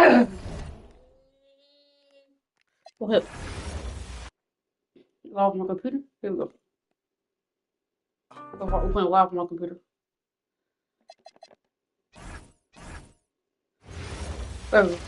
Okay, log off my computer. Here we go. Go for open live on my computer. There we go.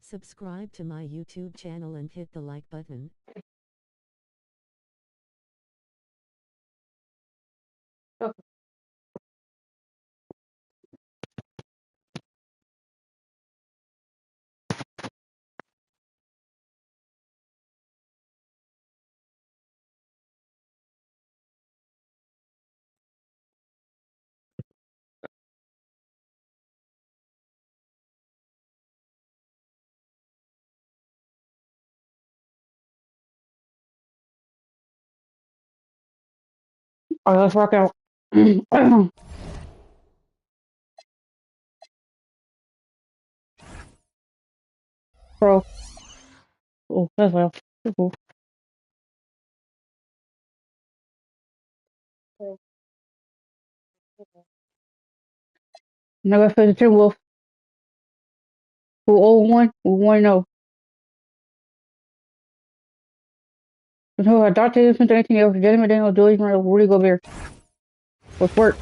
Subscribe to my YouTube channel and hit the like button. Okay. All right, let's rock out. Pro. Oh, that's well. That's cool. Now let's play the Timberwolves. Who 0-1? Who 1-0? There's no Dante Smith or anything else. Jeremy McDaniel, Julius Randle, Rudy Gobert. Let's work.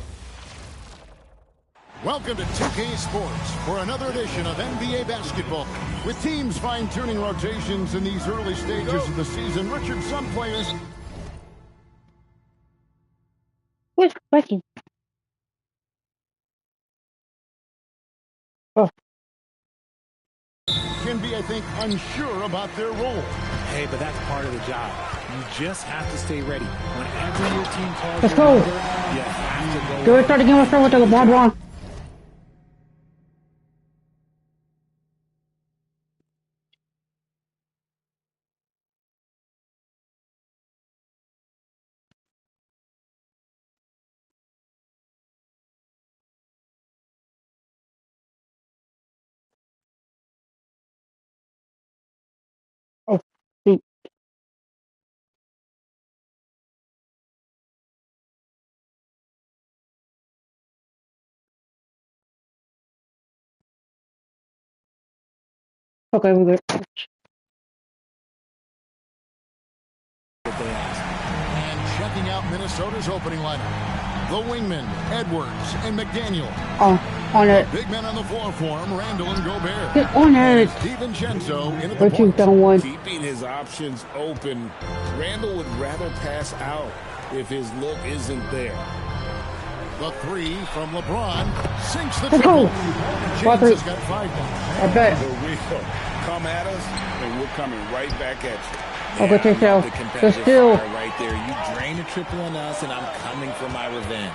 Welcome to 2K Sports for another edition of NBA basketball. With teams fine-tuning rotations in these early stages of the season, Richard, some players Where's Becky? Oh, can be, I think, unsure about their role. Hey, but that's part of the job. You just have to stay ready. Whenever your team calls let's you go. under, you have to go. Go start again. Let's start with the LeBron. Oh, shoot. Okay, we're good. And checking out Minnesota's opening lineup. The wingmen, Edwards and McDaniel. On it. Big men on the floor for him, Randle and Gobert. Get on it. DiVincenzo in at the We're two point. down one. Keeping his options open. Randle would rather pass out if his look isn't there. The three from LeBron sinks the Let's go. triple. James has got 5 now. I bet. For real. Come at us, and we're coming right back at you. I'll go take love that. the But competitive still. fire right there. You drain a triple on us, and I'm coming for my revenge.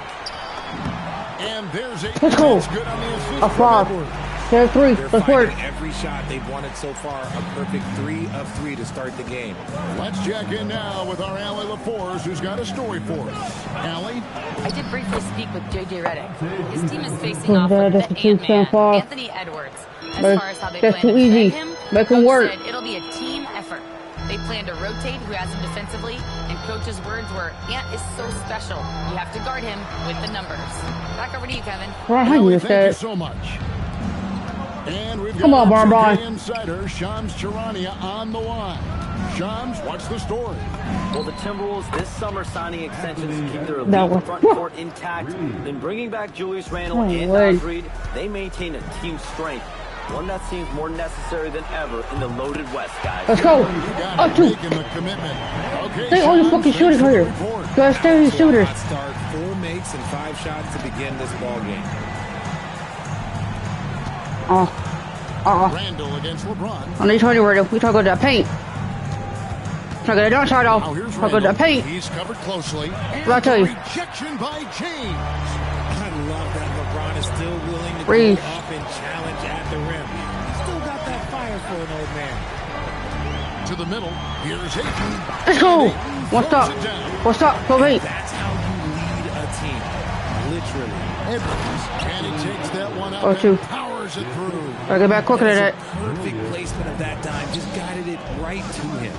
And there's a Let's go. That's good on the assist A from five. Edwards. There's three. They're Let's work. finding every shot they've wanted so far. A perfect 3 of 3 to start the game. Let's check in now with our Allie LaForce, who's got a story for us. Allie? I did briefly speak with J.J. Redick. His team is facing off That's with the the two Ant-Man, stand far. Anthony Edwards. As But far as how they that's plan too to easy. defend him, Make him Coach work. said it'll be a team effort. They plan to rotate who has him defensively, and Coach's words were, Ant is so special. You have to guard him with the numbers. Back over to you, Kevin. Right, how Allie, you thank you said. so much. And we've Come got on, our Bron 2K insider, Shams Charania, on the line. Shams, what's the story? Well, the Timberwolves this summer signing extensions to keep their That elite was- front court intact. Then bringing back Julius Randle Oh, and wait. Naz Reid, they maintain a team strength. One that seems more necessary than ever in the loaded West, guys. Let's go. You got Up it, two. making the commitment. Okay, They only Shams, fucking thanks shooters for the here. report. Gotta stay with shooters. Hot start, 4 makes and 5 shots to begin this ball game. Randle against LeBron. I need to tell you where we talk about that paint. Talk about that downside Now off. here's Talk about Randle. that paint. He's covered closely. What I tell And you? the rejection by James. I love that LeBron is still willing to Breathe. go up and challenge at the rim. Still got that fire for an old man. To the middle. Here's Ayton. Let's go. And Ayton What's throws up? it down. What's up? Go paint. That's how you lead a team. Literally. Edwards. And he takes that one out Oh, and two. powers it through. Gotta get back quicker than that. Perfect placement of that dime. Just guided it right to him.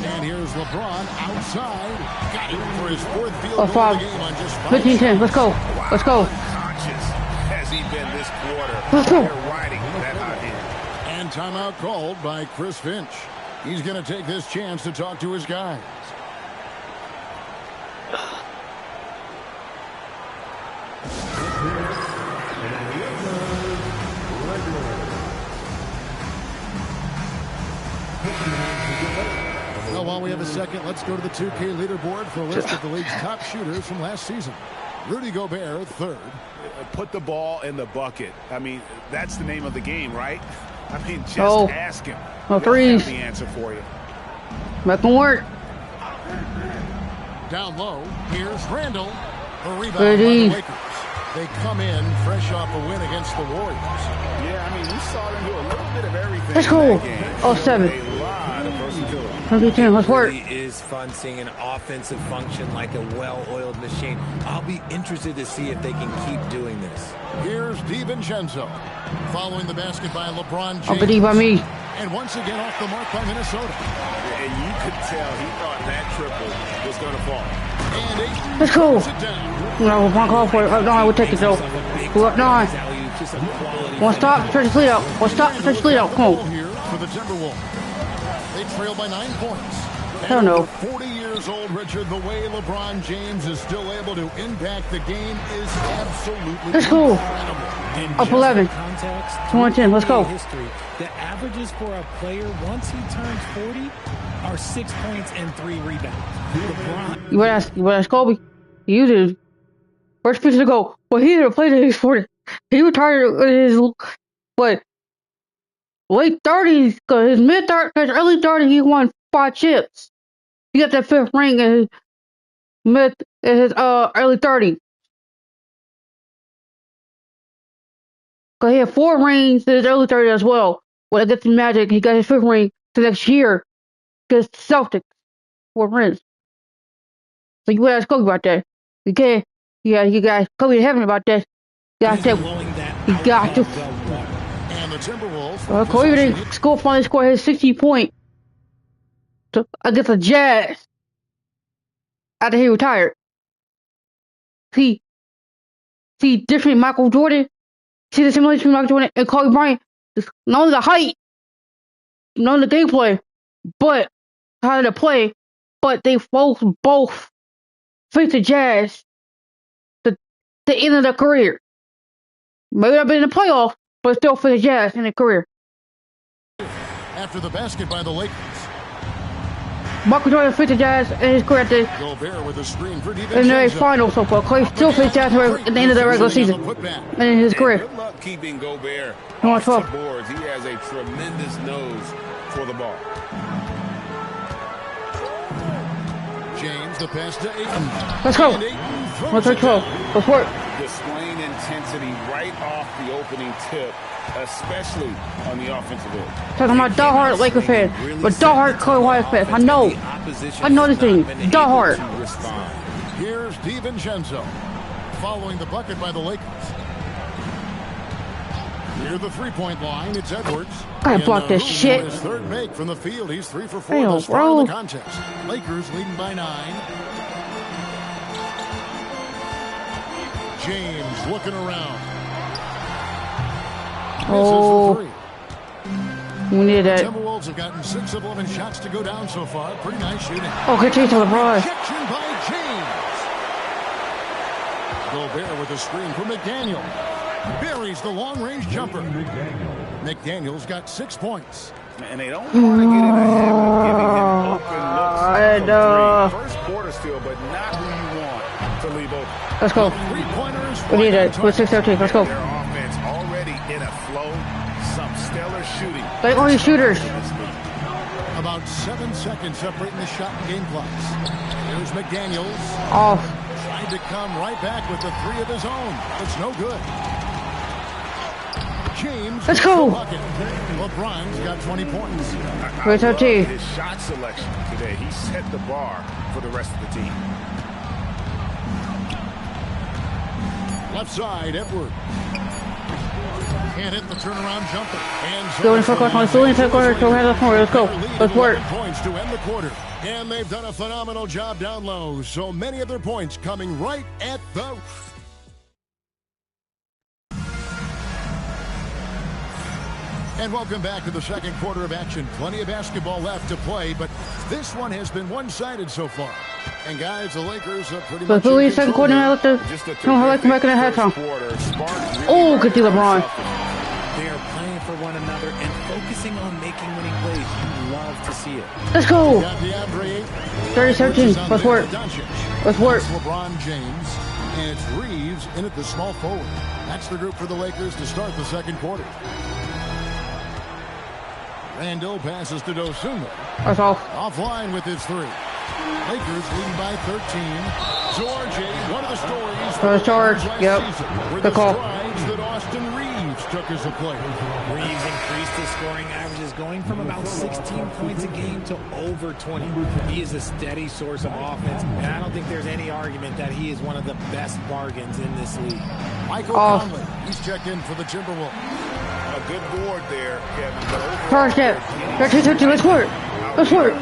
And here's LeBron outside. Got it for his 4th field Oh, goal five. of the game on just 5 15-10. Let's go. Let's go. Conscious has he been this quarter. Let's go. They're riding that hot hit. And timeout called by Chris Finch. He's going to take this chance to talk to his guys. Well, while we have a second, let's go to the 2K leaderboard for a list of the league's top shooters from last season. Rudy Gobert, 3rd. Put the ball in the bucket. I mean, that's the name of the game, right? I mean, just Oh. ask him. No He'll threes. have the answer for you. Make them work. Down low, here's Randle. A rebound by Ready. the Lakers. They come in fresh off a win against the Warriors. Yeah, I mean, we saw them do a little bit of everything. Let's in go. that game. Oh, 7. A lot lot of versatility. 22, let's work. It really is fun seeing an offensive function like a well-oiled machine. I'll be interested to see if they can keep doing this. Here's DiVincenzo. Following the basket by LeBron James. Up a D by me. And once again off the mark by Minnesota. And you could tell he thought that triple was going to fall. And Ayton Let's go. puts it down. No, one call for it. Up 9, we'll take it though. We're up 9. One stop, stretch the lead out. One stop, stretch the lead out. Come on. Here for the Timberwolves. They trail by 9 points. Hell no. 40 years old, Richard. The way LeBron James is still able to impact the game is absolutely Let's go. incredible. Up 11. Context, 21-10, let's go. history, the averages for a player once he turns 40 are 6 points and 3 rebounds. LeBron You better ask Kobe. He did. First pitch to go. Well, he didn't play till he's 40. He retired in his late 30s, because his mid-30s, his early 30s, he won 5 chips. He got that 5th ring in his early 30s. Because he had 4 rings in his early 30s as well. When I get the Magic, he got his 5th ring the next year. Because Celtics, 4 rings. So you gotta ask Kobe about that. You can't. You got Kobe to heaven about that. You gotta say, blowing that you out got to. of the water. And the Timberwolves. Kobe didn't finally score his 60-point against the Jazz after he retired. See, different Michael Jordan. See the similarities between Michael Jordan and Kobe Bryant. It's not only the height, not only the gameplay, but how they play. But they both faced the Jazz the end of their career. Maybe not been in the playoffs, but still for the Jazz in their career. After the basket by the Lakers. Michael Jordan faced the Jazz in his career at the Gobert with a screen for in their DiVincenzo. final so far. Clay still faced Jazz at the end of their regular season and in his career. Good luck keeping Gobert Come on, off the 12. boards. He has a tremendous nose for the ball. James, the pass to Ayton. Let's go. And Ayton throws Let's it 12. down. Let's work. Displaying intensity right off the opening tip, especially on the offensive end. Talking about diehard Laker fan, but diehard Kobe Bryant fan. I know this thing. Diehard. Here's DiVincenzo. Following the bucket by the Lakers. Near the three-point line, it's Edwards. I blocked this shit. His third make from the field. He's 3 for 4 Damn, thus far bro. in the contest. Lakers leading by 9. James looking around. Oh. Misses for 3. We need that. Timberwolves have gotten 6 of 11 shots to go down so far. Pretty nice shooting. Oh, good chase to LeBron. Rejection by James. Gobert with a screen for McDaniel. Buries the long-range jumper. McDaniel's got 6 points. And they don't want to get in the habit of giving him open looks from 3. First quarter still, but not who you want to leave open. Let's go. Three-pointers. We need it. We're 6-13. Let's go. Their offense already in a flow. Some stellar shooting. They are these shooters. About 7 seconds separating the shot and game clocks. Here's McDaniels. Off. Tried to come right back with the 3 of his own. It's no good. James. Let's go. LeBron's got 20 points. We're 13. His shot selection today. He set the bar for the rest of the team. Left side, Edwards. Can't hit the turnaround jumper. And Go in for quarter. Let's go in for quarter. Go ahead. Let's go. Let's work. Points to end the quarter. And they've done a phenomenal job down low. So many of their points coming right at the... And welcome back to the second quarter of action. Plenty of basketball left to play, but this one has been one-sided so far. And guys, the Lakers are pretty much... But the second quarter, I like to come back in the halftime. Oh, good deal, LeBron. They are playing for one another and focusing on making winning plays. You love to see it. Let's go. 30-13. Let's work. Let's work. It's LeBron James, and it's Reeves in at the small forward. That's the group for the Lakers to start the second quarter. Randall passes to Dosunmu. That's off. Offline with his 3. Lakers leading by 13. George, one of the stories. First charge. Yep. Good call. average that Austin Reeves took as a player. Reeves increased his scoring averages, going from about 16 points a game to over 20. He is a steady source of offense, and I don't think there's any argument that he is one of the best bargains in this league. Michael Conley, he's checked in for the Timberwolves. A good board there, Kevin. First step. Let's work. Let's work.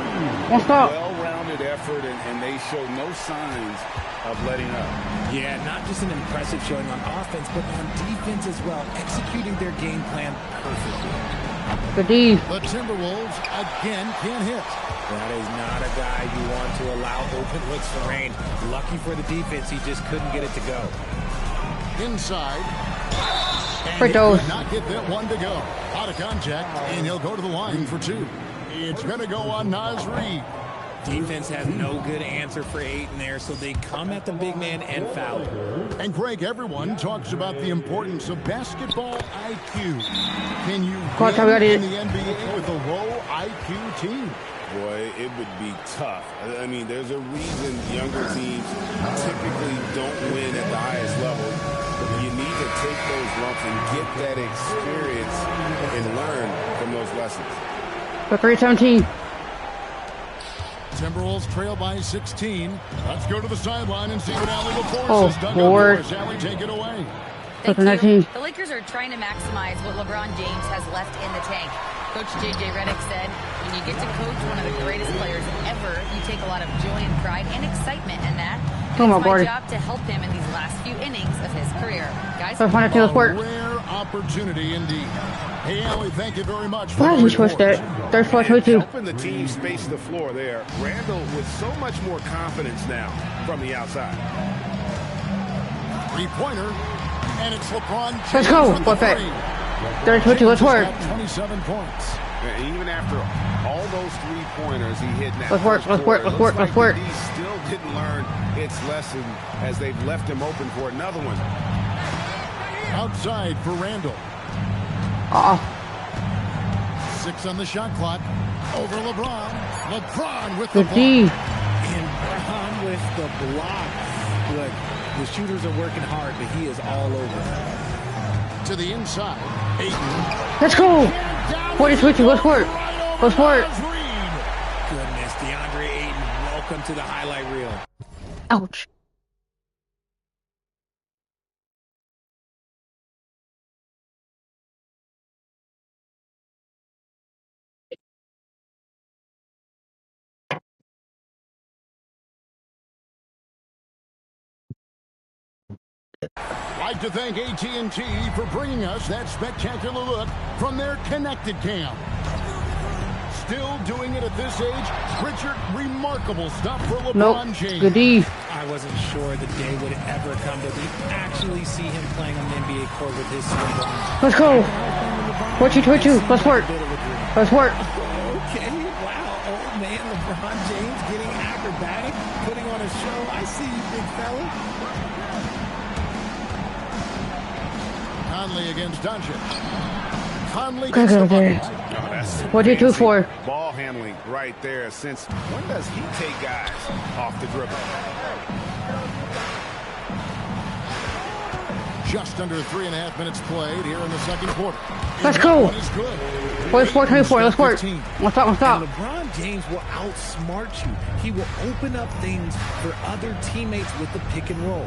Don't stop. Well-rounded effort, and they show no signs of letting up. Yeah, not just an impressive showing on offense, but on defense as well, executing their game plan perfectly. Good D. The Timberwolves again can't hit. That is not a guy you want to allow open looks for rain. Lucky for the defense, he just couldn't get it to go. Inside. And For he those. could not get that one to go. Out of contact, and he'll go to the line for two. It's going to go on Naz Reid. Defense has no good answer for Ayton there, so they come at the big man and foul him. And Greg, everyone talks about the importance of basketball IQ. Can you win in the NBA with a low IQ team? Boy, it would be tough. I mean, there's a reason younger teams typically don't win at the highest level. You need to take those lumps and get that experience and learn from those lessons. For 317. Timberwolves trail by 16. Let's go to the sideline and see what Allie LaForce Oh, has done. Lord. Allie, take it away. Thank you. The Lakers are trying to maximize what LeBron James has left in the tank. Coach J.J. Redick said, when you get to coach one of the greatest players ever, you take a lot of joy and pride and excitement in that. And it's my job to help him in these last few innings of his career. Guys, a rare opportunity indeed. Hey, Allie, thank you very much. Why did you switch that? 34-22. Helping the team space the floor there. Randall with so much more confidence now from the outside. Three-pointer, and it's LeBron James. Let's go. Perfect. 32, let's work. 27 points. And even after all those three-pointers he hit in that let's work. He still didn't learn its lesson as they've left him open for another one. Outside for Randall. 6 on the shot clock. Over LeBron. LeBron with the block. And Brown with the block. Look, the shooters are working hard, but he is all over. To the inside. Ayton. Let's go. 40-22. Let's work. Let's work. Goodness, DeAndre Ayton, welcome to the highlight reel. Ouch. I'd like to thank AT&T for bringing us that spectacular look from their connected cam. Still doing it at this age. Richard, remarkable stuff for LeBron James. Good D. I wasn't sure the day would ever come that we actually see him playing on the NBA court with his son. Let's go. 42-22. Let's work. Let's work. Okay, wow. Old man LeBron James getting acrobatic, putting on a show. I see you, big fella. Conley against Doncic. Conley gets the bucket. 42-4. Ball handling right there. Since when does he take guys off the dribble? Just under 3.5 minutes played here in the second quarter. Let's go. 44-24. Let's work. Let's stop. And LeBron James will outsmart you. He will open up things for other teammates with the pick and roll.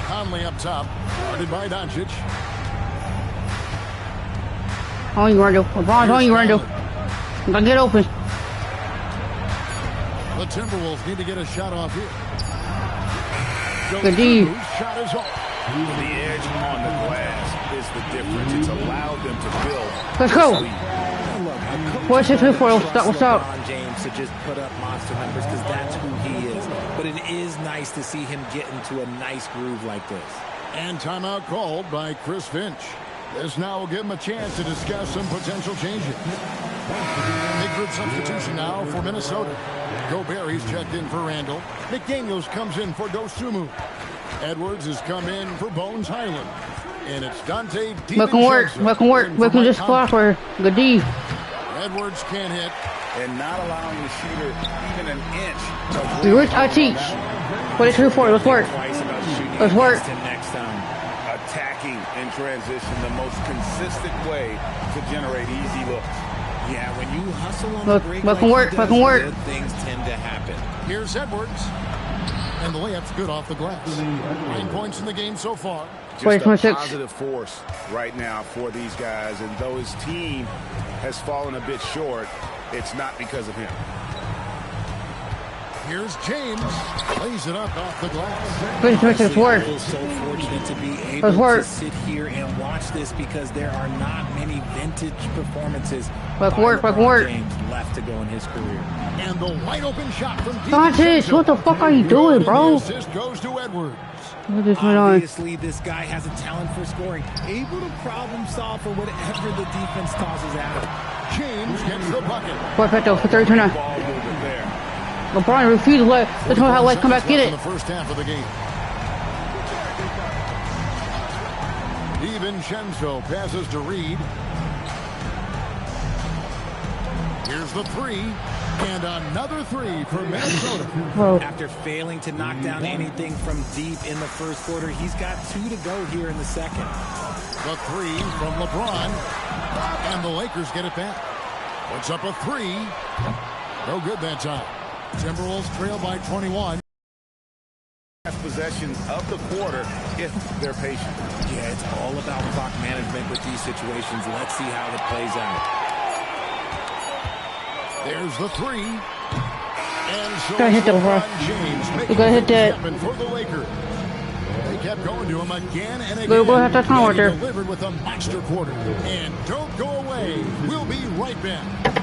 Conley up top, guarded by Doncic. All you want to do. LeBron's all you want to do. Gonna get open. The Timberwolves need to get a shot off here. Good D. Shot is off. The edge on the glass is the difference. It's allowed them to build. Let's go. 46-24. What's up? LeBron James to just put up monster numbers because that's who he is. But it is nice to see him get into a nice groove like this. And timeout called by Chris Finch. This now will give him a chance to discuss some potential changes. Big group substitution now for Minnesota. Gobert, he's checked in for Randall. McDaniels comes in for Dosunmu. Edwards has come in for Bones Highland. And it's Dante DiVincenzo. Welcome just block for good D. Edwards can't hit. and not allowing the shooter even an inch of Do it, I teach. What is 2-4? Let's work. Let's work. Next time. Attacking in transition, the most consistent way to generate easy looks. Yeah, when you hustle on Look, the break, fucking work, fucking work. Good things tend to happen. Here's Edwards. And the layup's good off the glass. 9 points in the game so far. Just a positive force right now for these guys. And though his team has fallen a bit short, it's not because of him. Here's James. Lays it up off the glass. Let's work. I feel so fortunate to be able to sit here and watch this because there are not many vintage performances by LeBron James left to go in his career. And the wide open shot from Sanchez, what the fuck are you doing, bro? The assist goes to Edwards. Obviously, this guy has a talent for scoring, able to problem solve for whatever the defense tosses at him. James gets the bucket. Perfecto for 3-2 Ball movement there. LeBron refused to let Highlights come back get it. In the first half of the game. DiVincenzo passes to Reed. Here's the three. And another three for Minnesota. Whoa. After failing to knock down anything from deep in the first quarter, he's got 2 to go here in the second. The three from LeBron. And the Lakers get it back. Puts up a three. No good that time. Timberwolves trail by 21. Possession of the quarter if they're patient. Yeah, it's all about clock management with these situations. Let's see how it plays out. There's the three. And so Go hit that, bro. James Go hit that. for the Lakers. They kept going to him again and again. Go have that time And he there. delivered with a monster quarter. And don't go away. We'll be right back.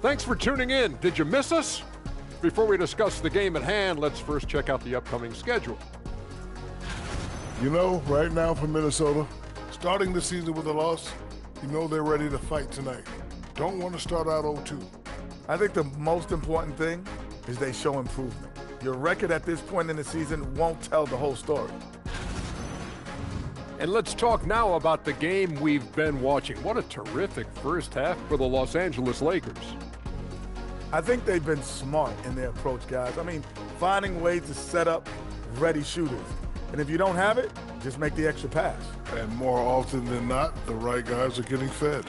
Thanks for tuning in. Did you miss us? Before we discuss the game at hand, let's first check out the upcoming schedule. You know, right now for Minnesota, starting the season with a loss, you know they're ready to fight tonight. Don't want to start out 0-2. I think the most important thing is they show improvement. Your record at this point in the season won't tell the whole story. And let's talk now about the game we've been watching. What a terrific first half for the Los Angeles Lakers. I think they've been smart in their approach, guys. I mean, finding ways to set up ready shooters. And if you don't have it, just make the extra pass. And more often than not, the right guys are getting fed.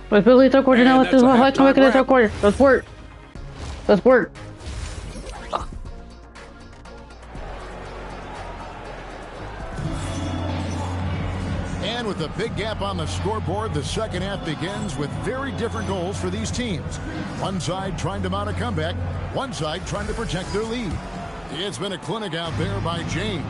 Let's Billy third quarter now. Let's highlight come back in the third quarter. Let's work. Let's work. And with a big gap on the scoreboard, the second half begins with very different goals for these teams. One side trying to mount a comeback, one side trying to protect their lead. It's been a clinic out there by James.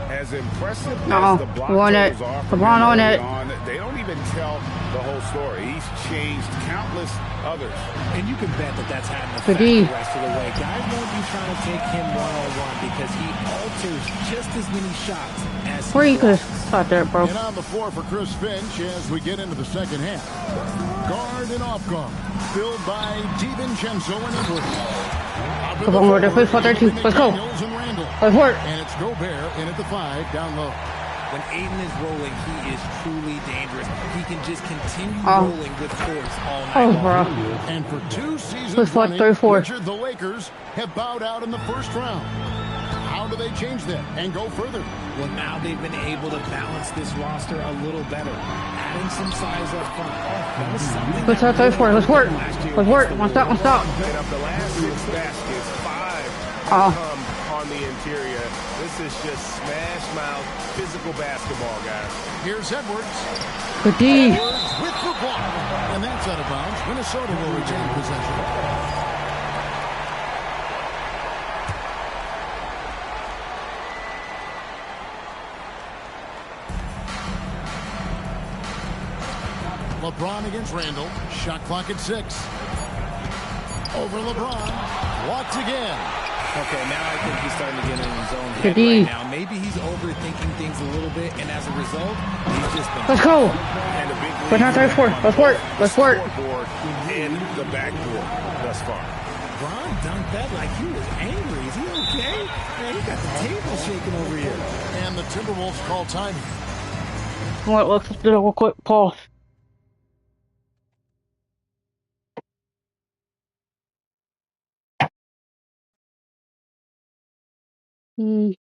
As impressive as the block totals are from LeBron on it. they don't even tell the whole story. He's changed countless others. And you can bet that that's had an effect the rest of the way. Guys won't be trying to take him one-on-one because he alters just as many shots as Where you could stop there, bro. And on the floor for Chris Finch as we get into the second half. Guard and off guard. Filled by DiVincenzo and Edwards. Come on, we're there. Play 4-3-2. Let's go. Let's work. And it's Gobert in at the 5 down low. When Aiden is rolling, he is truly dangerous. He can just continue rolling with force all night long. And for 2 seasons running, Richard, the Lakers have bowed out in the first round. How do they change that and go further? Well, now they've been able to balance this roster a little better. Adding some size up front. That was something. Let's start 34. Let's work. Let's work. One stop. One stop. And of the last 6 baskets, 5 come on the interior. This is just smash mouth physical basketball, guys. Here's Edwards. Good D. Edwards with the block. And that's out of bounds. Minnesota will retain possession. LeBron against Randall. Shot clock at 6. Over LeBron. Walked again. Okay, now I think he's starting to get in his own head right now. Maybe he's overthinking things a little bit, and as a result, he's just been... Let's go. And a big But not lead 34. Let's work. Let's work. scoreboard and the backboard thus far. Bron dunked that like he was angry. Is he okay? Man, he got the table shaking over here. And the Timberwolves call time. What? Let's do a real quick pause. Hmm.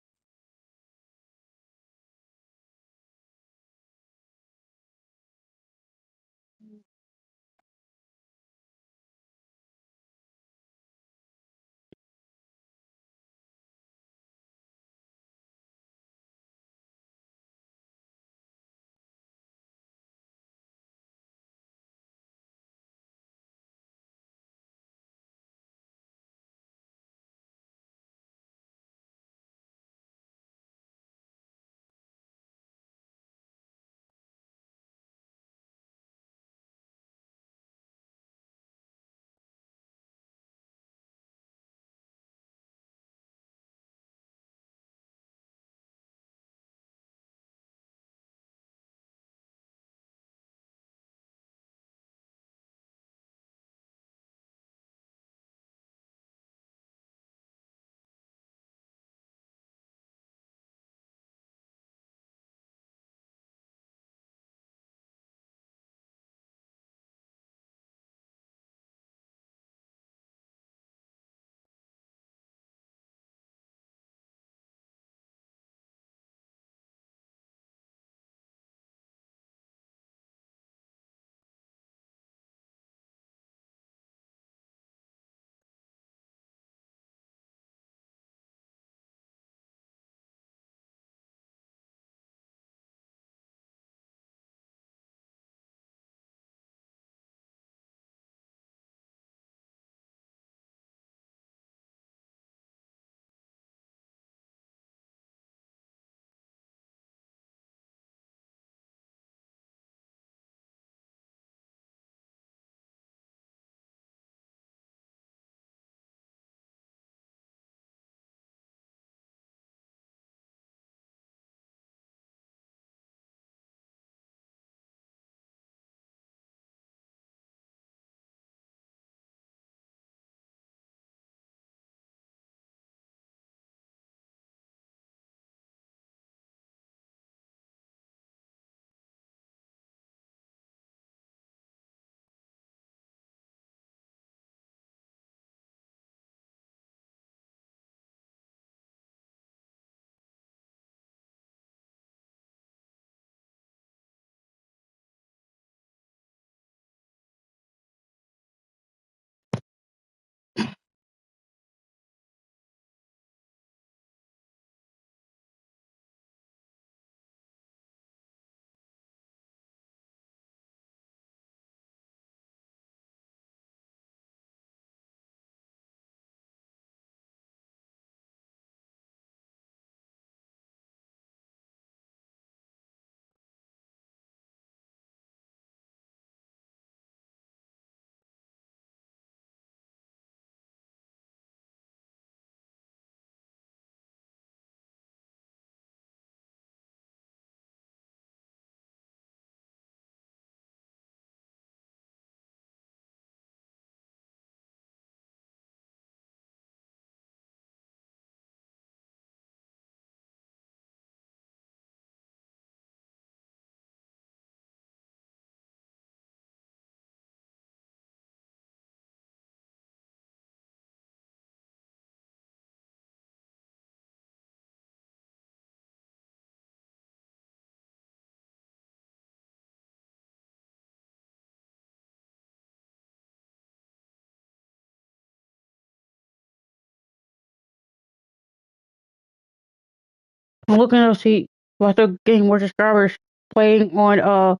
I'm looking to see what the game where subscribers playing on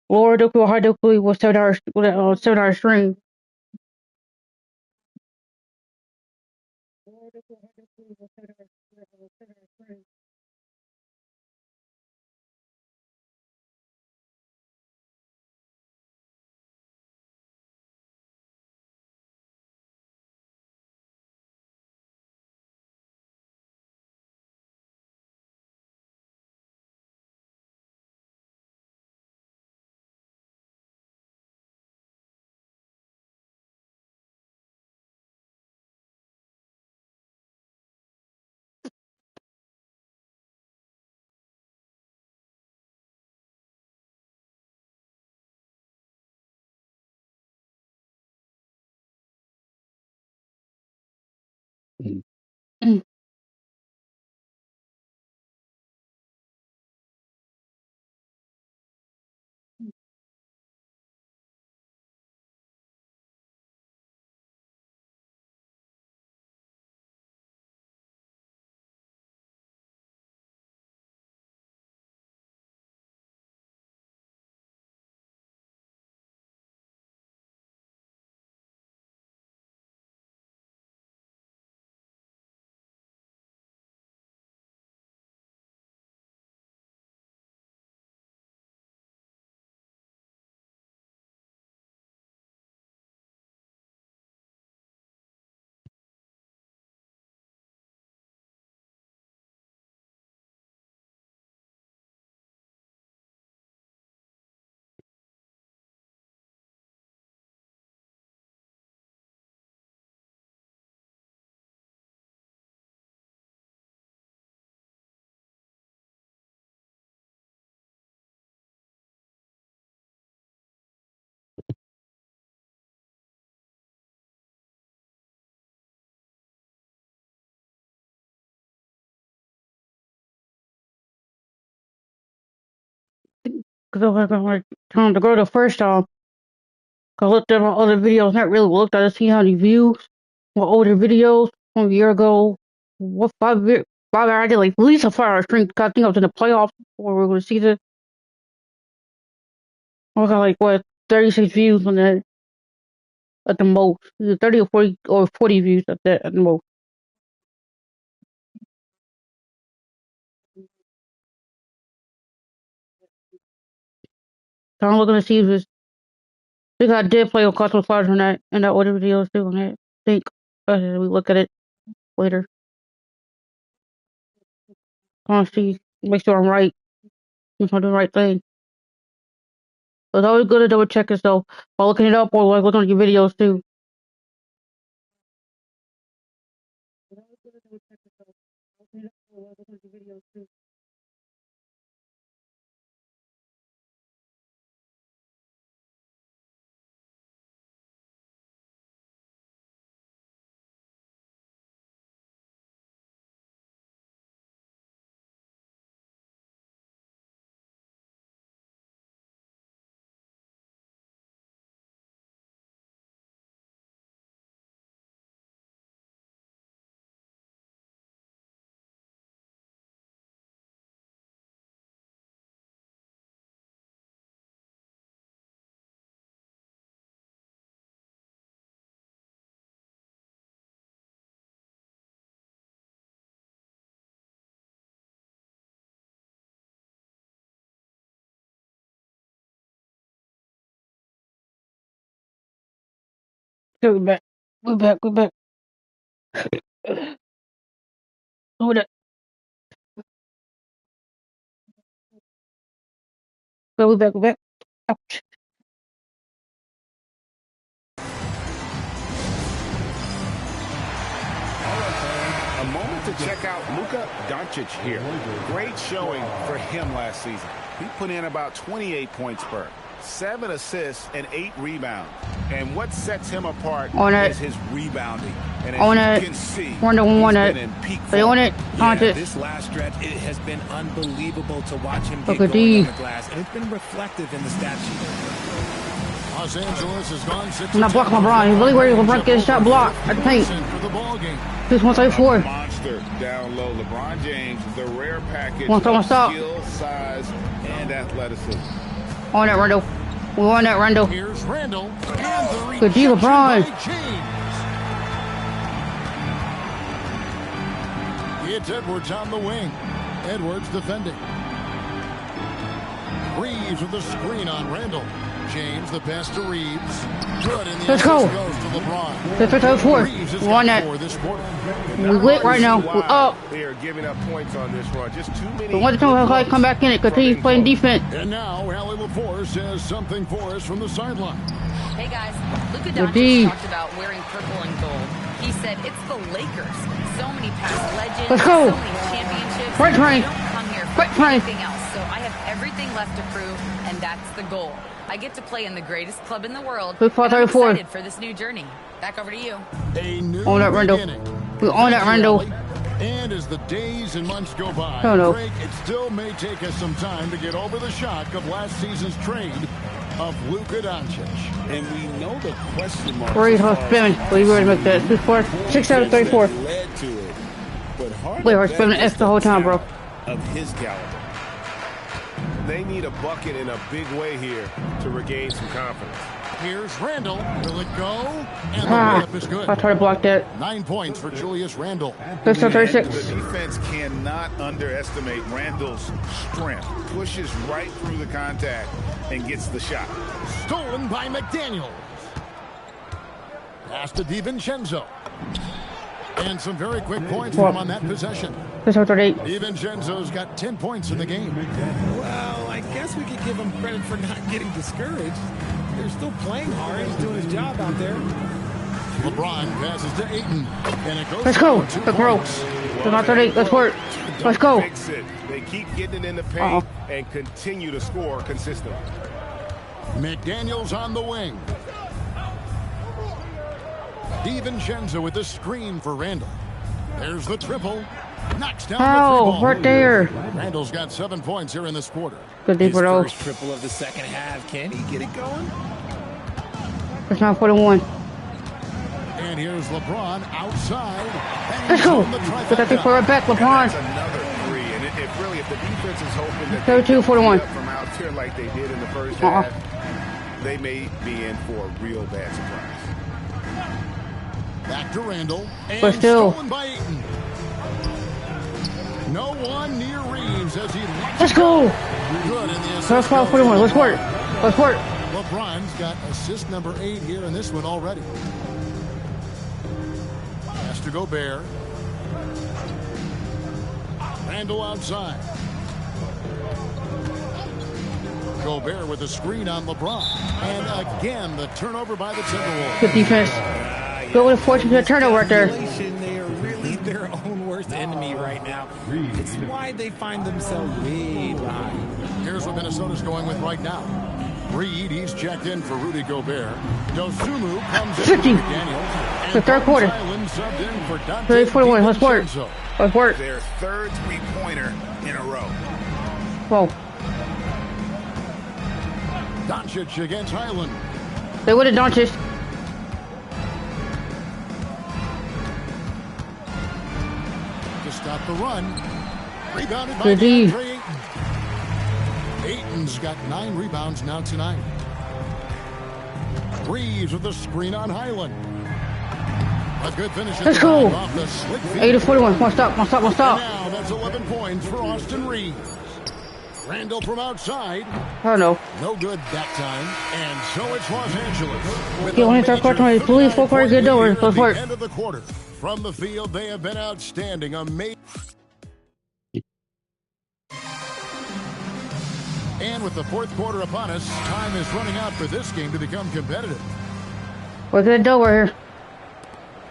lower difficulty or high difficulty with 7 hours with a 7 hour stream. Because I was like, trying to go the first time. I looked at my other videos, not really looked at to see how many views. My older videos from a year ago. What 5 I did like at least a 5 hour stream. I think I was in the playoffs before we were going to season. I got like what 36 views on that at the most. Either 30 or 40 views at the most. So I'm looking to see if it's. I think I did play on console sliders on that in that older videos too. On that, I think we look at it later. I want to see, make sure I'm right. If I'm doing the right thing. It's always good to double check yourself while looking it up or like looking at your videos too. Okay, we're back. We're back. Hold it. Okay, we're back. Ouch. A moment to check out Luka Doncic here. Great showing for him last season. He put in about 28 points per, 7 assists, and 8 rebounds. And what sets him apart is his rebounding. And as you can see, he's been in peak form. This last stretch, it has been unbelievable to watch him get going on the glass, and it's been reflective in the stat sheet. Los Angeles has gone 6. I'm not blocking LeBron. He's really worried LeBron get a shot blocked at the paint. This 134. Monster down low. LeBron James, the rare package of skill, size, and athleticism. On that Randall. We won that Randall. Here's Randall. And the good D, LeBron. It's Edwards on the wing. Edwards defending. Reeves with the screen on Randall. James, the pass to Reeves. Good, and the let's go. Goes to LeBron. Let's go four. We won that. We lit right now. We're up. They are giving up points on this run. Just too many. But one time come back in it because he's playing defense. And now Allie LaForce has something for us from the sideline. Hey guys, Luka Doncic talked about wearing purple and gold. He said it's the Lakers. So many past legends. Let's go. So many championships. Quick train. Don't come here for anything else. So I have everything left to prove, and that's the goal. I get to play in the greatest club in the world. And I'm excited for this new journey. Back over to you. A new on that Randall. We on that Randall. And as the days and months go by, Drake, it still may take us some time to get over the shock of last season's trade of Luka Doncic. And we know the question mark. Where he's spinning. We already make that. 6 out of 34. Led to it, but hard wait, we're spinning F the whole time, bro. Of his caliber. They need a bucket in a big way here to regain some confidence. Here's Randall. Will it go? And the layup is good. I tried to block that. 9 points for Julius Randle. 36. The defense cannot underestimate Randall's strength. Pushes right through the contact and gets the shot. Stolen by McDaniels. Pass to DiVincenzo. And some very quick points from on that possession. DiVincenzo's got 10 points in the game. Well, I guess we could give him credit for not getting discouraged. They're still playing hard. He's doing his job out there. LeBron passes to Ayton. And it goes. Let's go. Let's roll. Not 38. Let's work. Let's go. They keep getting it in the paint and continue to score consistently. McDaniels on the wing. DiVincenzo with the screen for Randall. There's the triple. Knocks down Oh, the right there. Randall's got 7 points here in this quarter. Good His deeper though. first triple of the second half. Can he get it going? It's not 41. And here's LeBron outside. Let's go. Put that thing for it back, LeBron. That's another three. And if the defense is hoping that 32, 41. from out here like they did in the first half, they may be in for a real bad surprise. Back to Randall. And But still. stolen by Ayton. No one near Reeves as he Let's go. Good in the assist. First foul, 41. Let's work. Let's work. LeBron's got assist number 8 here in this one already. Has to go Gobert. Randall outside. Gobert with a screen on LeBron. And again, the turnover by the Timberwolves. Good defense. Go with a 14% turnover right there. They are really their own worst enemy right now. It's why they find themselves way behind. Here's what Minnesota's going with right now. Reed, he's checked in for Rudy Gobert. Dosumu comes in for 50. McDaniels. The third quarter. 30-41. Let's work. Let's work. Their third three-pointer in a row. Whoa. Doncic against Highland. They would have Doncic. To stop the run. Rebounded by Good D. DeAndre Ayton. Ayton's got 9 rebounds now tonight. Reeves with the screen on Highland. A good finish. Let's go. 8-41. One stop. And now that's 11 points for Austin Reeves. Randall from outside. Oh no. No good that time. And so it's Los Angeles. He only third quarter. I believe full quarter good over. Let's work. End of the quarter. From the field, they have been outstanding. Amazing. And with the fourth quarter upon us, time is running out for this game to become competitive. We're good over here.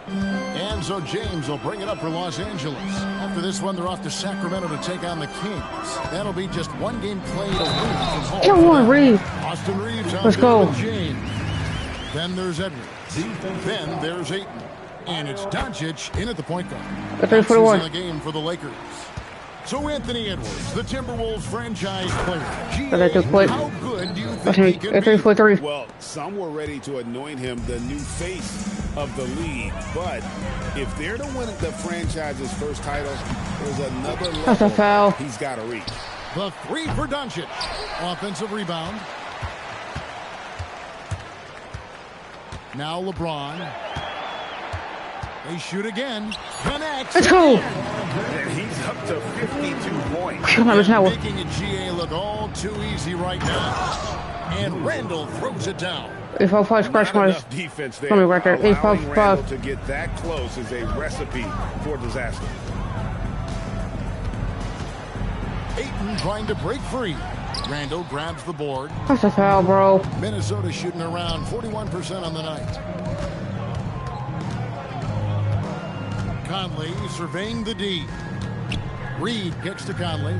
And so James will bring it up for Los Angeles. After this one, they're off to Sacramento to take on the Kings. That'll be just one game played a week from home. Come on, Reeves. Austin Reeves out Let's there go. with James. Then there's Edwards. Then there's Ayton. And it's Doncic in at the point guard. That's 41. in the game for the Lakers. So Anthony Edwards, the Timberwolves franchise player. How good do you think he could be? Well, some were ready to anoint him the new face of the league, but if they're to win the franchise's first title, there's another level That's a foul. he's got to reach. The 3 for Doncic. Offensive rebound. Now LeBron. They shoot again. Connects. Let's go. And he's up to 52 points. Come on, They're making a GA look all too easy right now. And Randall throws it down. 8-5 scratch marks. Enough defense there. Let me right there. Allowing 8-5. Randall to get that close is a recipe for disaster. Ayton trying to break free. Randall grabs the board. That's a foul, bro. Minnesota shooting around 41% on the night. Conley surveying the D. Reed kicks to Conley.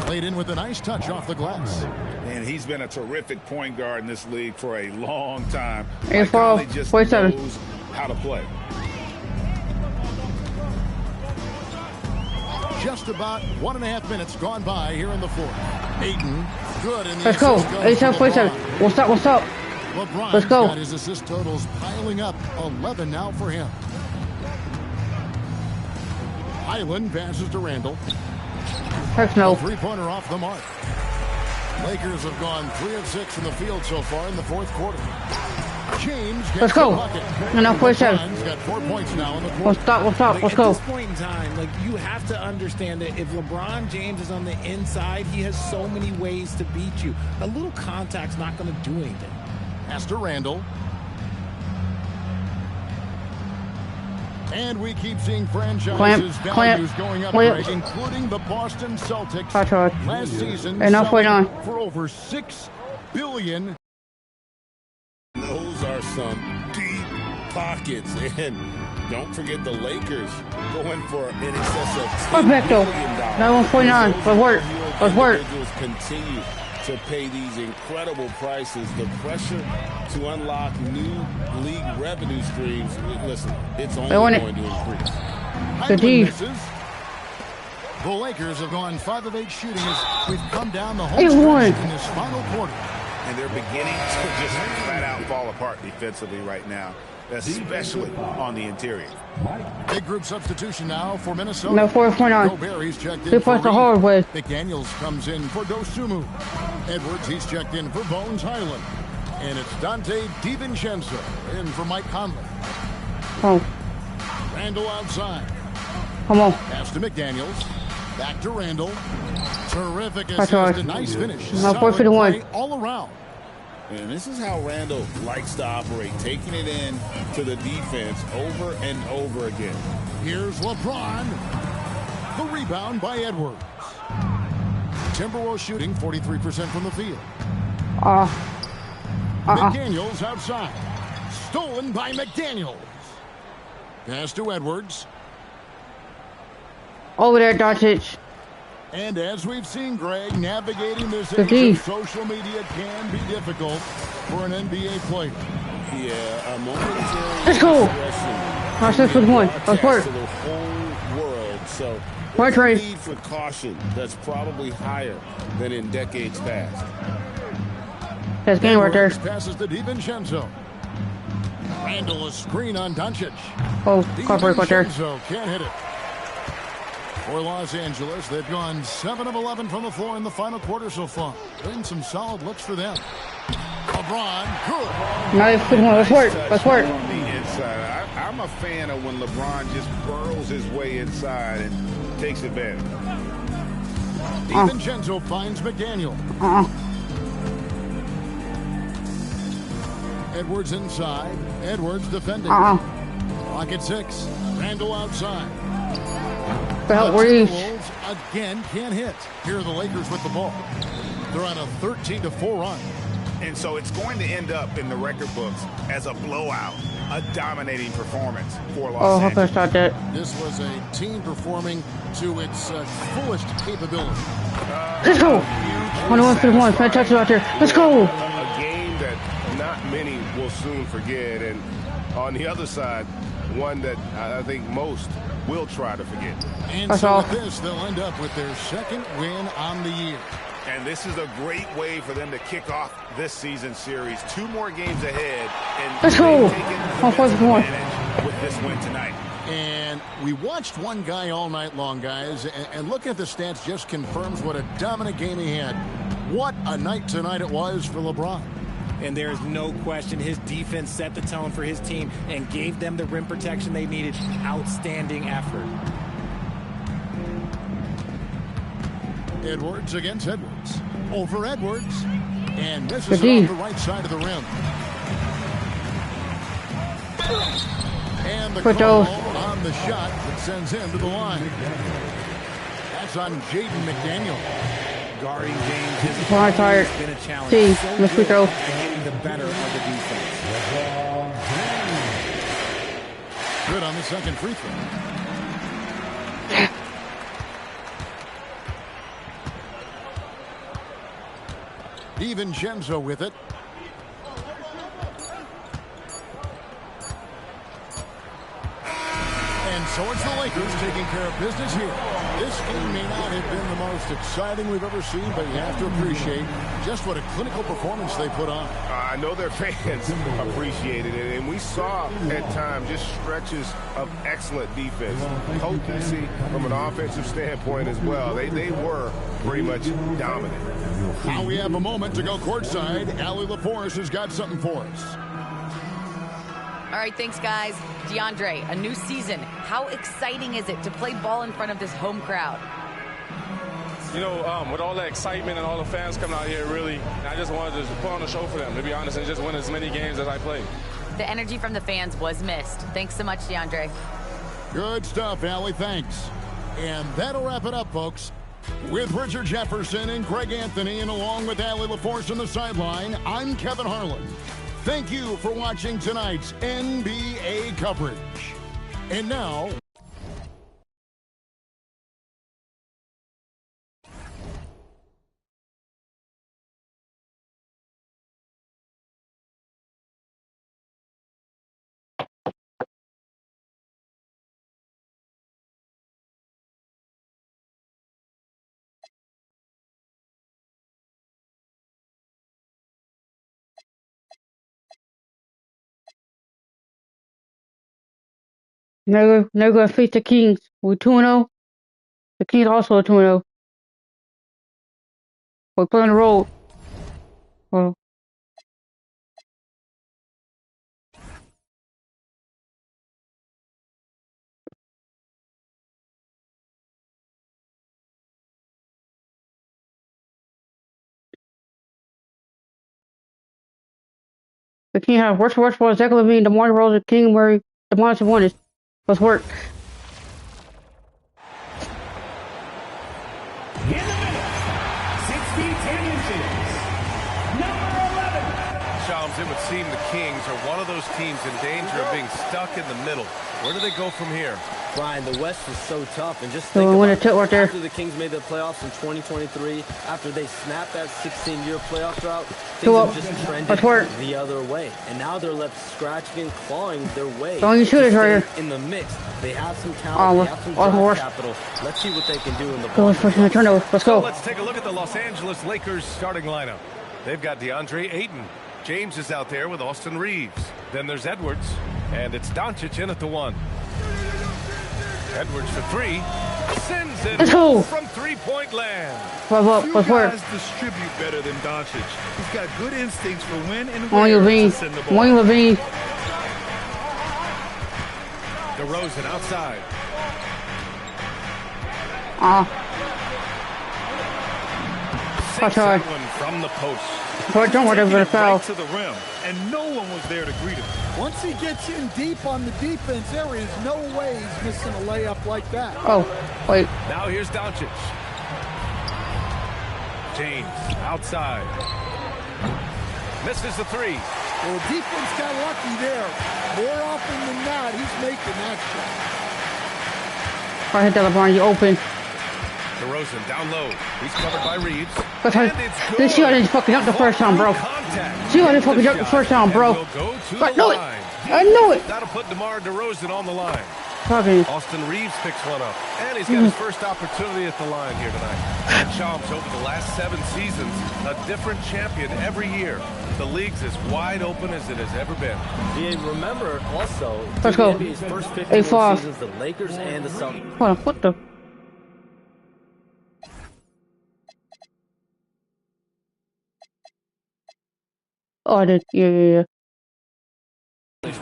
Played in with a nice touch off the glass. And he's been a terrific point guard in this league for a long time. 8-4, just 47. knows how to play. Just about 1.5 minutes gone by here in the fourth. Ayton, good in the Let's go. 8-7-47. What's up? What's up? LeBron's Let's go. got his assist totals piling up. 11 now for him. Highland passes to Randall. Heck no. A three-pointer off the mark. Lakers have gone 3 of 6 from the field so far in the fourth quarter. James gets Let's go. the bucket. And now 47. LeBron's got 4 points now in the quarter. What's up? What's up? Let's At go. this point in time, you have to understand that if LeBron James is on the inside, he has so many ways to beat you. A little contact's not going to do anything. Pass to Randall. And we keep seeing franchises values going up, Greg, including the Boston Celtics last season, and now 49 for over $6 billion. Those are some deep pockets. And don't forget the Lakers going for in excess of $10 billion. Now 149. Let's work. Let's work. Individuals continue to pay these incredible prices. The pressure to unlock new league revenue streams, listen, it's only going to increase. Good Hyland D. misses. The Lakers have gone 5 of 8 shooting as we've come down the home 8-1. stretch in this final quarter. And they're beginning to just flat out fall apart defensively right now, especially on the interior. Big group substitution now for Minnesota. No 4-point. Gobert, he's checked They in for pushed the Reed. hard way. McDaniels comes in for Dosumu. Edwards, he's checked in for Bones Highland. And it's Dante DiVincenzo in for Mike Conley. Oh, Randall outside. come on. Pass to McDaniels. Back to Randall. Terrific That's assist. right. A nice finish. No, Solid 4-1. play all around. And this is how Randall likes to operate, taking it in to the defense over and over again. Here's LeBron. The rebound by Edwards. Timberwolves shooting 43% from the field. McDaniels outside. Stolen by McDaniels. Pass to Edwards. Over there, Doncic. And as we've seen, Greg, navigating this Good age D. of social media can be difficult for an NBA player. Yeah, a momentary Let's go. expression Our 6-1. Let's work. to the whole world. So Right, there's a Trey. need for caution that's probably higher than in decades past. That's game right there. Edwards passes to DiVincenzo. Randall a screen on Doncic. Oh, car break right there. DiVincenzo can't hit it. For Los Angeles, they've gone 7 of 11 from the floor in the final quarter so far. Been some solid looks for them. LeBron, good. Nice 6-1. Let's work. Let's work. On the inside. I'm a fan of when LeBron just burrows his way inside and takes advantage. DiVincenzo finds McDaniel. Edwards inside. Edwards defending. Clock at 6. Randall outside. For help, The Reeves. Wolves again can't hit. Here are the Lakers with the ball. They're on a 13-4 run. And so it's going to end up in the record books as a blowout, a dominating performance for Los Oh, how Angeles. can I start that? This was a team performing to its fullest capability. Let's go. 21-1. Fantastic out there. Let's go. A game that not many will soon forget, and on the other side, one that I think most will try to forget. And That's so all. with this, they'll end up with their second win on the year. And this is a great way for them to kick off this season series. 2 more games ahead, and Let's go. they've taken On defensive 4-1. advantage with this win tonight. And we watched one guy all night long, guys, and looking at the stats just confirms what a dominant game he had. What a night tonight it was for LeBron. And there is no question his defense set the tone for his team and gave them the rim protection they needed. Outstanding effort. Edwards against Edwards. Over Edwards. And misses Good it D. off the right side of the rim. And the Put call those. on the shot that sends him to the line. That's on Jaden McDaniel. Guarding James has Well, I'm tired. been a challenge. See, So miss free good throw. at getting the better of the defense. Good on the second free throw. DiVincenzo with it. And so it's the Lakers taking care of business here. This game may not have been the most exciting we've ever seen, but you have to appreciate just what a clinical performance they put on. I know their fans appreciated it, and we saw at times just stretches of excellent defense. Potency from an offensive standpoint as well. They were pretty much dominant. Now we have a moment to go courtside. Allie LaForest has got something for us. All right, thanks, guys. DeAndre, a new season. How exciting is it to play ball in front of this home crowd? You know, with all the excitement and all the fans coming out here, really, I just wanted to put on a show for them, to be honest, and just win as many games as I play. The energy from the fans was missed. Thanks so much, DeAndre. Good stuff, Allie. Thanks. And that'll wrap it up, folks. With Richard Jefferson and Greg Anthony, and along with Allie LaForce on the sideline, I'm Kevin Harlan. Thank you for watching tonight's NBA coverage. And now... Now we're going to face the Kings. We're 2-0. The Kings also are 2-0. We're playing the road. Well, the King have Russell Westbrook, Zach LaVine, DeMar DeRozan, King Murray, DeMar Sabonis. Let's work. In the middle, 6 feet 10 inches, number 11. Shams, it would seem the Kings are one of those teams in danger of being stuck in the middle. Where do they go from here? Brian, the West is so tough, and just So think we win a about tip right there. after the Kings made the playoffs in 2023, after they snapped that 16-year playoff drought, things have just trended the other way, and now they're left scratching and clawing their way. Don't you shoot it right here. In the mix, they have some talent, they have some draft capital. Let's see what they can do in the ball. Let's go. Let's take a look at the Los Angeles Lakers starting lineup. They've got DeAndre Ayton. James is out there with Austin Reeves. Then there's Edwards, and it's Doncic in at the 1. Edwards for 3. Sends it from three-point land. Few guys distribute better than Doncic. He's got good instincts for when and where to send the ball. Levine. DeRozan outside. Sinks that one from the post. Don't worry about the foul. Right to the rim, and no one was there to greet him. Once he gets in deep on the defense, there is no way he's missing a layup like that. Oh, wait. Now here's Doncic. James outside. Misses the 3. Well, the defense got lucky there. More often than not, he's making that shot. I hit that LeBron, you open. DeRozan down low. He's covered by Reeves. This shot didn't fucking up the first time, bro. See how they fucking up the first time, bro. I knew it. I knew it. That'll put DeMar DeRozan on the line. Okay. Austin Reeves picks one up. And he's got his first opportunity at the line here tonight. Shams, over the last 7 seasons, a different champion every year. The league's as wide open as it has ever been. Yeah, remember also, let's go. NBA's first 51 seasons, the Lakers and the Celtics. Hold on, what the? Oh, I did. Yeah.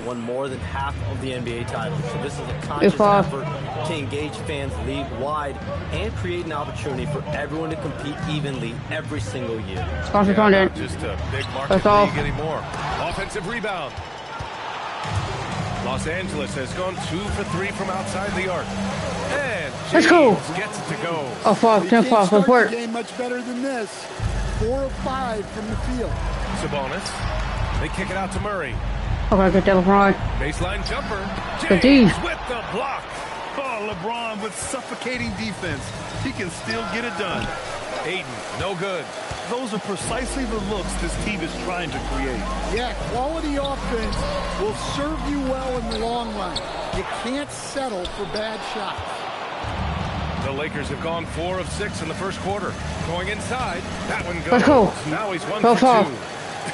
Won more than half of the NBA titles, so this is a conscious effort to engage fans league-wide and create an opportunity for everyone to compete evenly every single year. Not just a big market league anymore. Offensive rebound. Los Angeles has gone 2 for 3 from outside the arc. And let's go. Gets it to go. Oh, fuck. 10 fouls. Let's work. Game much better than this. 4 of 5 from the field. Sabonis. They kick it out to Murray. Okay, good that LeBron. Baseline jumper. James with the block. Oh, LeBron with suffocating defense. He can still get it done. Ayton, no good. Those are precisely the looks this team is trying to create. Yeah, quality offense will serve you well in the long run. You can't settle for bad shots. The Lakers have gone 4 of 6 in the first quarter. Going inside, that one goes. Let's go. Now he's 1 go for 2.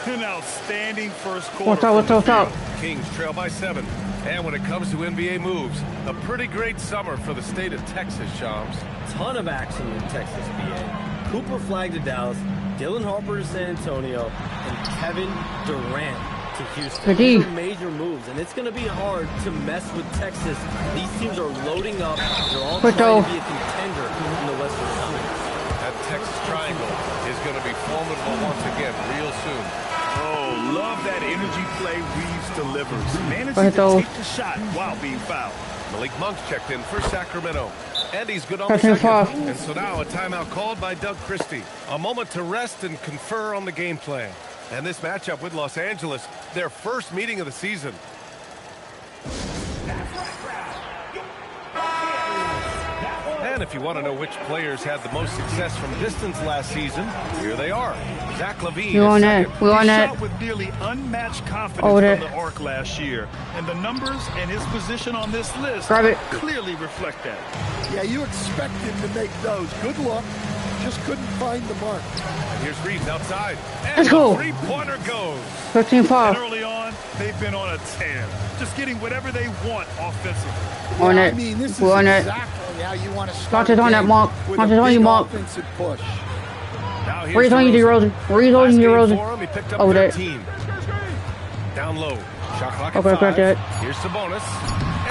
An outstanding first quarter. What's up? Kings trail by 7. And when it comes to NBA moves, a pretty great summer for the state of Texas, Shams. Ton of action in Texas, BA. Cooper flagged to Dallas, Dylan Harper to San Antonio, and Kevin Durant to Houston. These are major moves, and it's going to be hard to mess with Texas. These teams are loading up. They're all trying to be a contender in the Western Conference. That Texas triangle is going to be formidable once again real soon. Oh, love that energy play Reeves delivers. Managing to take the shot while being fouled. Malik Monk's checked in for Sacramento. And he's good on the second. And so now a timeout called by Doug Christie. A moment to rest and confer on the game plan. And this matchup with Los Angeles, their first meeting of the season. And if you want to know which players had the most success from distance last season, here they are. Zach LaVine. We on that. We on that. Shot with nearly unmatched confidence from the arc last year, and the numbers and his position on this list clearly reflect that. Yeah, you expect him to make those. Good look. Just couldn't find the mark. And here's Reeves outside. And Let's go. the three-pointer goes. 13-5. Early on, they've been on a tear. Just getting whatever they want offensively. On it. I mean, this is We're on it. exactly how you want to start Not just on that, Monk. Not just on you, Monk. offensive push. Now here's Where's on you, DeRozan? Where's on you, DeRozan? He picked up Over there. 13. Down low. Shot clock Okay, at 5. got that. Here's Sabonis.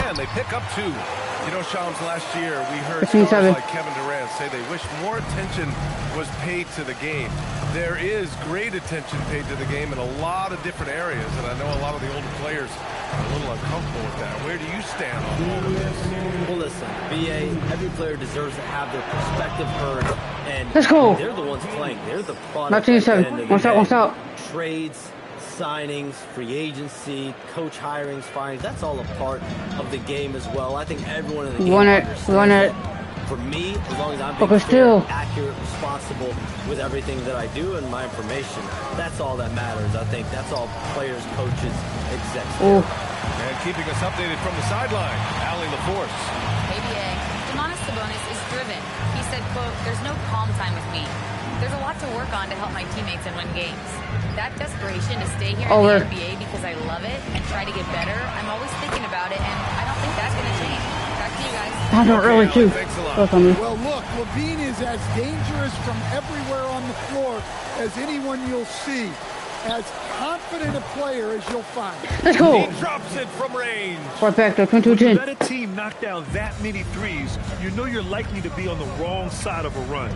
And they pick up 2. You know, Shams, last year we heard 15-7. stars like Kevin Durant say they wish more attention was paid to the game. There is great attention paid to the game in a lot of different areas, and I know a lot of the older players are a little uncomfortable with that. Where do you stand on all of this? Well, listen, BA, every player deserves to have their perspective heard, and Let's go. they're the ones playing. They're the product. 19-7. One out. Trades, signings, free agency, coach hirings, firings, that's all a part of the game as well. I think everyone in the game understands that. For me, as long as I'm being fair, accurate, responsible with everything that I do and my information, that's all that matters. I think that's all players, coaches, execs. And keeping us updated from the sideline, Allie LaForce. ABA, Domantas Sabonis is driven. He said, quote, "There's no calm time with me. There's a lot to work on to help my teammates and win games. That desperation to stay here in the NBA because I love it and try to get better, I'm always thinking about it, and I don't think that's going to change." Back to you guys. I don't really too. Well, look, Levine is as dangerous from everywhere on the floor as anyone you'll see. As confident a player as you'll find. Let's go. He drops it from range. Right back to 22-10. When you let a team knock down that many threes, you know you're likely to be on the wrong side of a run.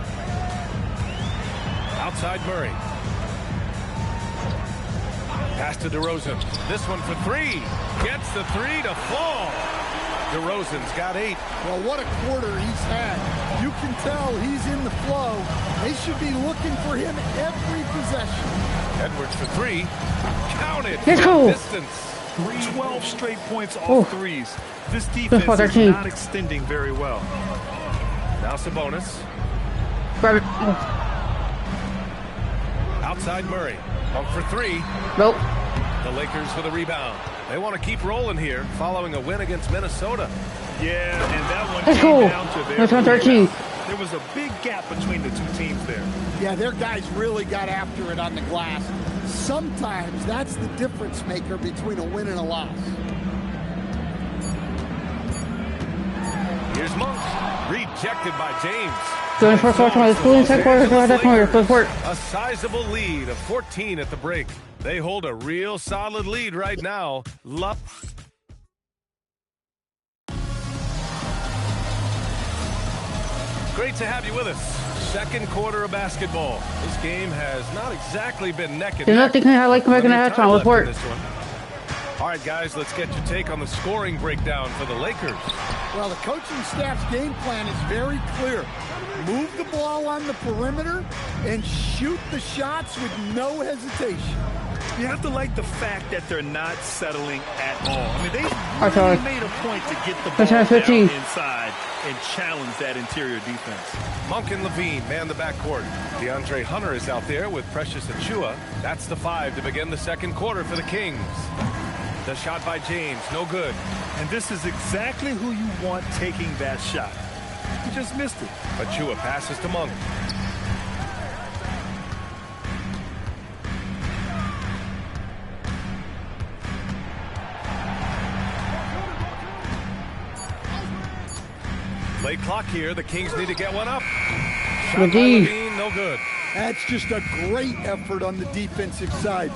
Outside Murray. Pass to DeRozan. This one for 3. Gets the 3 to fall. DeRozan's got 8. Well, what a quarter he's had. You can tell he's in the flow. They should be looking for him every possession. Edwards for 3. Count it. Let's go. Distance. 12 straight points off threes. This defense is not extending very well. Now Sabonis. Grab it. Outside Murray. Pump for 3. Nope. The Lakers for the rebound. They want to keep rolling here following a win against Minnesota. Yeah, and that one Let's came go. down to their That's 113. There was a big gap between the two teams there. Yeah, their guys really got after it on the glass. Sometimes that's the difference maker between a win and a loss. Here's Monk. Rejected by James. Going for 4 school inside quarter, so that's more support. A sizable lead of 14 at the break. They hold a real solid lead right now. Great to have you with us. Second quarter of basketball. This game has not exactly been neck and neck. There's nothing I like making a halftime with work. All right, guys, let's get your take on the scoring breakdown for the Lakers. Well, the coaching staff's game plan is very clear. Move the ball on the perimeter and shoot the shots with no hesitation. You have to like the fact that they're not settling at all. I mean, they really made a point to get the ball down inside and challenge that interior defense. Monk and Levine man the backcourt. DeAndre Hunter is out there with Precious Achiuwa. That's the 5 to begin the second quarter for the Kings. The shot by James, no good. And this is exactly who you want taking that shot. He just missed it. Achiuwa passes to Monk. Late clock here. The Kings need to get one up. Shot by Levine, no good. That's just a great effort on the defensive side.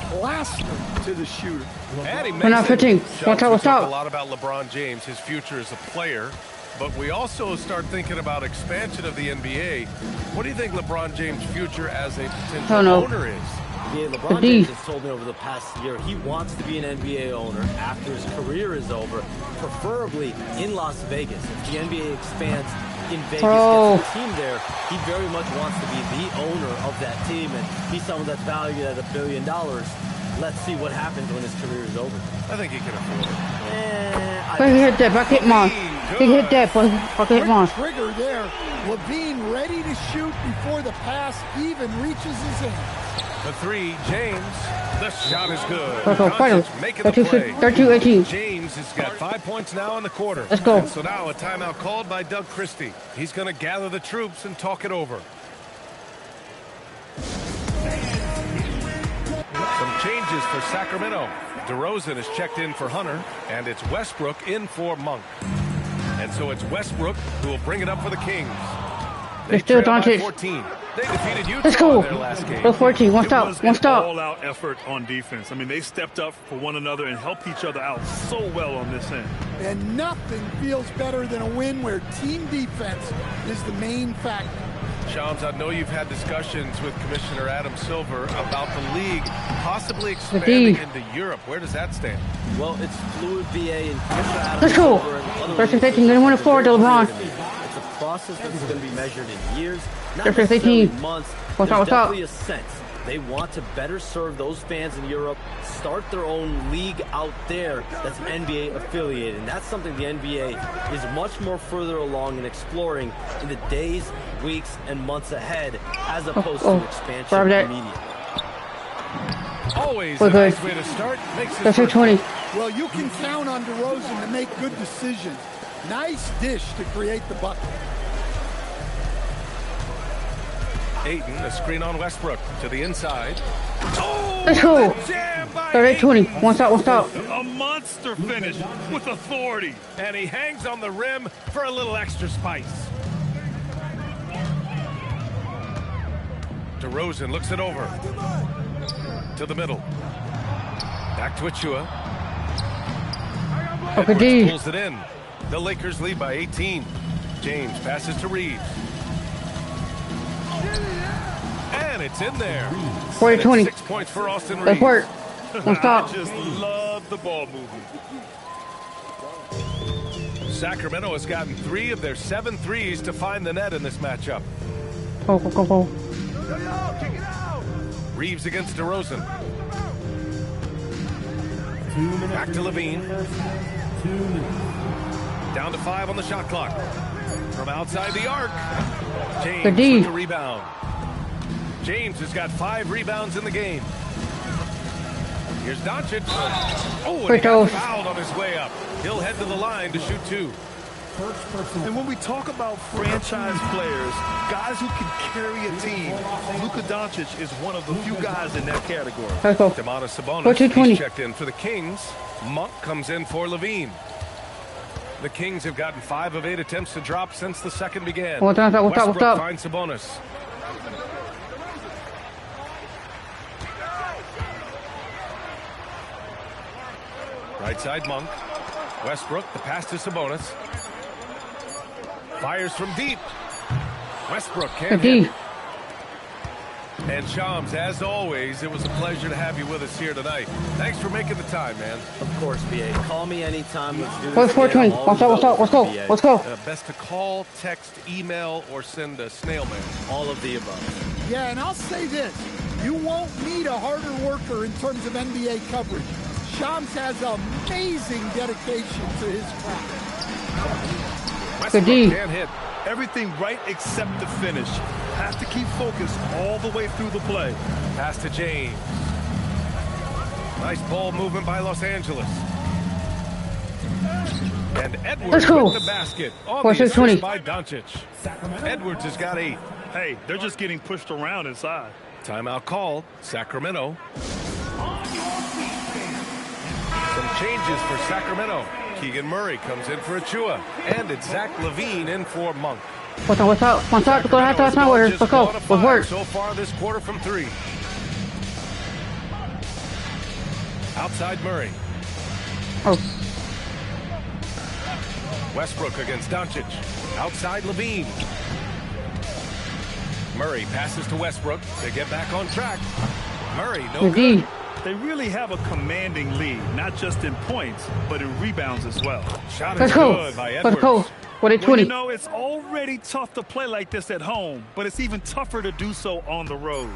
Plaster to the shooter. And he We're not 15. We talk a lot about LeBron James, his future as a player, but we also start thinking about expansion of the NBA. What do you think LeBron James' future as a potential owner is? Yeah, LeBron James has told me over the past year he wants to be an NBA owner after his career is over, preferably in Las Vegas. If the NBA expands in Vegas, gets a team there, he very much wants to be the owner of that team, and he's someone that's valued at $1 billion. Let's see what happens when his career is over. I think he can afford it. He hit that bucket, Mon. He hit that bucket, Mon. Trigger there. Levine ready to shoot before the pass even reaches his hand. The 3, James. The shot is good. Let's go, final. Making the play. 32-18. James has got 5 points now in the quarter. Let's go. And so now a timeout called by Doug Christie. He's going to gather the troops and talk it over. Sacramento. DeRozan is checked in for Hunter, and it's Westbrook in for Monk. And so it's Westbrook who will bring it up for the Kings. They still trail by Doncic. 14. They defeated Utah Let's go. in their last game. Go 14. One stop. It One was stop. an all-out effort on defense. I mean, they stepped up for one another and helped each other out so well on this end. And nothing feels better than a win where team defense is the main factor. Shams, I know you've had discussions with Commissioner Adam Silver about the league possibly expanding into Europe. Where does that stand? Well, it's fluid, BA, and Commissioner Adam Let's go. Silver and other First and leagues 15. Going to win a floor to LeBron. It's a process that's going to be measured in years, not First and necessarily 15. months. What's There's up? What's up? definitely a sense. They want to better serve those fans in Europe, start their own league out there that's NBA affiliated. And that's something the NBA is much more further along in exploring in the days, weeks, and months ahead, as opposed to expansion immediately. Always a nice way to start. Makes it That's 20. Well, you can count on DeRozan to make good decisions. Nice dish to create the bucket. Ayton, a screen on Westbrook to the inside. Let's go. 38-20. One stop. One stop. A monster finish with authority. And he hangs on the rim for a little extra spice. DeRozan looks it over. To the middle. Back to Achua. Edwards pulls it in. The Lakers lead by 18. James passes to Reeves. And it's in there. 40-20. 6 points for Austin Reeves. Let's work. One stop. I just love the ball movement. Sacramento has gotten 3 of their 7 threes to find the net in this matchup. Go, go, go, go. Reeves against DeRozan. Back to Levine. Down to 5 on the shot clock. From outside the arc. James with the rebound. James has got 5 rebounds in the game. Here's Doncic. Oh, and he got fouled on his way up. He'll head to the line to shoot 2. And when we talk about franchise players, guys who can carry a team, Luka Doncic is one of the few guys in that category. Domantas Sabonis he's checked in for the Kings. Monk comes in for Levine. The Kings have gotten 5 of 8 attempts to drop since the second began. Westbrook finds Sabonis. Right side Monk. Westbrook, the pass to Sabonis. Fires from deep. Westbrook can't hit. And Shams, as always, it was a pleasure to have you with us here tonight. Thanks for making the time, man. Of course, BA. Call me anytime. Let's do this. What's 420? What's up? Let's go. Let's go. Best to call, text, email, or send a snail mail. All of the above. Yeah, and I'll say this. You won't need a harder worker in terms of NBA coverage. Shams has amazing dedication to his craft. Westbrook can't hit. Everything right except the finish. Has to keep focused all the way through the play. Pass to James. Nice ball movement by Los Angeles. And Edwards with the basket on the assist by Doncic. Edwards has got 8. Hey, they're just getting pushed around inside. Timeout called. Sacramento. Some changes for Sacramento. Keegan Murray comes in for Achua. And it's Zach LaVine in for Monk. What's up? What's up? What's up? Go ahead. Let's go. Let's work. So far this quarter from 3. Outside Murray. Oh. Westbrook against Doncic. Outside Levine. Murray passes to Westbrook. They get back on track. Murray, no good. They really have a commanding lead, not just in points, but in rebounds as well. Shot is good by Edwards. Let's go. Well, you know, it's already tough to play like this at home, but it's even tougher to do so on the road.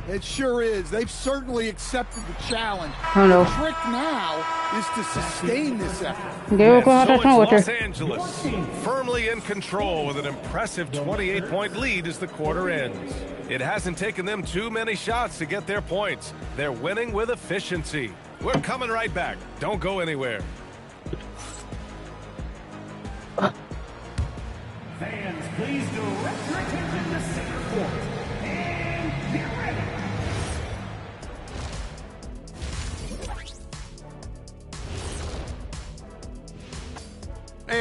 It sure is. They've certainly accepted the challenge. I know. The trick now is to sustain this effort. So it's Los Angeles firmly in control with an impressive 28-point lead as the quarter ends. It hasn't taken them too many shots to get their points. They're winning with efficiency. We're coming right back. Don't go anywhere. Fans, please direct your attention to center court. And get ready.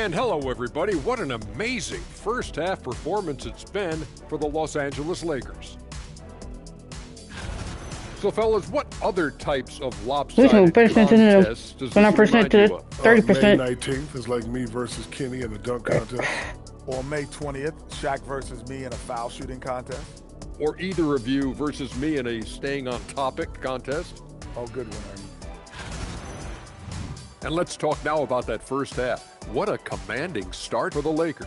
And hello, everybody. What an amazing first half performance it's been for the Los Angeles Lakers. So, fellas, what other types of lopsided contests does this remind you of? 30%. May 19th is like me versus Kenny in a dunk contest. Or May 20th, Shaq versus me in a foul shooting contest. Or either of you versus me in a staying on topic contest. Oh, good one, Ernie. And let's talk now about that first half. What a commanding start for the Lakers.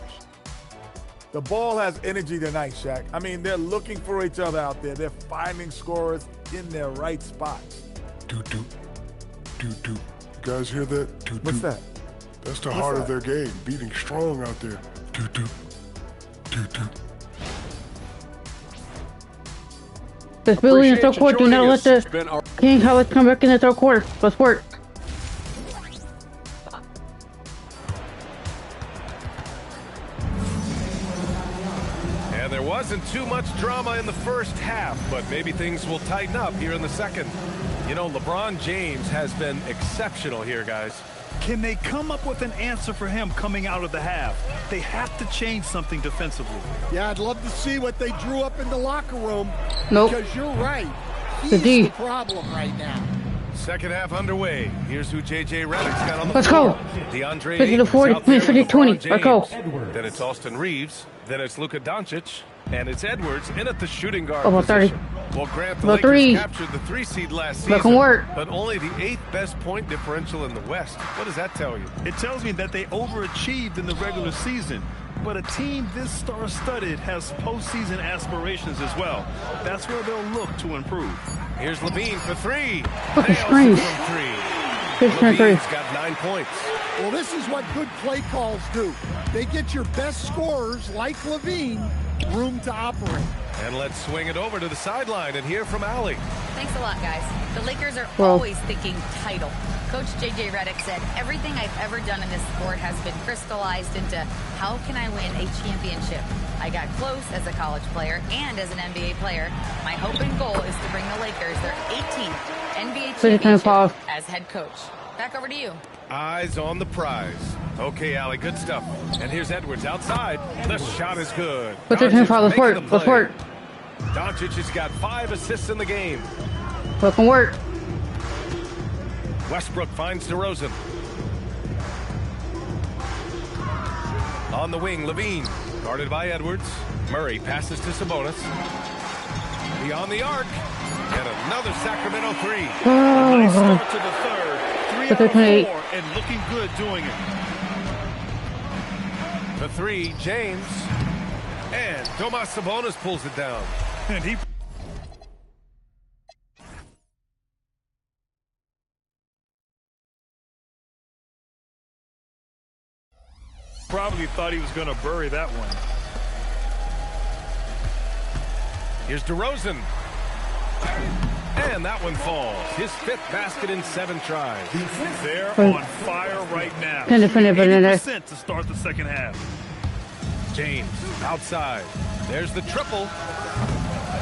The ball has energy tonight, Shaq. I mean, they're looking for each other out there. They're finding scorers in their right spots. Doo-doo. Doo-doo. You guys hear that? Doo-doo. What's that? That's the heart of their game, beating strong out there. Doo-doo. Doo-doo. This Billy in the third quarter. Do not let the King Howard come back in the third quarter. Let's work. And there wasn't too much drama in the first half, but maybe things will tighten up here in the second. You know, LeBron James has been exceptional here, guys. Can they come up with an answer for him coming out of the half? They have to change something defensively. Yeah, I'd love to see what they drew up in the locker room. Nope. Because you're right. He's the problem right now. Second half underway. Here's who J.J. Redick's got on the Let's floor. go. DeAndre 50 to 40, 50 to 20. Let's go. Then it's Austin Reeves. Then it's Luka Doncic. And it's Edwards in at the shooting guard About 30. position. Well, Grant, the About Lakers 3. captured the 3 seed last That season, can work. but only the 8th best point differential in the West. What does that tell you? It tells me that they overachieved in the regular season. But a team this star-studded has postseason aspirations as well. That's where they'll look to improve. Here's Levine for 3. Fucking Nails screens. it from 3. 15-3. Levine's got 9 points. Well, this is what good play calls do. They get your best scorers, like Levine, room to operate. And let's swing it over to the sideline and hear from Allie. Thanks a lot, guys. The Lakers are Well. always thinking title. Coach J.J. Redick said, everything I've ever done in this sport has been crystallized into how can I win a championship? I got close as a college player and as an NBA player. My hope and goal is to bring the Lakers their 18th NBA championship as head coach. Back over to you. Eyes on the prize. Okay, Allie, good stuff. And here's Edwards outside. The shot is good. Let's work. Let's work. Doncic has got 5 assists in the game. Let them work. Westbrook finds DeRozan. On the wing, Levine. Guarded by Edwards. Murray passes to Sabonis. Beyond the arc. And another Sacramento 3. Nice start to the third. 3 out of 4 and looking good doing it. The 3, James. And Domas Sabonis pulls it down. And he probably thought he was going to bury that one. Here's DeRozan. And that one falls. His 5th basket in 7 tries. They're on fire right now. 80% to start the second half. James outside. There's the triple.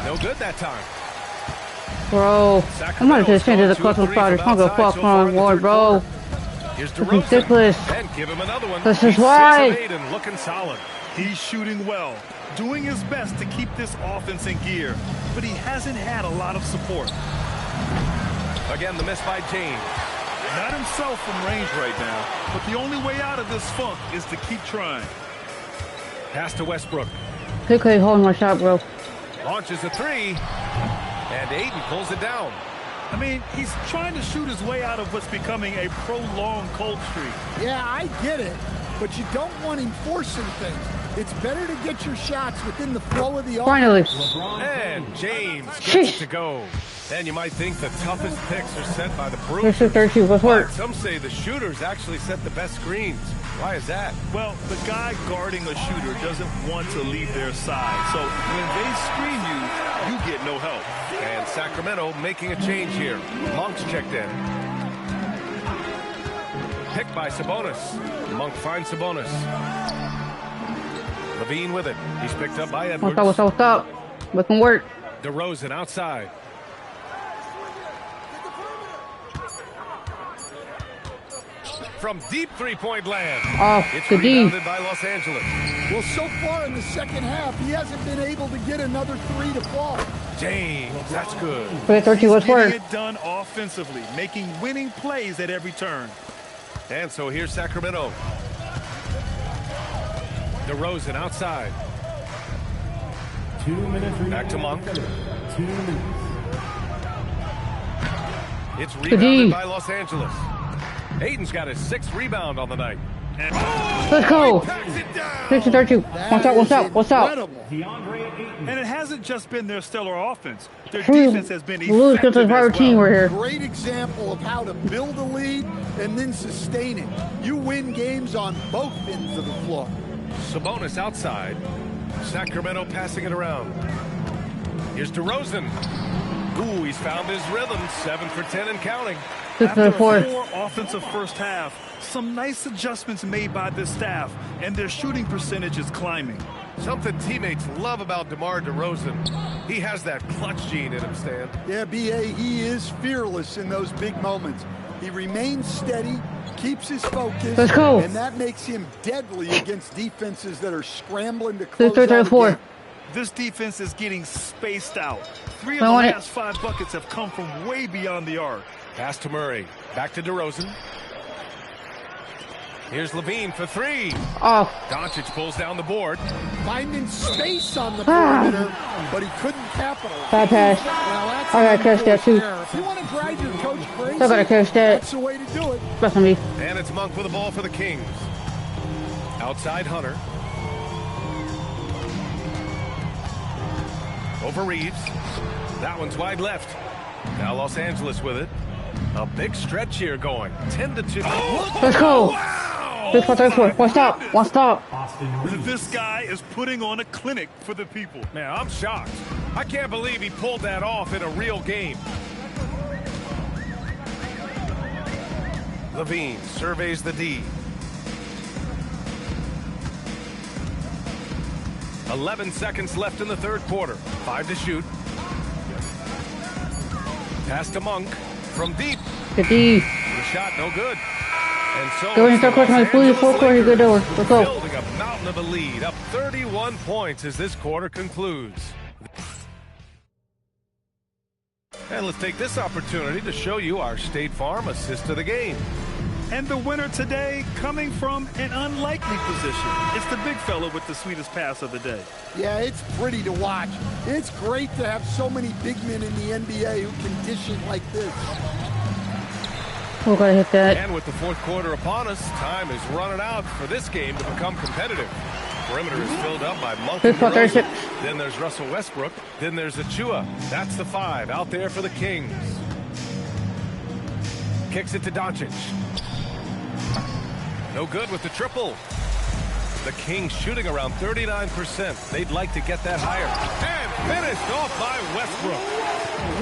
No good that time. Bro, I'm gonna just change the custom starters. I'm gonna fuck on Lord, bro. Here's It's ridiculous. And give him another one. This is He's why. 6 of 8 and looking solid. He's shooting well, doing his best to keep this offense in gear, but he hasn't had a lot of support. Again, the miss by James. Not himself from range right now, but the only way out of this funk is to keep trying. Pass to Westbrook. Good holding my shot, bro. Launches a 3. And Aiden pulls it down. I mean, he's trying to shoot his way out of what's becoming a prolonged cold streak. Yeah, I get it, but you don't want him forcing things. It's better to get your shots within the flow of the offense. Finally. And James gets to go. And you might think the toughest picks are set by the Bruins. Here's 32. Let's work. Some say the shooters actually set the best screens. Why is that? Well, the guy guarding a shooter doesn't want to leave their side. So when they screen you, you get no help. And Sacramento making a change here. Monk's checked in. Picked by Sabonis. Monk finds Sabonis. Levine with it. He's picked up by Edwards. What's up? Let them work. DeRozan outside. from deep three-point land. It's good D. rebounded by Los Angeles. Well, so far in the second half, he hasn't been able to get another three to fall. James, that's good. He's getting it done offensively, making winning plays at every turn. And so here's Sacramento. DeRozan outside. 2 minutes. Back to Monk. 2 minutes. It's rebounded by Los Angeles. Aiden's got his 6th rebound on the night. Let's go. 6-32. What's up? And it hasn't just been their stellar offense. Their defense has been effective as well. Great example of how to build a lead and then sustain it. You win games on both ends of the floor. Sabonis outside. Sacramento passing it around. Here's DeRozan. Ooh, he's found his rhythm. 7 for 10 and counting. After a poor offensive first half, some nice adjustments made by this staff, and their shooting percentage is climbing. Something teammates love about DeMar DeRozan. He has that clutch gene in him, Stan. Yeah, B.A., he is fearless in those big moments. He remains steady, keeps his focus, let's go. And that makes him deadly against defenses that are scrambling to close out the game. This defense is getting spaced out. 3 of the last 5 buckets have come from way beyond the arc. Pass to Murray. Back to DeRozan. Here's Levine for 3. Doncic pulls down the board. Finding space on the perimeter, but he couldn't capitalize. Bad pass. I gotta catch that too. If you want to drive your coach crazy, I gotta catch that. That's the way to do it. That's on me. And it's Monk with the ball for the Kings. Outside Hunter. Over Reeves. That one's wide left. Now Los Angeles with it. A big stretch here going. 10-2. Let's go. Wow. 6-4. One stop. This guy is putting on a clinic for the people. Man, I'm shocked. I can't believe he pulled that off in a real game. Levine surveys the D. 11 seconds left in the third quarter. 5 to shoot. Pass to Monk from deep. Good D. The shot no good. And so go ahead and start my fully full court. Good over. Let's go. Building a mountain of a lead, up 31 points as this quarter concludes. And let's take this opportunity to show you our State Farm assist of the game. And the winner today coming from an unlikely position. It's the big fella with the sweetest pass of the day. Yeah, it's pretty to watch. It's great to have so many big men in the NBA who can dish it like this. Oh, gotta hit that. And with the fourth quarter upon us, time is running out for this game to become competitive. Perimeter is filled up by Monk and DeRozan. Then there's Russell Westbrook. Then there's Achua. That's the 5 out there for the Kings. Kicks it to Doncic. No good with the triple. The Kings shooting around 39%. They'd like to get that higher. And finished off by Westbrook.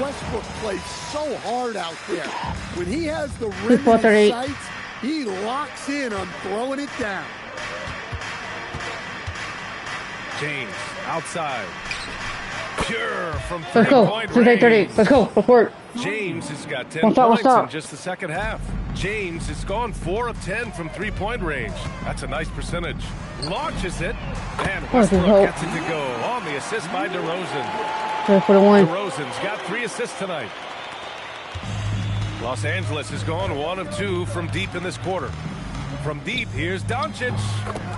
Westbrook plays so hard out there. When he has the rim in his sights, he locks in on throwing it down. James outside. Pure from let's go. Three-point range. Let's go. Let's work. James has got 10 points in just the second half. James has gone 4 of 10 from three-point range. That's a nice percentage. Launches it, and Westbrook gets it to go on the assist by DeRozan. For the one. DeRozan's got 3 assists tonight. Los Angeles has gone 1 of 2 from deep in this quarter. From deep, here's Doncic,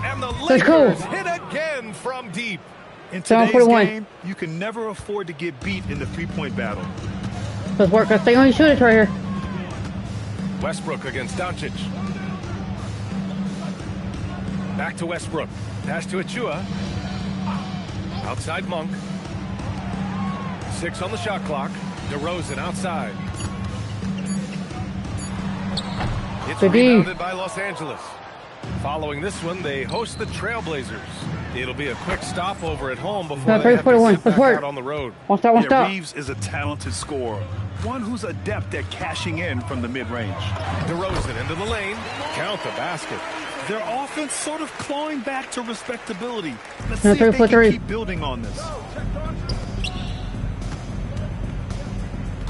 and the Lakers hit again from deep. In today's game, you can never afford to get beat in the three-point battle. Let's work. Let's stay on your shooters right here. Westbrook against Doncic. Back to Westbrook. Pass to Achua. Outside Monk. 6 on the shot clock. DeRozan outside. It's rebounded by Los Angeles. Following this one, they host the Trailblazers. It'll be a quick stop over at home before they have to sit back out on the road. Reeves is a talented scorer, one who's adept at cashing in from the mid-range. DeRozan into the lane. Count the basket. Their offense sort of clawing back to respectability. Let's see if they can keep building on this.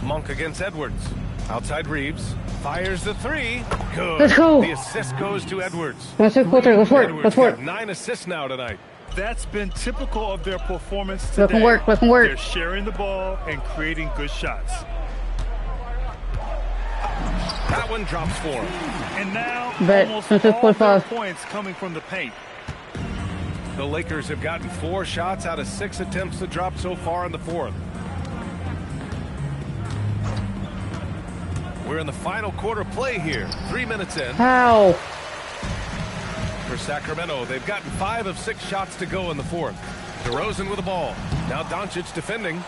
Monk against Edwards. Outside Reeves. Fires the three. Good. Let's go. The assist goes to Edwards. Let's work. Let's work. 9 assists now tonight. That's been typical of their performance today. Let them work. They're sharing the ball and creating good shots. That one drops for him. And now, almost all their points coming from the paint. The Lakers have gotten 4 shots out of 6 attempts to drop so far in the fourth. We're in the final quarter play here. 3 minutes in. How? For Sacramento, they've gotten 5 of 6 shots to go in the fourth. DeRozan with the ball. Now Doncic defending.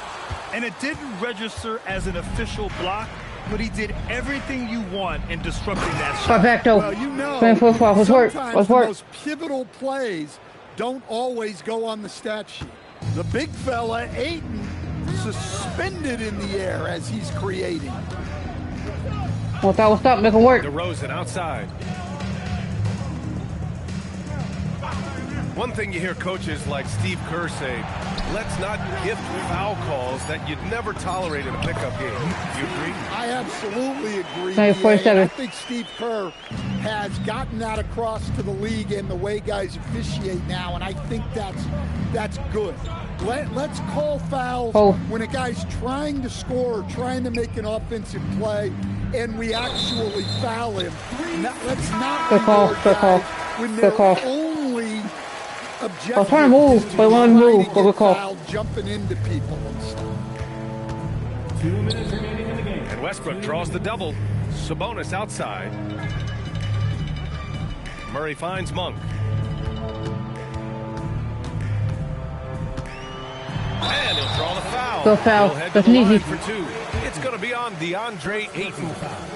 And it didn't register as an official block, but he did everything you want in disrupting that shot. Perfecto. Well, you know, Let's work. the most pivotal plays don't always go on the stat sheet. The big fella, Ayton, suspended in the air as he's creating. What's up? Make it work. DeRozan outside. One thing you hear coaches like Steve Kerr say, let's not gift foul calls that you'd never tolerate in a pickup game. You agree? I absolutely agree. I think Steve Kerr has gotten that across to the league and the way guys officiate now, and I think that's good. Let's call fouls when a guy's trying to score or trying to make an offensive play, and we actually foul him. Let's not when they're only objective. I was trying to move, but I want to move. Good call. Jumping into people and stuff. 2 minutes remaining in the game. And Westbrook draws the double. Sabonis outside. Murray finds Monk. And he'll draw the foul. Go foul. He'll head That's to the easy. line for 2. It's going to be on DeAndre Ayton.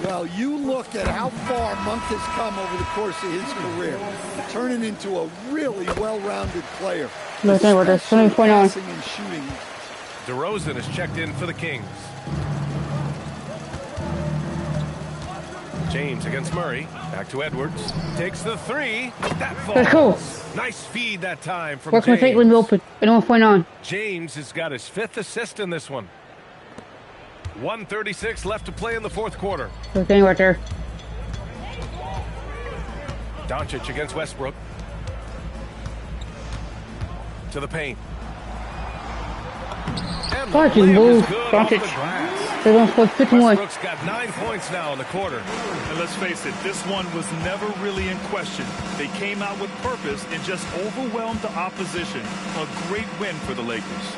Well, you look at how far Monk has come over the course of his career, turning into a really well-rounded player. No, thank you. There's something going on. Passing and shooting. DeRozan is checked in for the Kings. James against Murray. Back to Edwards. Takes the 3. That falls. Let's go. Nice feed that time from What's my James. fate when we open? I know what's going on. James has got his 5th assist in this one. 1:36 left to play in the fourth quarter. Good thing right there. Doncic against Westbrook. To the paint. And the Fucking layup move, is good off the Doncic. glass. They're going for 51. Westbrook's got 9 points now in the quarter. And let's face it, this one was never really in question. They came out with purpose and just overwhelmed the opposition. A great win for the Lakers.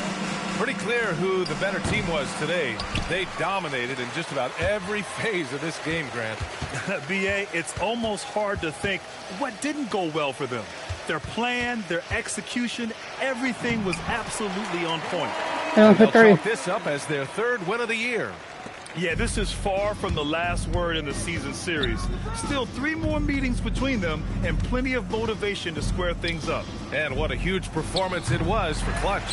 Pretty clear who the better team was today. They dominated in just about every phase of this game, Grant. B.A., it's almost hard to think what didn't go well for them. Their plan, their execution, everything was absolutely on point. And they'll chalk this up as their 3rd win of the year. Yeah, this is far from the last word in the season series. Still 3 more meetings between them and plenty of motivation to square things up. And what a huge performance it was for Clutch.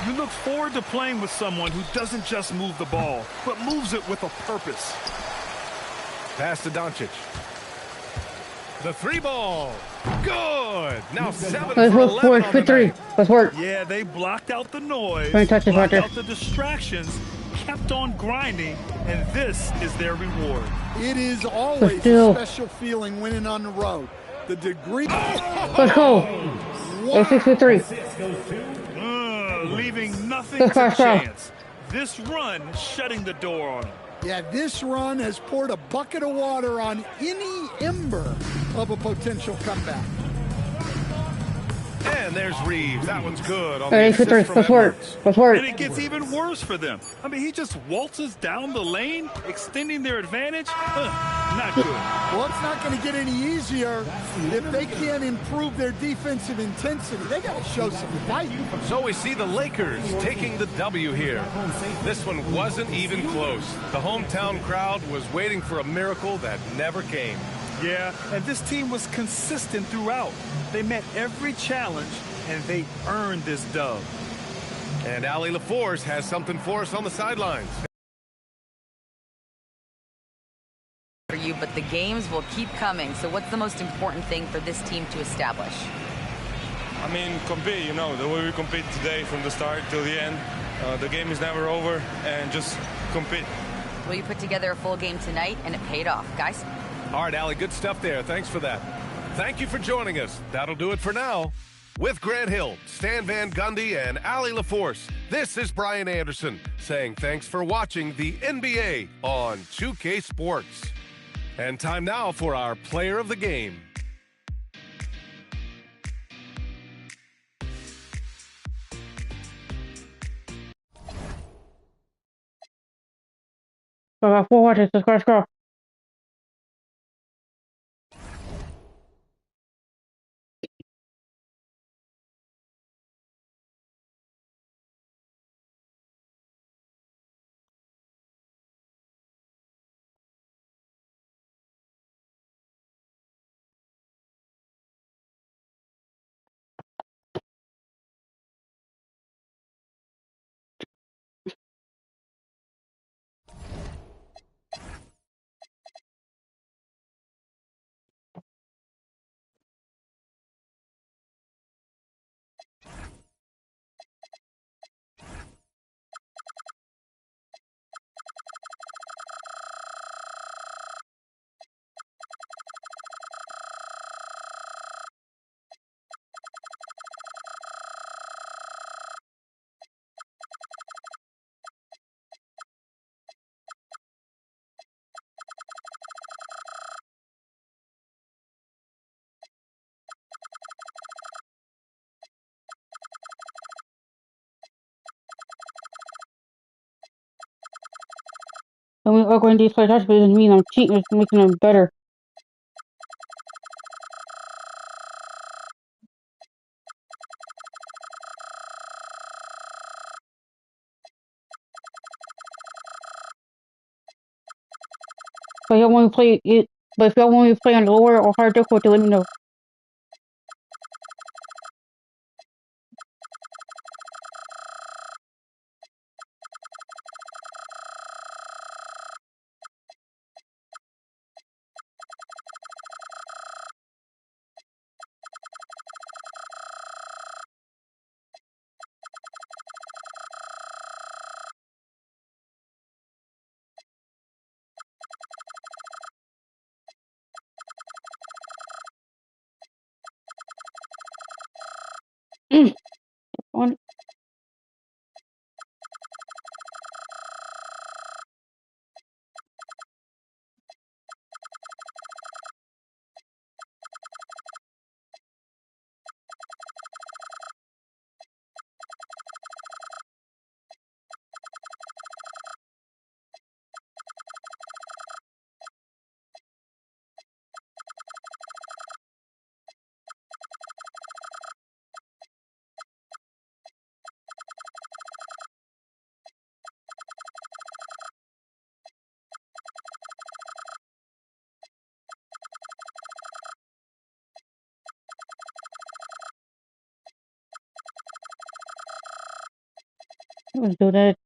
You look forward to playing with someone who doesn't just move the ball, but moves it with a purpose. Pass to Doncic. The 3 ball. Good. Now 7 for 11 on the night. Let's work. Yeah, they blocked out the noise, Touch this right blocked there. out the distractions, kept on grinding, and this is their reward. It is always a special feeling winning on the road. The degree. Let's go. Wow. 6-3. Leaving nothing to chance. This run shutting the door on them. Yeah, this run has poured a bucket of water on any ember of a potential comeback. And there's Reeves. That one's good. On the assist from Edwards. Let's work. And it gets even worse for them. I mean, he just waltzes down the lane, extending their advantage. Not good. Well, it's not going to get any easier if they can't improve their defensive intensity. They got to show some fight. So we see the Lakers taking the W here. This one wasn't even close. The hometown crowd was waiting for a miracle that never came. Yeah, and this team was consistent throughout. They met every challenge, and they earned this dub. And Allie LaForce has something for us on the sidelines. For you, but the games will keep coming. So what's the most important thing for this team to establish? I mean, compete, you know, the way we compete today from the start till the end. The game is never over, and just compete. Well, you put together a full game tonight, and it paid off. Guys? All right, Allie, good stuff there. Thanks for that. Thank you for joining us. That'll do it for now. With Grant Hill, Stan Van Gundy, and Allie LaForce, this is Brian Anderson saying thanks for watching the NBA on 2K Sports. And time now for our player of the game. Let's go. And we are going to play touch, but it doesn't mean I'm cheating, it's making them better. But y'all want to play it, but if y'all want me to play on lower or hard difficulty, let me know. On. Let's do that.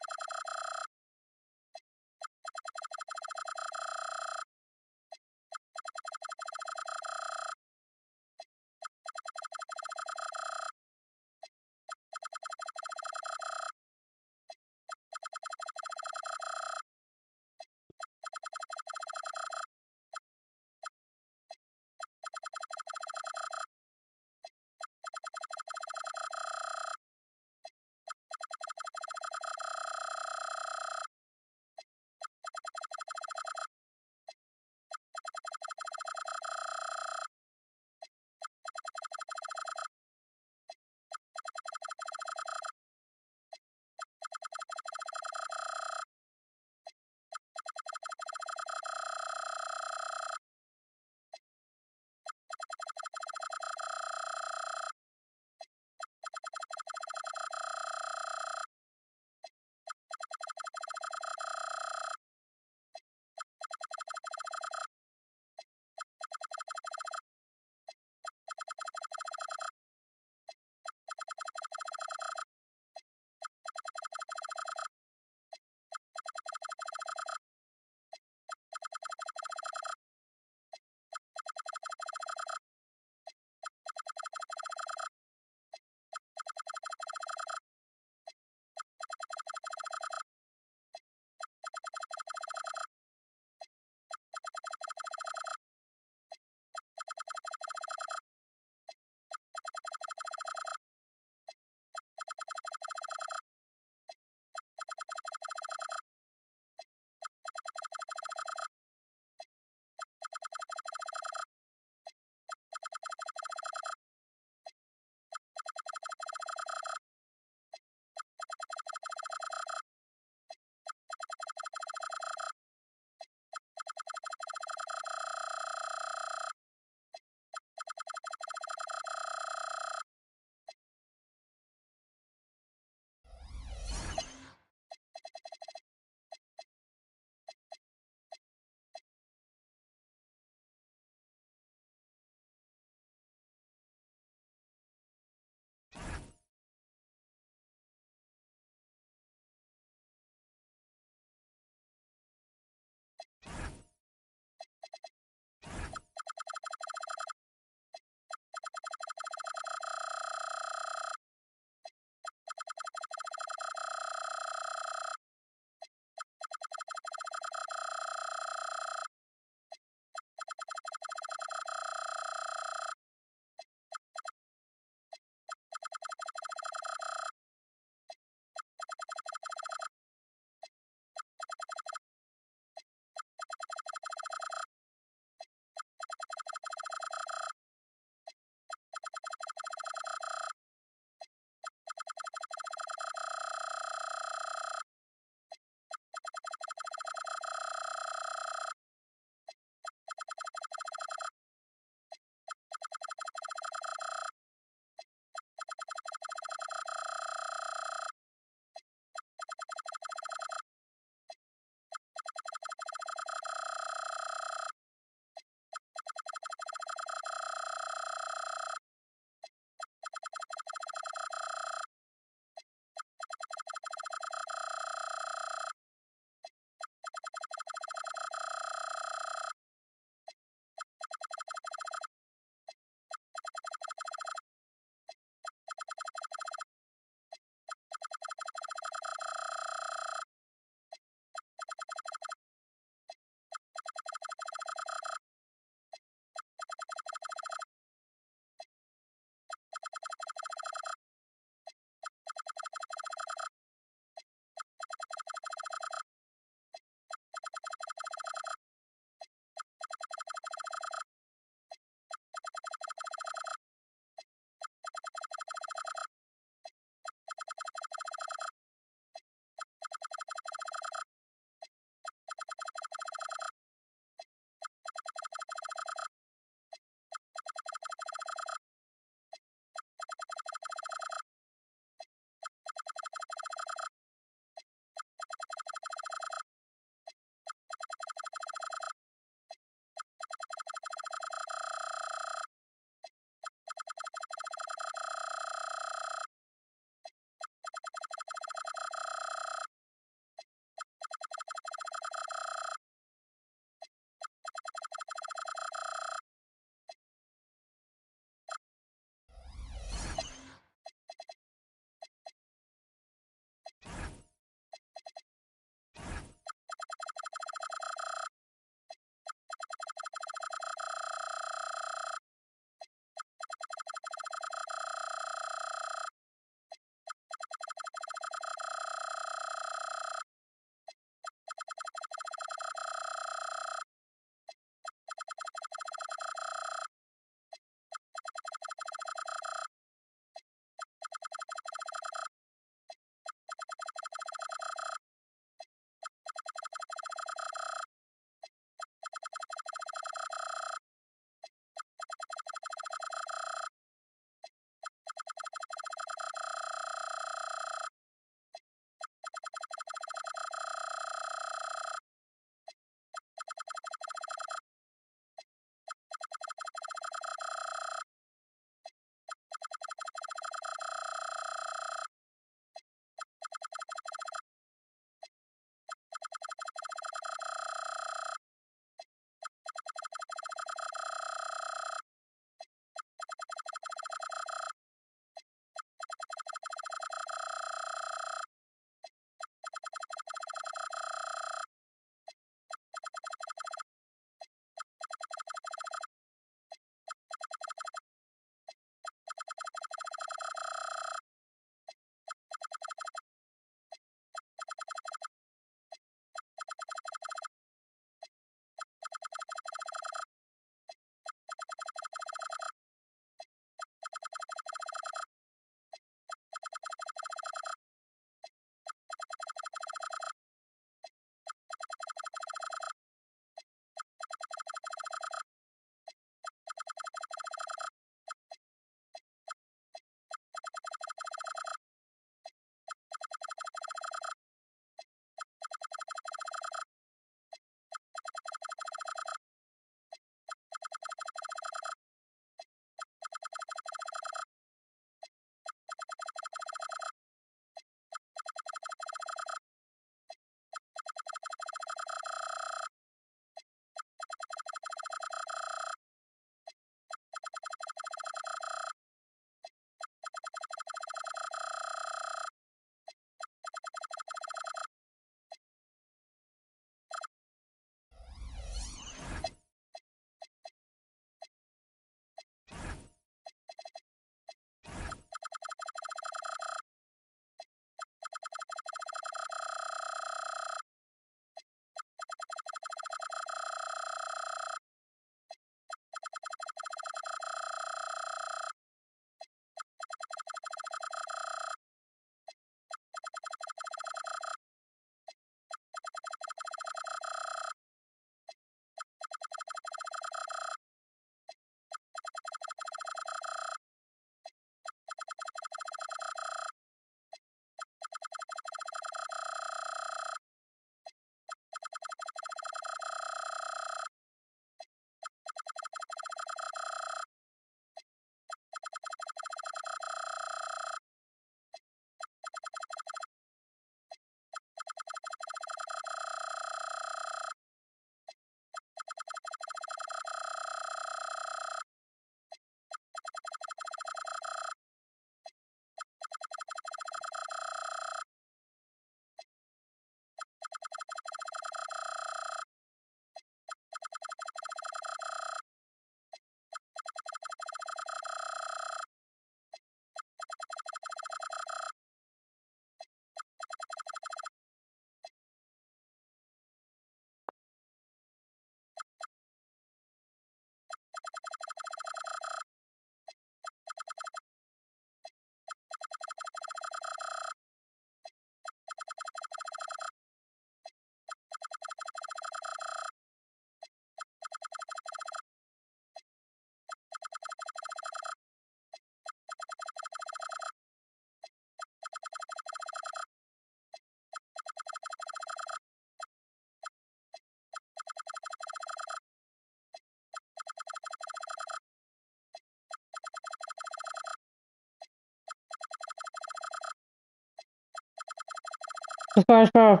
Subscribe.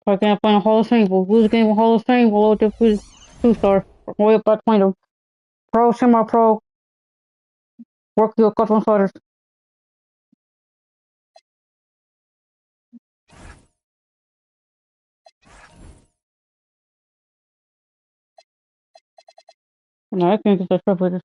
For example, in Hall of Fame, we'll lose a game with Hall of Fame, we'll load up with 2-star. Way up that point of pro, semi-pro, work your couple of starters. No, I can't get that stuff with it.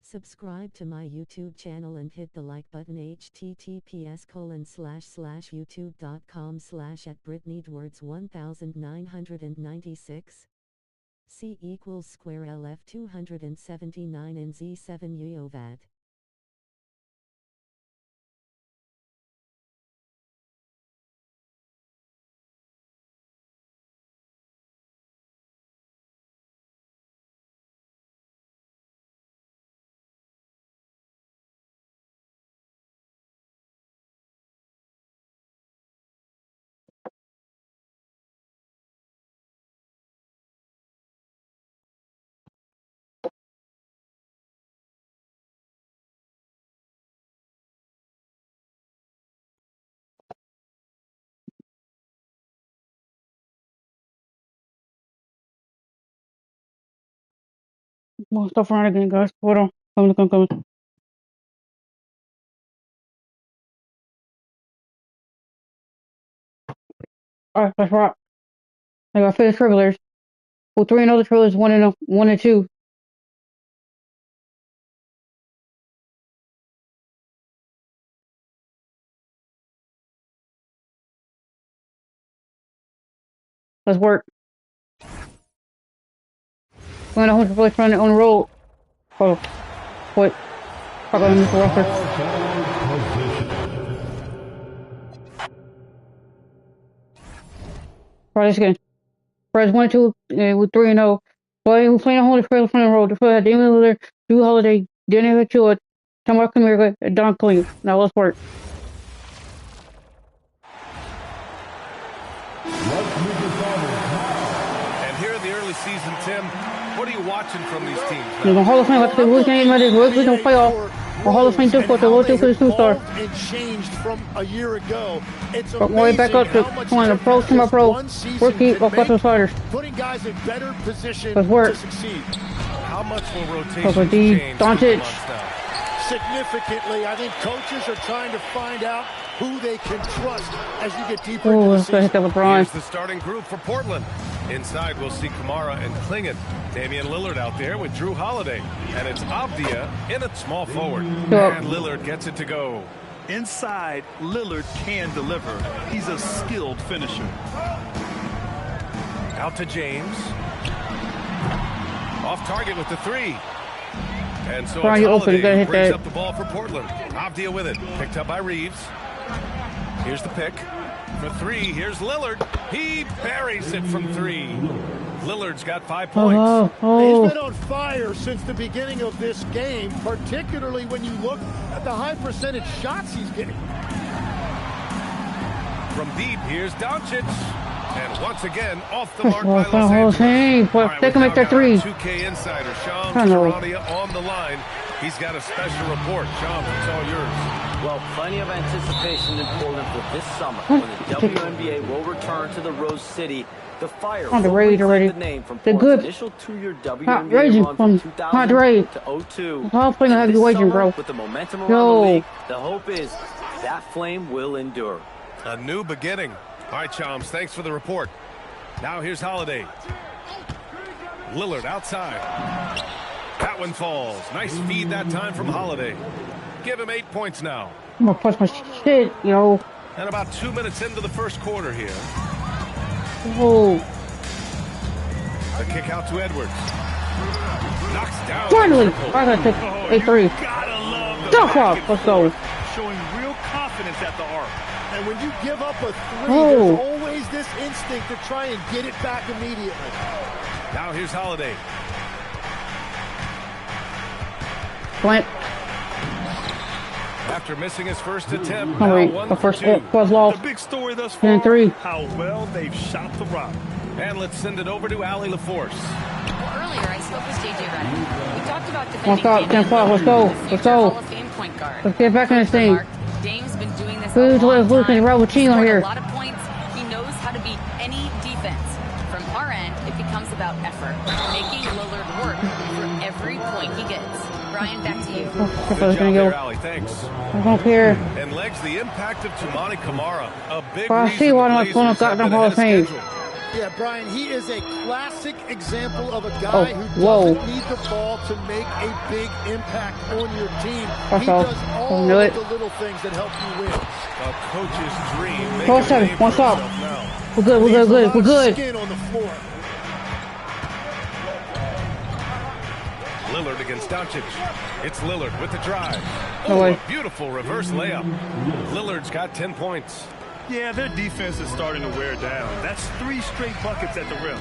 Subscribe to my YouTube channel and hit the like button. https://youtube.com/@Brittni Edwards 1996. C equals square LF 279 and Z7 UOVAT. Well, stuff around again, guys. Hold on. Coming. Alright, let's rock. I got 5 travelers. Well, 3 and other travelers, 1 and 2. Let's work. Going 100 place on the road. Oh, wait. Fuck on Mr. Walker. Try this again. Press 1 and 2 with 3 and 0. We're playing a whole trailer from the road. The had Damian Lillard, Drew Holiday, Danny Hachua, Tamar Kamirga, and Don Clean. Now let's work. And here in the early season, Tim, what are you watching from these teams? The Hall of Fame, like I said, we're going to play off. The Hall of Fame difficult, they're looking for the superstar. It changed from a year ago. It's but way back up to playing a pro, semi-pro, rookie, offensive starters. Putting guys in better position to succeed. How much will rotation change? Doncic. Significantly, I think coaches are trying to find out who they can trust as you get deeper into the season. Hit that LeBron. Here's the starting group for Portland. Inside, we'll see Kamara and Klingon. Damian Lillard out there with Drew Holiday. And it's Avdia in at small forward. And Lillard gets it to go. Inside, Lillard can deliver. He's a skilled finisher. Out to James. Off target with the 3. And so Holiday brings up the ball for Portland. Avdia with it. Picked up by Reeves. Here's the pick. For 3, here's Lillard. He buries it from 3. Lillard's got 5 points. He's been on fire since the beginning of this game, particularly when you look at the high percentage shots he's getting. From deep, here's Doncic. And once again, off the mark by Los Angeles. They can make their 3. 2K insider Shams Charania on the line. He's got a special report. Shams, it's all yours. Well, plenty of anticipation in Portland for this summer when the WNBA will return to the Rose City. The Fire will reclaim the name from Portland's initial 2-year WNBA run from 2000 to 02. I'm playing a heavy waging, bro. With the momentum around the league, the hope is that flame will endure. A new beginning. All right, Shams, thanks for the report. Now here's Holiday. Lillard outside. That one falls. Nice feed that time from Holiday. Give him 8 points now. I'm gonna push my shit, yo. And about 2 minutes into the first quarter here. Oh. The kick out to Edwards. Knocks down. Finally, I gotta take a 3. Duck off. Let's go. Showing real confidence at the arc. And when you give up a 3, there's always this instinct to try and get it back immediately. Now here's Holiday. Plant. After missing his first attempt, the first was lost. The big story thus far, and 3. How well they've shot the rock. And let's send it over to Allie LaForce. Well, earlier I spoke with JJ Redick. We talked about defending Let's go. Hall of Fame point guard. Let's get back in this thing. Dame's been doing this Who's looking here? A lot of points. He knows how to beat any defense. From our end, it becomes about effort, making Lillard work for every point he gets. Brian, back to you. Good job there, Allie. Thanks. I don't care. And legs the impact of Toumani Kamara. A big I see why I'm going to goddamn Hall of Fame. Yeah, Brian, he is a classic example of a guy who doesn't need the ball to make a big impact on your team. He does all of the little things that help you win. A coach's dream. Close 7. One stop. We're good. Skin on the floor. Lillard against Doncic. It's Lillard with the drive. A beautiful reverse layup. Lillard's got 10 points. Yeah, their defense is starting to wear down. That's 3 straight buckets at the rim.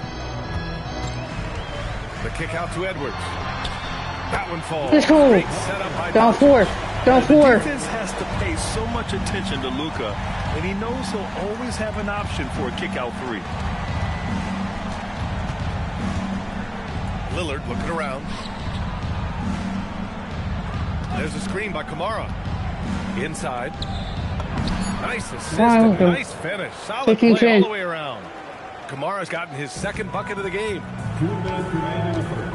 The kick out to Edwards. That one falls. Let's go. Down 4. The defense has to pay so much attention to Luka, and he knows he'll always have an option for a kick-out 3. Lillard looking around. There's a screen by Kamara. Inside. Nice assist and nice finish. Solid play all the way around. Kamara's gotten his second bucket of the game. 2 minutes remaining in the first.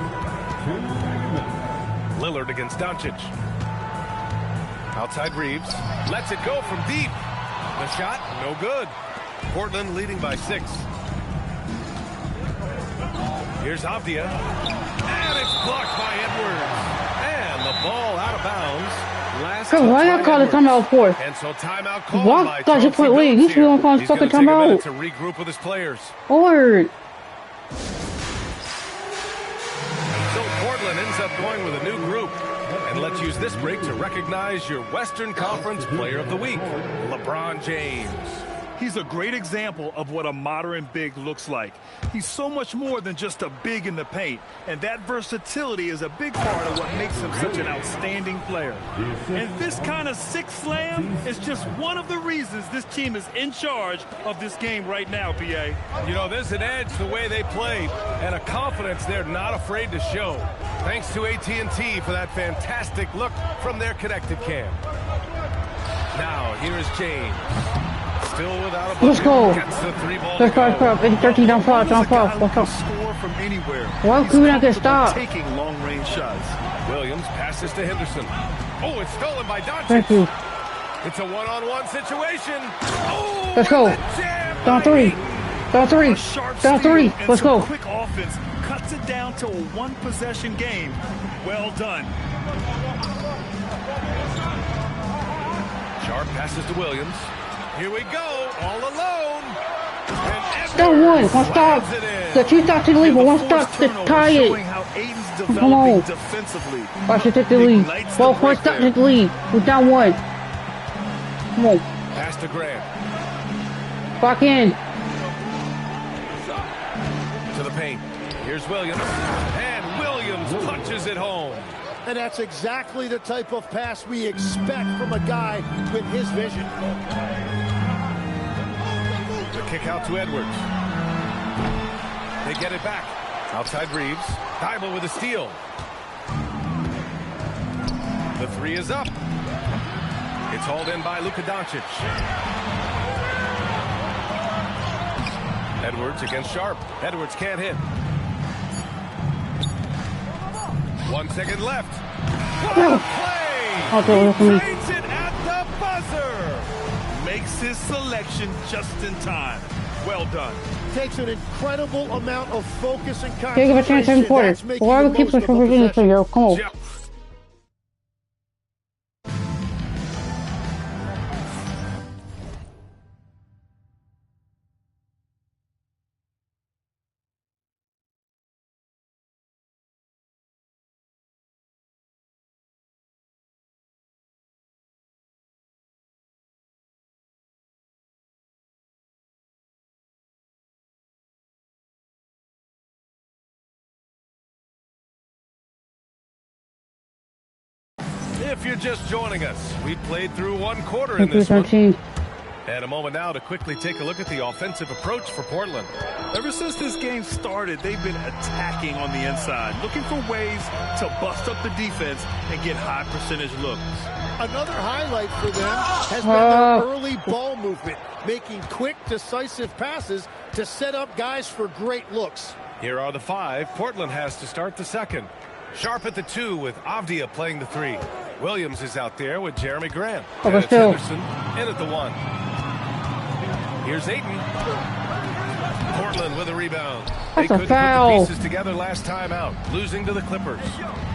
2 Lillard against Doncic. Outside Reeves. Lets it go from deep. The shot, no good. Portland leading by 6. Here's Avdia. And it's blocked by Edwards. And the ball out of bounds. Why not call the timeout for? And so timeout called what? That's a point lead. He's going to call his fucking timeout. To regroup with his players. Or. So Portland ends up going with a new group. And let's use this break to recognize your Western Conference Player of the Week, LeBron James. He's a great example of what a modern big looks like. He's so much more than just a big in the paint, and that versatility is a big part of what makes him such an outstanding player. And this kind of six slam is just one of the reasons this team is in charge of this game right now, PA. You know, there's an edge the way they play, and a confidence they're not afraid to show. Thanks to AT&T for that fantastic look from their connected cam. Now, here is James. Still without a let's go. Gets the 3-ball. Let's go. 13 down 5. Down 5. Let's go. Score from anywhere. Why could we not get stopped? Taking long-range shots. Williams passes to Henderson. Oh, it's stolen by Doncic. Thank you. It's a one-on-one situation. Oh, let's go. Down 3. Down 3. Down 3. Let's go. Quick offense cuts it down to a one-possession game. Well done. Sharp passes to Williams. Here we go, all alone. Still one stop. The 2 stops to the lead, but 1 stop to tie it. Come on. I should take the lead. Well, 4 stops to the lead. We're down 1. Come on. Pass to Grant. Back in. To the paint. Here's Williams. And Williams punches it home. And that's exactly the type of pass we expect from a guy with his vision. The kick out to Edwards. They get it back. Outside Reeves. Thibault with a steal. The 3 is up. It's hauled in by Luka Doncic. Edwards against Sharp. Edwards can't hit. 1 second left. What a play! He finds it at the buzzer. Makes his selection just in time. Well done. Takes an incredible amount of focus and concentration. Take a chance in quarter. Why would keep pushing for Virginia for you? Come on. If you're just joining us, we played through 1 quarter in this one. And a moment now to quickly take a look at the offensive approach for Portland. Ever since this game started, they've been attacking on the inside, looking for ways to bust up the defense and get high percentage looks. Another highlight for them has been their early ball movement, making quick, decisive passes to set up guys for great looks. Here are the 5 Portland has to start the second. Sharp at the 2 with Avdia playing the 3. Williams is out there with Jeremy Grant. And it's Henderson in at the 1. Here's Ayton. Portland with a rebound. They couldn't put the pieces together last time out, losing to the Clippers.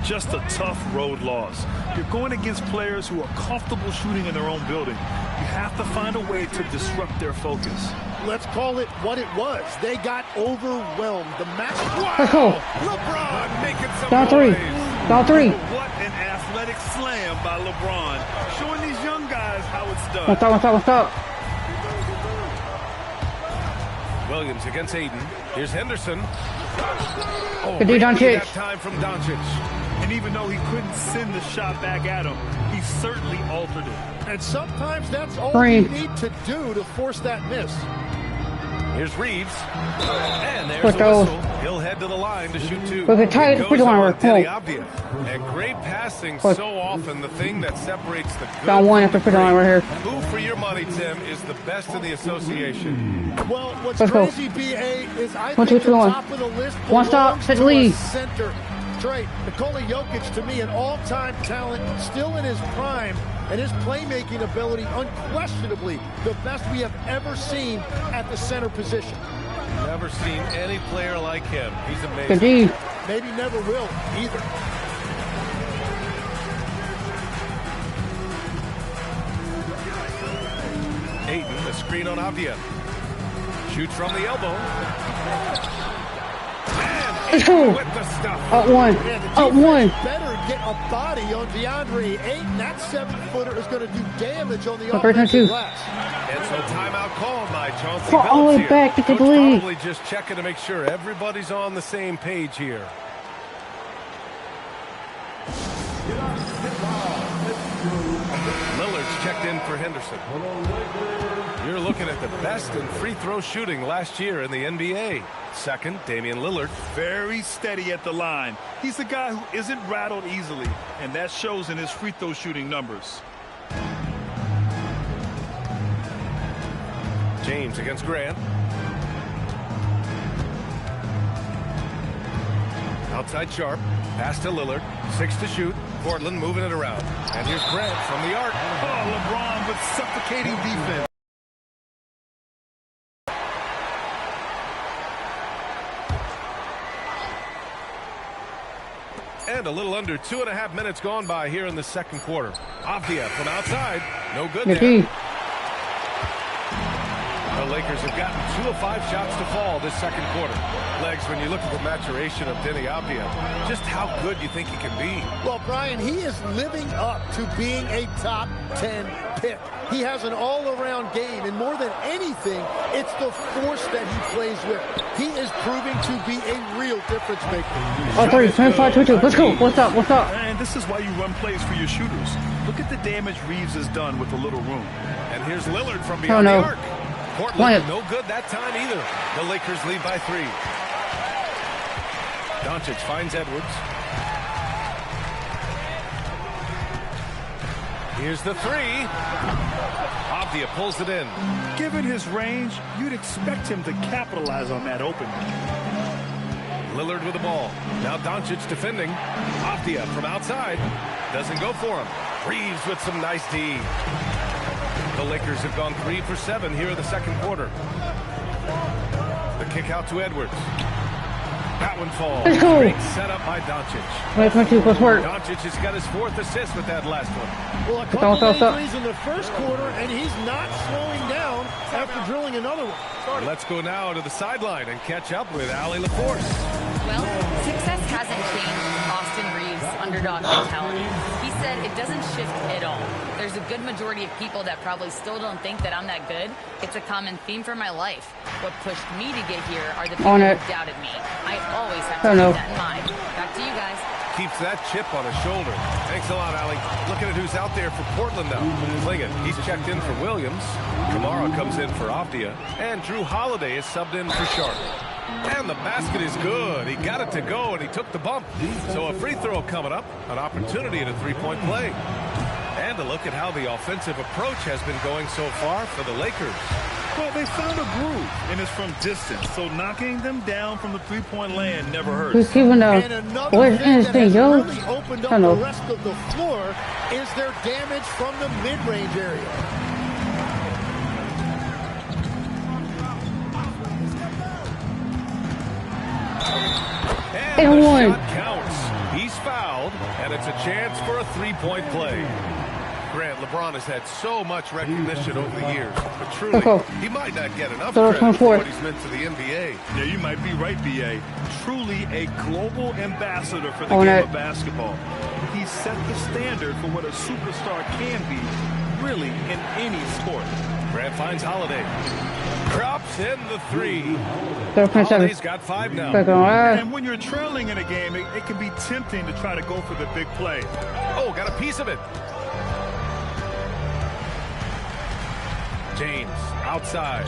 Just a tough road loss. You're going against players who are comfortable shooting in their own building. You have to find a way to disrupt their focus. Let's call it what it was. They got overwhelmed. The match. Wow! LeBron making some down 3. Down 3. What an athletic slam by LeBron, showing these young guys how it's done. What's up? Williams against Ayton. Here's Henderson. Oh, good D, Doncic. That time from Doncic. And even though he couldn't send the shot back at him, he certainly altered it. And sometimes that's all you need to do to force that miss. Here's Reeves. And there's a whistle. He'll head to the line to shoot 2. We're tight. And great passing so often, the thing that separates the good. Down 1 after putting on right here. Who, for your money, Tim, is the best in the association? Well, what's crazy, BA, is I think the top of the list 1 stop, set the lead. Center. Trey, Nikola Jokic, to me, an all-time talent, still in his prime, and his playmaking ability, unquestionably, the best we have ever seen at the center position. Never seen any player like him. He's amazing. Indeed. Maybe never will, either. Ayton, the screen on Avdia. Shoots from the elbow. Let's go. Up one. Up one. Better get a body on DeAndre Ayton. That 7-footer is going to do damage on the First offensive two. glass. And so timeout called by Chauncey Far all the way Billups back to here. the lead. Probably just checking to make sure everybody's on the same page here. Lillard's checked in for Henderson. You're looking at the best in free throw shooting last year in the NBA. Second, Damian Lillard. Very steady at the line. He's the guy who isn't rattled easily, and that shows in his free throw shooting numbers. James against Grant. Outside Sharp. Pass to Lillard. 6 to shoot. Portland moving it around. And here's Grant from the arc. Oh, LeBron with suffocating defense. And a little under 2.5 minutes gone by here in the second quarter. Avdia from outside. No good there. The Lakers have gotten 2 of 5 shots to fall this second quarter. Legs, when you look at the maturation of Denny Avdia, just how good you think he can be. Well, Brian, he is living up to being a top 10 pick. He has an all-around game, and more than anything, it's the force that he plays with. He is proving to be a real difference maker. Oh, 3, 5, 2, 2. Let's go. What's up? What's up? And this is why you run plays for your shooters. Look at the damage Reeves has done with a little room. And here's Lillard from beyond the arc. Portland, Quiet. no good that time either. The Lakers lead by 3. Doncic finds Edwards. Here's the 3. Avdia pulls it in. Given his range, you'd expect him to capitalize on that opening. Lillard with the ball. Now Doncic defending. Avdia from outside. Doesn't go for him. Reeves with some nice D. The Lakers have gone 3 for 7 here in the second quarter. The kick out to Edwards. That one falls. Let's go. Great setup by Doncic. Wait for 2. Let's work. Doncic has got his 4th assist with that last one. Well, a couple of injuries in the first quarter, and he's not slowing down after drilling another one. Let's go now to the sideline and catch up with Allie LaForce. Well, success hasn't changed Austin Reeves' underdog mentality. He said it doesn't shift at all. There's a good majority of people that probably still don't think that I'm that good. It's a common theme for my life. What pushed me to get here are the people who doubted me. I always have to keep that in mind. Back to you guys. Keeps that chip on his shoulder. Thanks a lot, Allie. Looking at who's out there for Portland now. Liggett, he's checked in for Williams. Kamara comes in for Avdia. And Drew Holiday is subbed in for Sharp. And the basket is good. He got it to go, and he took the bump. So a free throw coming up. An opportunity at a three-point play. And a look at how the offensive approach has been going so far for the Lakers. Well, they found a groove, and it's from distance. So knocking them down from the three-point land never hurts. Who's keeping the where's anything, yo? Really opened up the rest of the floor is their damage from the mid-range area. And the shot counts. He's fouled, and it's a chance for a three-point play. Grant, LeBron has had so much recognition over the years, but truly, he might not get enough credit for what he's meant to the NBA. Yeah, you might be right, B.A. Truly a global ambassador for the game of basketball. He set the standard for what a superstar can be, really, in any sport. Grant finds Holiday. Drops in the 3. 0.7. Holiday's got 5 now. And when you're trailing in a game, it can be tempting to try to go for the big play. Oh, got a piece of it. James, outside.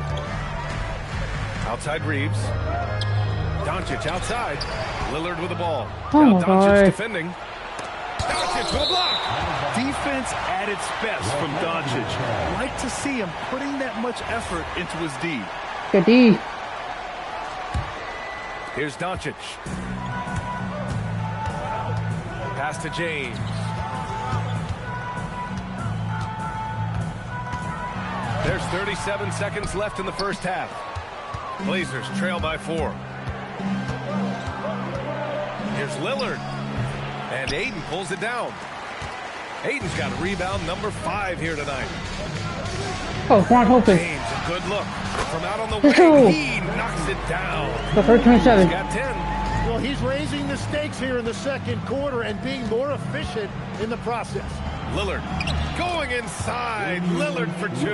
Outside Reeves. Doncic outside. Lillard with the ball. Now Doncic defending. Doncic with a block. Defense at its best from Doncic. Like to see him putting that much effort into his D. Good D. Here's Doncic. Pass to James. There's 37 seconds left in the first half. Blazers trail by 4. Here's Lillard. And Ayton pulls it down. Ayton's got rebound number 5 here tonight. Oh, wide open. James, a good look. From out on the wing, he knocks it down. The first 27. He's got 10. Well, he's raising the stakes here in the second quarter and being more efficient in the process. Lillard going inside. Lillard for 2.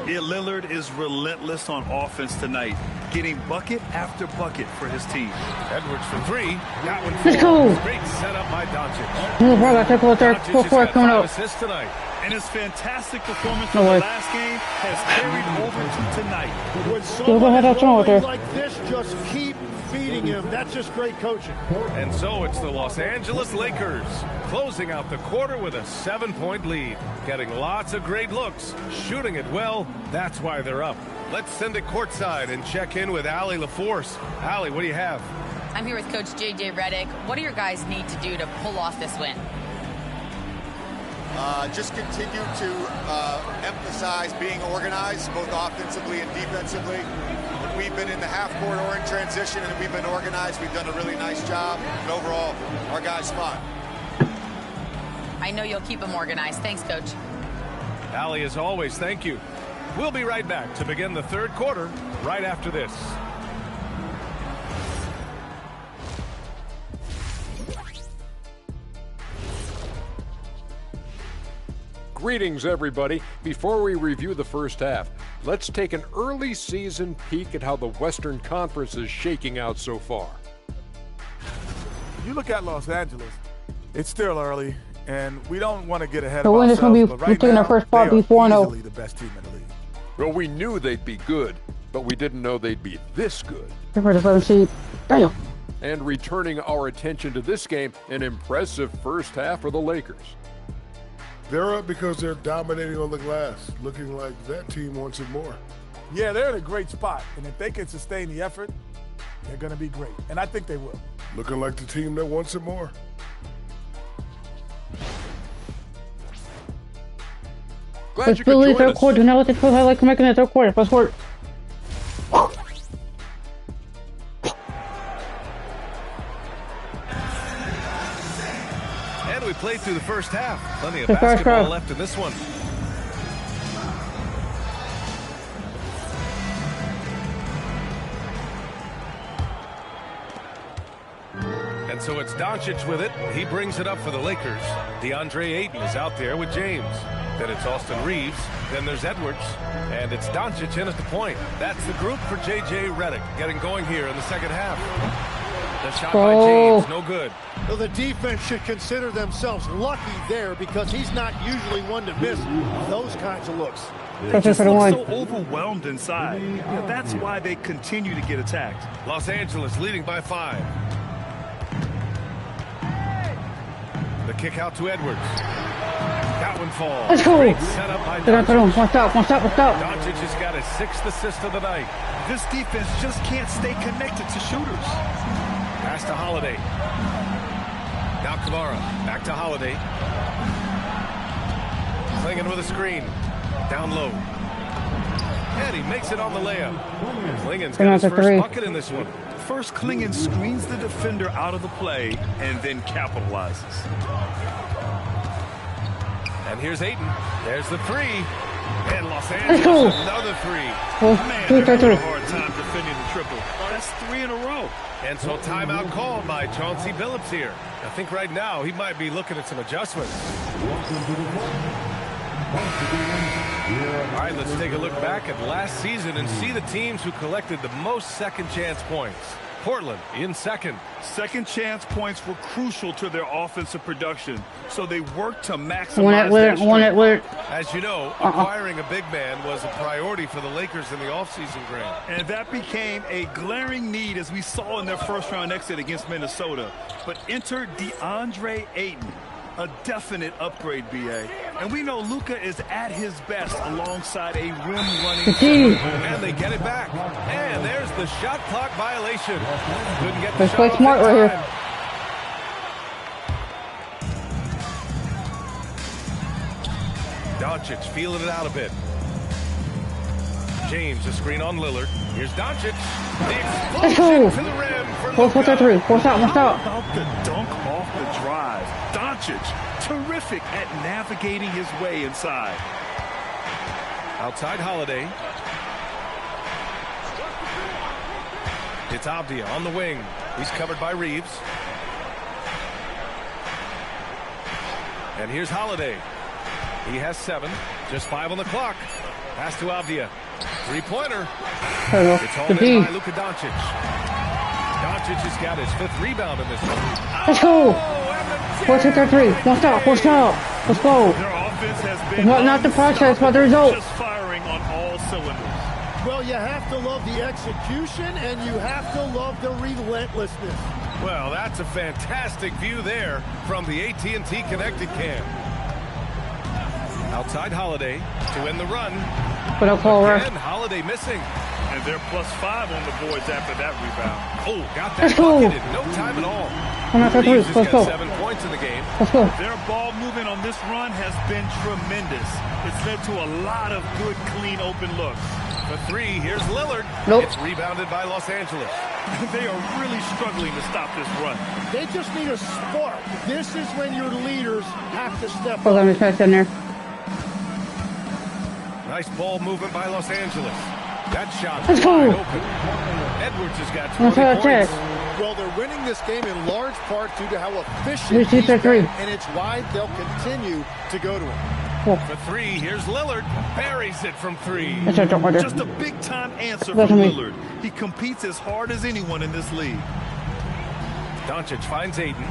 Yeah, Lillard is relentless on offense tonight, getting bucket after bucket for his team. Edwards for 3. That one Let's go. Great setup by Doncic. Doncic coming up. Assists tonight. And his fantastic performance from the last game has carried over to tonight. When someone is rolling like this, just keep feeding him. That's just great coaching. And so it's the Los Angeles Lakers closing out the quarter with a 7-point lead. Getting lots of great looks, shooting it well. That's why they're up. Let's send it courtside and check in with Allie LaForce. Allie, what do you have? I'm here with Coach JJ Redick. What do your guys need to do to pull off this win? Just continue to emphasize being organized, both offensively and defensively. When we've been in the half-court or in transition and we've been organized, we've done a really nice job. And overall, our guys fought. I know you'll keep them organized. Thanks, Coach. Allie, as always, thank you. We'll be right back to begin the third quarter right after this. Greetings, everybody. Before we review the first half, let's take an early season peek at how the Western Conference is shaking out so far. If you look at Los Angeles, it's still early, and we don't want to get ahead The of win is going ourselves. to be But right taking now, our first they spot are before easily the best team in the league. Well, we knew they'd be good, but we didn't know they'd be this good. For the 7th seed. Damn. And returning our attention to this game, an impressive first half for the Lakers. They're up because they're dominating on the glass, looking like that team wants it more. Yeah, they're in a great spot, and if they can sustain the effort, they're going to be great, and I think they will. Looking like the team that wants it more. Glad you could Philly join third us. quarter. Now let's feel how like making the third quarter. Let's work. And we played through the first half. Plenty of The first basketball half. left in this one. And so it's Doncic with it. He brings it up for the Lakers. DeAndre Ayton is out there with James. Then it's Austin Reeves. Then there's Edwards. And it's Doncic in at the point. That's the group for J.J. Redick getting going here in the second half. The shot by James, no good. Well, the defense should consider themselves lucky there because he's not usually one to miss those kinds of looks. They just look so overwhelmed inside. You know, that's why they continue to get attacked. Los Angeles leading by 5. The kick out to Edwards. That one falls. Let's go. Great setup by Doncic. One stop. Doncic has got his 6th assist of the night. This defense just can't stay connected to shooters. Pass to Holiday. Now Kamara. Back to Holiday. Clinging with a screen. Down low. And he makes it on the layup. Klingen's got his first bucket in this one. First, Klingen screens the defender out of the play and then capitalizes. And here's Ayton. There's the 3. And Los Angeles, another 3. Man, they're having a hard time defending the triple. That's 3 in a row. And so timeout called by Chauncey Billups here. I think right now he might be looking at some adjustments. All right, let's take a look back at last season and see the teams who collected the most second chance points. Portland in second. Second chance points were crucial to their offensive production, so they worked to maximize their strength. As you know, acquiring a big man was a priority for the Lakers in the offseason, Grant. And that became a glaring need as we saw in their first-round exit against Minnesota. But enter DeAndre Ayton, a definite upgrade, B.A. And we know Luka is at his best alongside a rim-running center. And they get it back. And there's the shot clock violation. Couldn't get the Let's play shot smart off in right time. here. Doncic feeling it out a bit. James, a screen on Lillard. Here's Doncic. The explosion to the rim for Force that through. Force out. Force out. How about the dunk off the drive? Doncic, terrific at navigating his way inside. Outside Holiday. It's Avdia on the wing. He's covered by Reeves. And here's Holiday. He has 7. Just 5 on the clock. Pass to Avdia. Three-pointer. It's all in by Luka Doncic. Doncic has got his 5th rebound in this one. Let's go. 4-2-3. One stop. One stop. Let's go. Their offense has been Not the process, but the result. just firing on all cylinders. Well, you have to love the execution, and you have to love the relentlessness. Well, that's a fantastic view there from the AT&T Connected Cam. Outside Holiday to win the run. But again, Holiday missing. And they're +5 on the boards after that rebound. Oh, got that bucket in no time at all. Reeves has got 7 points in the game. Let's go. Their ball movement on this run has been tremendous. It's led to a lot of good, clean, open looks. For 3, here's Lillard. Nope. It's rebounded by Los Angeles. They are really struggling to stop this run. They just need a spark. This is when your leaders have to step Hold on, up. in there. Nice ball movement by Los Angeles. That shot Let's is go. wide open. Edwards has got 20 points. Well, they're winning this game in large part due to how efficient he's been, and it's why they'll continue to go to him. For 3, here's Lillard. Buries it from 3. Just a big-time answer from Lillard. He competes as hard as anyone in this league. Doncic finds Aiden.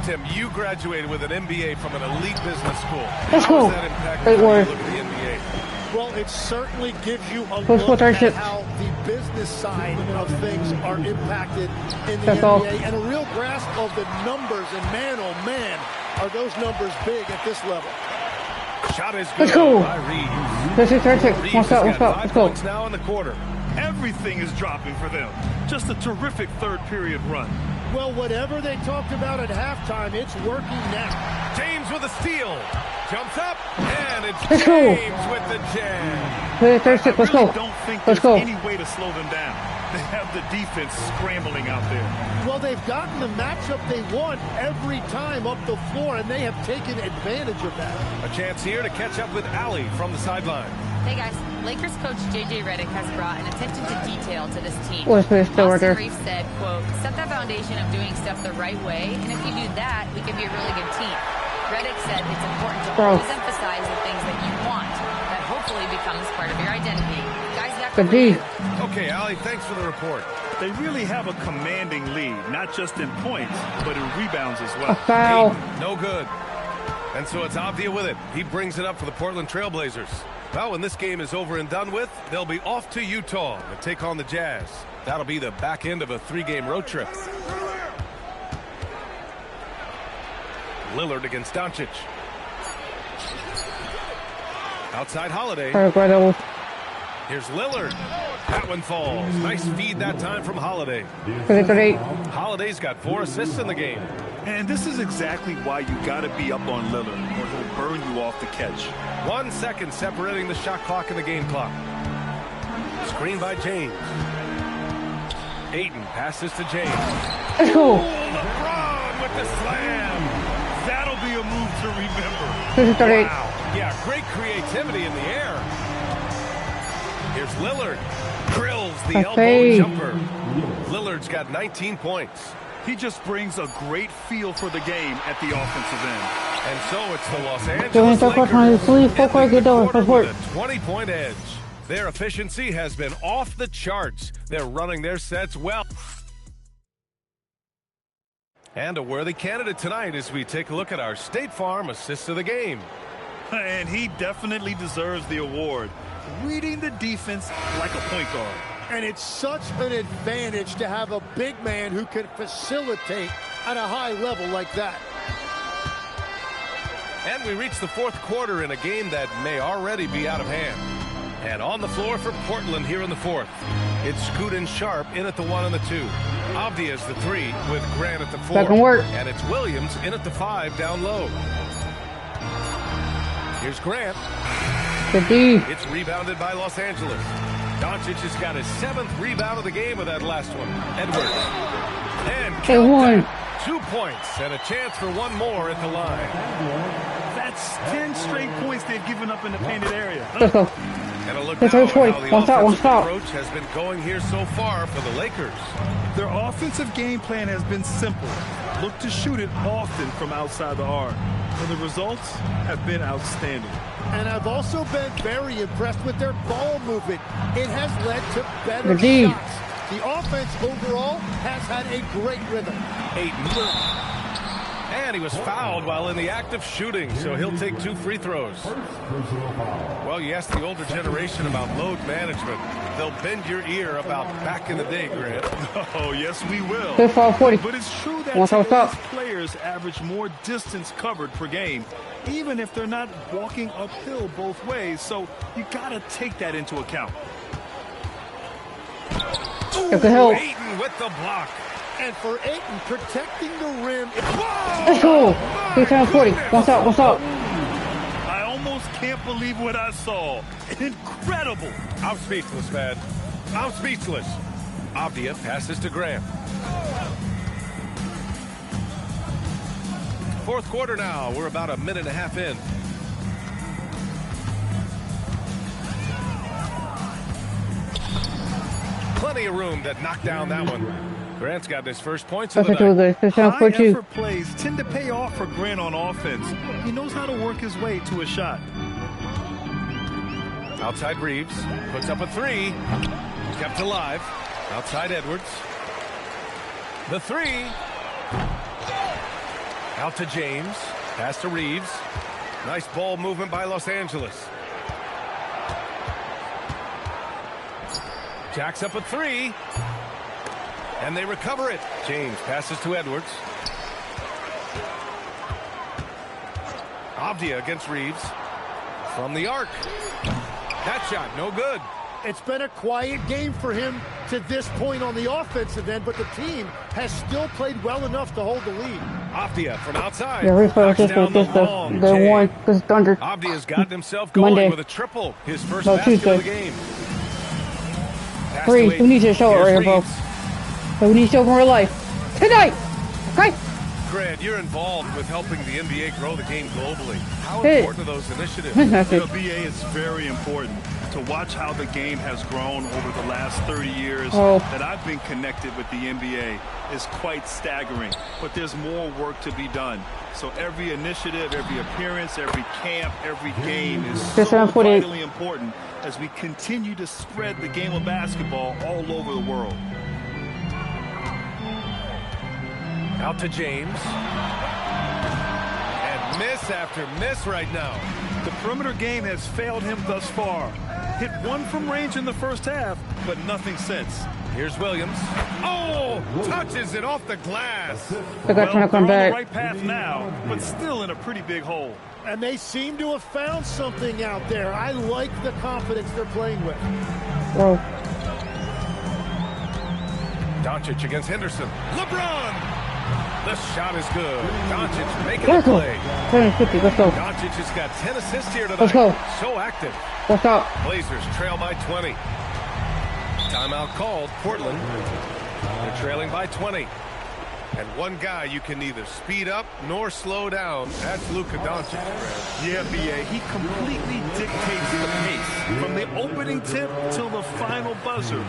Tim, you graduated with an MBA from an elite business school. Let's How go. does that impact Great how you work. look at the NBA? Well, it certainly gives you a Push look at ships. how the business side of things are impacted in the That's NBA all. and a real grasp of the numbers. And man, oh man, are those numbers big at this level. Shot is good Let's go. by Reeves. This is 36. Reeves One stop. has One got stop. 5 Let's go. points now in the quarter. Everything is dropping for them. Just a terrific third-period run. Well, whatever they talked about at halftime, it's working now. James with a steal. Jumps up, and it's Let's go. James with the jam. 36. Let's I really go. don't think Let's there's go. any way to slow them down. They have the defense scrambling out there. Well, they've gotten the matchup they want every time up the floor, and they have taken advantage of that. A chance here to catch up with Allie from the sideline. Hey guys, Lakers coach JJ Redick has brought an attention to detail to this team. What's this door Austin there? Reeves said, quote, set that foundation of doing stuff the right way, and if you do that, we can be a really good team. Redick said it's important to Bro. always emphasize the things that you want. That hopefully becomes part of your identity. Guys, that's Good D. Okay, Allie, thanks for the report. They really have a commanding lead, not just in points, but in rebounds as A well. foul. No good. And so it's Avdia with it. He brings it up for the Portland Trailblazers. Well, when this game is over and done with, they'll be off to Utah to take on the Jazz. That'll be the back end of a 3-game road trip. Lillard against Doncic. Outside Holiday. Here's Lillard. That one falls. Nice feed that time from Holiday. 38. Holiday's got 4 assists in the game. And this is exactly why you got to be up on Lillard, or he'll burn you off the catch. 1 second separating the shot clock and the game clock. Screen by James. Ayton passes to James. Let's go. LeBron with the slam. That'll be a move to remember. 38. Wow. Yeah, great creativity in the air. Here's Lillard. Drills the elbow jumper. Lillard's got 19 points. He just brings a great feel for the game at the offensive end. And so it's the Los Angeles Lakers with a 20-point edge. Their efficiency has been off the charts. They're running their sets well. And a worthy candidate tonight as we take a look at our State Farm Assist of the Game. And he definitely deserves the award. Reading the defense like a point guard. And it's such an advantage to have a big man who can facilitate at a high level like that. And we reach the 4th quarter in a game that may already be out of hand. And on the floor for Portland here in the fourth. It's Scoot and Sharp in at the 1 and the 2. Avdia's the 3 with Grant at the 4. That can work. And it's Williams in at the 5 down low. Here's Grant. Good D. It's rebounded by Los Angeles. Doncic has got his 7th rebound of the game with that last one. Edwards. And They won. 2 points and a chance for one more at the line. That's 10 straight points they've given up in the painted area. Let's go. And a look Let's now go. at how the One offensive stop. approach has been going here so far for the Lakers. Their offensive game plan has been simple. Look to shoot it often from outside the arc. And the results have been outstanding. And I've also been very impressed with their ball movement. It has led to better Indeed. shots. The offense overall has had a great rhythm. Ayton. And he was fouled while in the act of shooting, so he'll take 2 free throws. Well, you ask the older generation about load management. They'll bend your ear about back in the day, Grant. Oh, yes, we will. Good foul, 40. But it's true that One foul stop. today's players average more distance covered per game, even if they're not walking uphill both ways. So you got to take that into account. Good help. Ayton with the block. And for Ayton, protecting the rim. Let's go. 3 times 40. What's up? What's up? I almost can't believe what I saw. Incredible. I'm speechless, man. I'm speechless. Avdia passes to Grant. Fourth quarter now. We're about a minute and a half in. Plenty of room to knock down that one. Grant's got his first points of the night. High-effort plays tend to pay off for Grant on offense. He knows how to work his way to a shot. Outside Reeves. Puts up a 3. Kept alive. Outside Edwards. The 3. Out to James. Pass to Reeves. Nice ball movement by Los Angeles. Jacks up a 3. And they recover it. James passes to Edwards. Avdia against Reeves. From the arc. That shot, no good. It's been a quiet game for him to this point on the offensive end, but the team has still played well enough to hold the lead. Avdia from outside. Yeah, refocus this one. The one because Thunder. Avdia's gotten himself going Monday. with a triple. His first No, basket Tuesday. of the game. Pass Free. to We need to show it Here's right here, bro. Reeves. So we need to show it in real life. Tonight. Okay. Grant, you're involved with helping the NBA grow the game globally. How Hey. important are those initiatives? You know, BA, it's very important to watch how the game has grown over the last 30 years that I've been connected with the NBA. Is quite staggering, but there's more work to be done. So every initiative, every appearance, every camp, every game is so vitally important as we continue to spread the game of basketball all over the world. Out to James. And miss after miss right now. The perimeter game has failed him thus far. Hit one from range in the first half, but nothing since. Here's Williams. Oh, touches it off the glass. They're trying to come they're on back. the right path now, but still in a pretty big hole. And they seem to have found something out there. I like the confidence they're playing with. Whoa. Doncic against Henderson. LeBron. The shot is good. Doncic making Let's the go. play. 750. Let's go. Doncic has got 10 assists here tonight. Let's go. So active. What's up? Blazers trail by 20. Timeout called. Portland. They're trailing by 20. And one guy you can neither speed up nor slow down. That's Luka Doncic. Yeah, BA. He completely dictates the pace. From the opening tip till the final buzzer,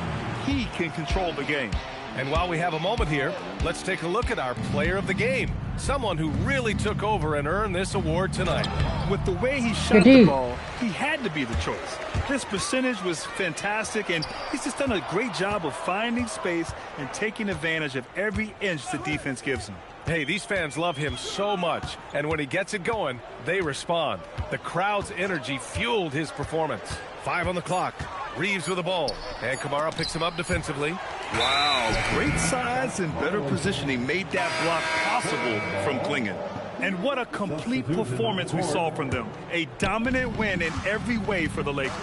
he can control the game. And while we have a moment here, let's take a look at our player of the game. Someone who really took over and earned this award tonight. With the way he shot the ball, he had to be the choice. His percentage was fantastic, and he's just done a great job of finding space and taking advantage of every inch the defense gives him. Hey, these fans love him so much, and when he gets it going, they respond. The crowd's energy fueled his performance. 5 on the clock. Reeves with the ball, and Kamara picks him up defensively. Wow, great size and better positioning made that block possible from Klingon. And what a complete performance we saw from them. A dominant win in every way for the Lakers.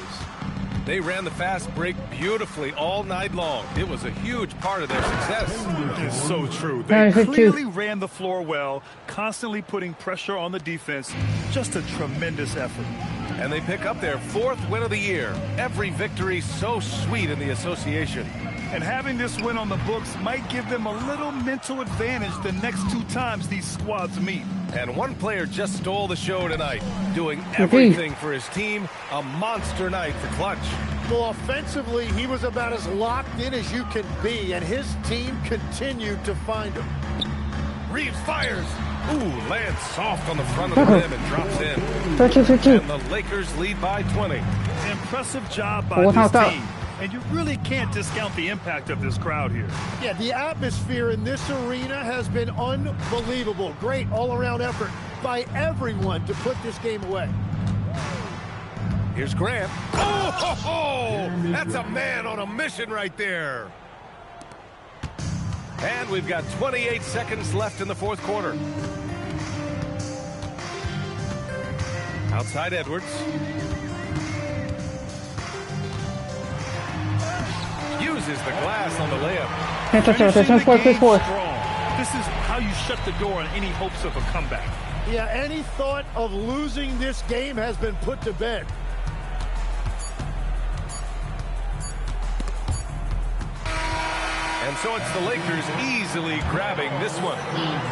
They ran the fast break beautifully all night long. It was a huge part of their success. It's so true. They clearly ran the floor well, constantly putting pressure on the defense. Just a tremendous effort. And they pick up their 4th win of the year. Every victory so sweet in the association. And having this win on the books might give them a little mental advantage the next 2 times these squads meet. And one player just stole the show tonight, doing everything for his team. A monster night for Clutch. Well, offensively, he was about as locked in as you can be, and his team continued to find him. Reeves fires. Ooh, lands soft on the front of the rim and drops in. 13-15. And the Lakers lead by 20. Impressive job by this team. And you really can't discount the impact of this crowd here. Yeah, the atmosphere in this arena has been unbelievable. Great all-around effort by everyone to put this game away. Here's Grant. Oh, that's a man on a mission right there. And we've got 28 seconds left in the 4th quarter. Outside Edwards. Uses the glass on the layup. This is how you shut the door on any hopes of a comeback. Yeah, any thought of losing this game has been put to bed. And so it's the Lakers easily grabbing this one.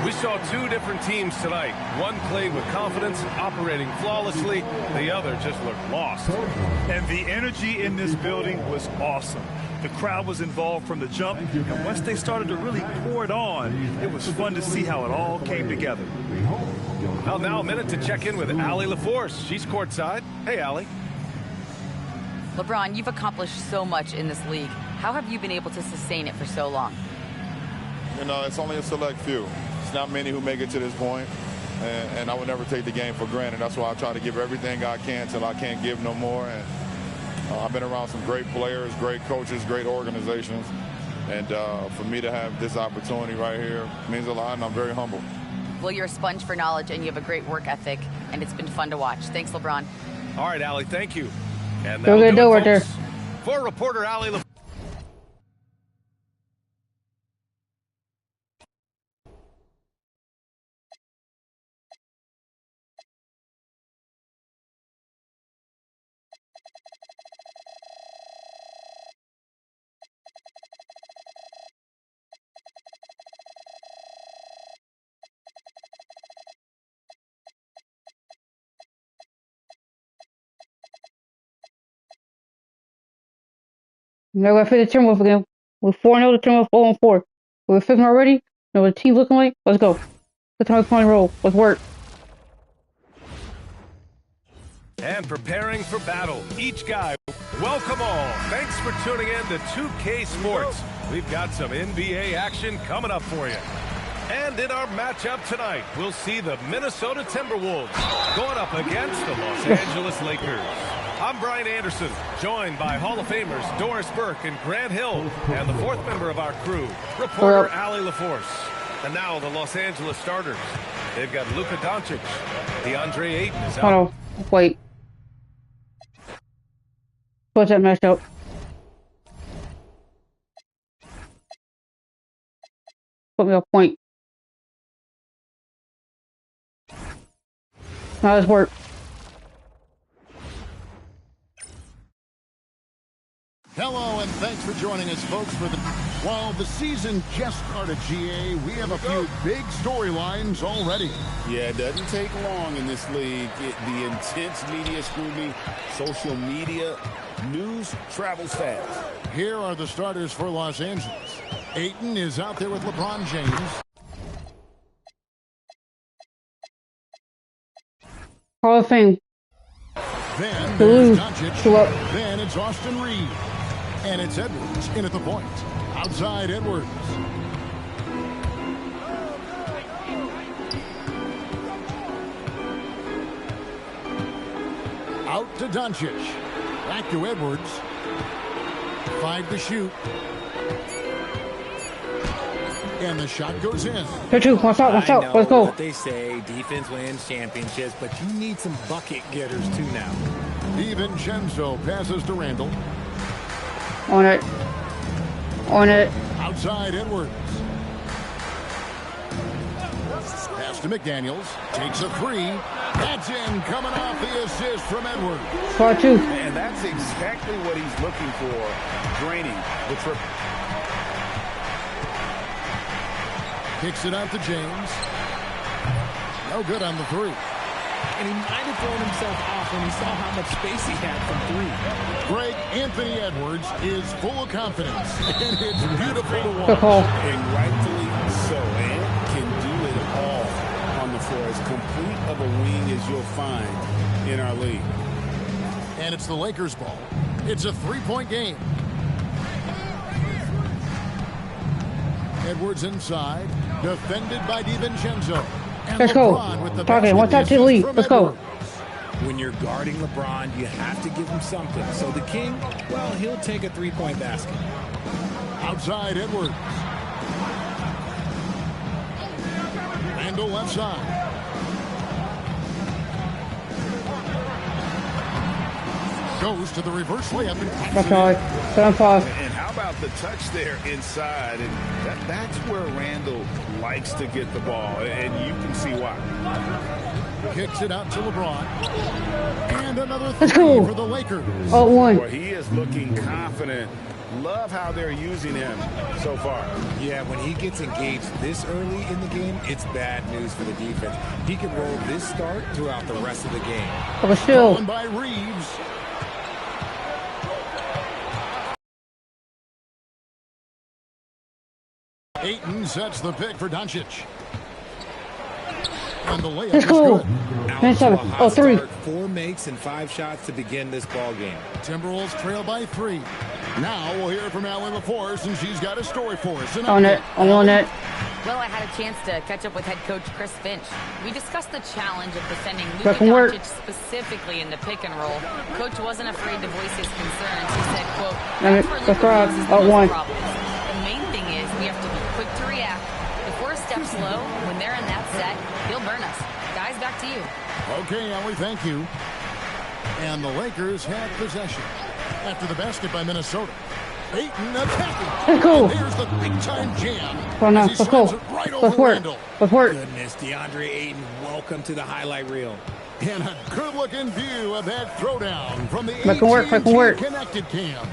We saw 2 different teams tonight. One played with confidence, operating flawlessly. The other just looked lost. And the energy in this building was awesome. The crowd was involved from the jump, and once they started to really pour it on, it was fun to see how it all came together. Well, now a minute to check in with Allie LaForce. She's courtside. Hey, Allie. LeBron, you've accomplished so much in this league. How have you been able to sustain it for so long? You know, it's only a select few. It's not many who make it to this point, and I would never take the game for granted. That's why I try to give everything I can till I can't give no more. And I've been around some great players, great coaches, great organizations, and for me to have this opportunity right here means a lot, and I'm very humble. Well, you're a sponge for knowledge, and you have a great work ethic, and it's been fun to watch. Thanks, LeBron. All right, Allie, thank you. And that'll do it, right there. For reporter Allie LaForce. Now we're going to the Timberwolves again. We're 4-0 to Timberwolves 0-4. We're 5th already. Know what the team's looking like? Let's go. Let's have a point roll. Let's work. And preparing for battle. Each guy, welcome all. Thanks for tuning in to 2K Sports. We've got some NBA action coming up for you. And in our matchup tonight, we'll see the Minnesota Timberwolves going up against the Los Angeles Lakers. I'm Brian Anderson, joined by Hall of Famers Doris Burke and Grant Hill, and the 4th member of our crew, reporter Allie LaForce. And now the Los Angeles starters. They've got Luka Doncic. DeAndre Ayton is out. Oh, wait. What's that matchup? Put me a point. Now let's work. Hello, and thanks for joining us, folks. While the season just started, GA, we have a few big storylines already. Yeah, it doesn't take long in this league. The intense media scrutiny, social media, news travels fast. Here are the starters for Los Angeles. Ayton is out there with LeBron James. Hall of Fame. Then there's Doncic. Then it's Austin Reed. And it's Edwards in at the point. Outside Edwards. Out to Doncic. Back to Edwards. 5 to shoot. And the shot goes in. Watch out, watch out. Let's go. What they say, defense wins championships, but you need some bucket getters too now. DiVincenzo passes to Randall. On it. On it. Outside Edwards. Pass to McDaniels. Takes a three. That's in. Coming off the assist from Edwards. Part two. And that's exactly what he's looking for. Draining the triple. Kicks it out to James. No good on the three. And he might have thrown himself off when he saw how much space he had from three. Greg Anthony Edwards is full of confidence, and it's beautiful to watch. And rightfully so. And can do it all on the floor. As complete of a wing as you'll find in our league. And it's the Lakers' ball. It's a three-point game. Edwards inside, defended by DiVincenzo. Let's go. Target, what's that to lead? Let's go. When you're guarding LeBron, you have to give him something. So the King, well, he'll take a three-point basket. Outside Edwards. Randall left side. Goes to the reverse layup. That's all right. 7-5. And how about the touch there inside? And that's where Randall likes to get the ball, and you can see why. Kicks it out to LeBron. And another three for the Lakers. Oh, one. Well, he is looking confident. Love how they're using him so far. Yeah, when he gets engaged this early in the game, it's bad news for the defense. He can roll this start throughout the rest of the game. But still. Going by Reeves. Ayton sets the pick for Doncic. And the layup is good. 9-7. Oh, 3. 4 makes and 5 shots to begin this ball game. Timberwolves trail by 3. Now we'll hear from Allie LaForce, and she's got a story for us. On it. On it. Well, I had a chance to catch up with head coach Chris Finch. We discussed the challenge of defending That Luka can work. Doncic specifically in the pick and roll. Coach wasn't afraid to voice his concerns. He said, quote, That's where that's Luka right. loses Oh, most 1. problems. The main thing is we have to be quick to react. If we're a step slow, when they're in that set, he'll burn us. Guys, back to you. Okay, Allie, thank you. And the Lakers have possession after the basket by Minnesota. Ayton attacking. Let's go. And there's the big-time jam. Well, now, as he let's go. slams it right Let's over work. Randall. Let's work. Goodness, DeAndre Ayton, welcome to the highlight reel. And a good-looking view of that throwdown from the work. connected cam.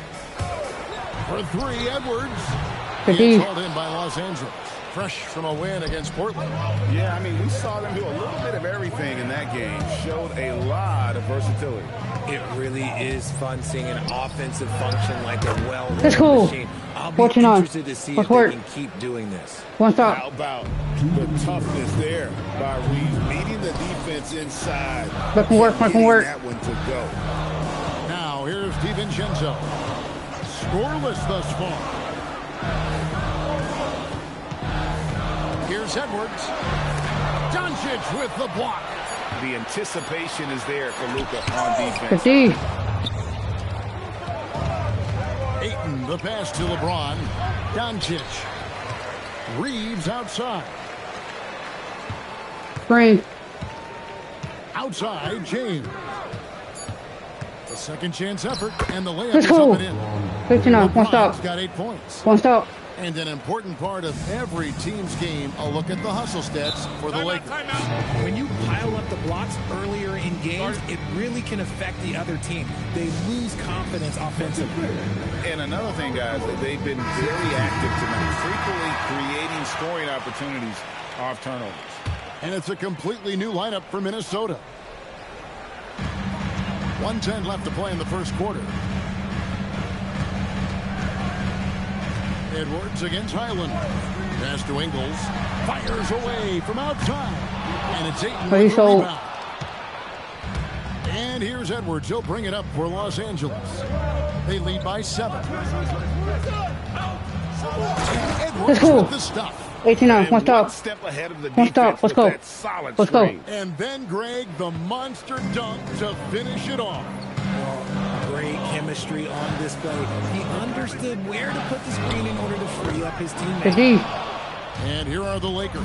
For 3, Edwards. Good It's D. hauled in by Los Angeles. Fresh from a win against Portland. Yeah, I mean, we saw them do a little bit of everything in that game. Showed a lot of versatility. It really is fun seeing an offensive function like a well-oiled Let's go. machine. I'll be 49. interested to see Let's if they work. can keep doing this. One stop. How about the toughness there by Reeves, meeting the defense inside. Let him work. Let him work. That one to go. Now, here's DiVincenzo. Scoreless thus far. Here's Edwards. Doncic with the block. The anticipation is there for Luka on defense. 50. Ayton, the pass to LeBron. Doncic. Reeves outside. Screen. Outside, James. The second chance effort, and the layup Let's is up go. and in. 59. One stop. LeBron's got 8 points. One stop. And an important part of every team's game, a look at the hustle stats for the Lakers. When you pile up the blocks earlier in games, it really can affect the other team. They lose confidence offensively. And another thing, guys, they've been very active tonight, frequently creating scoring opportunities off turnovers. And it's a completely new lineup for Minnesota. 1:10 left to play in the first quarter. Edwards against Highland. Pass to Ingles. Fires away from outside. And it's Ayton with the rebound. And here's Edwards. He'll bring it up for Los Angeles. They lead by 7. Edwards with the stuff. 89. One stop. Step ahead of the One stop. Let's go. Let's go. And then Greg, the monster dunk to finish it off. Great chemistry on display. He understood where to put the screen in order to free up his teammates. Good D. And here are the Lakers.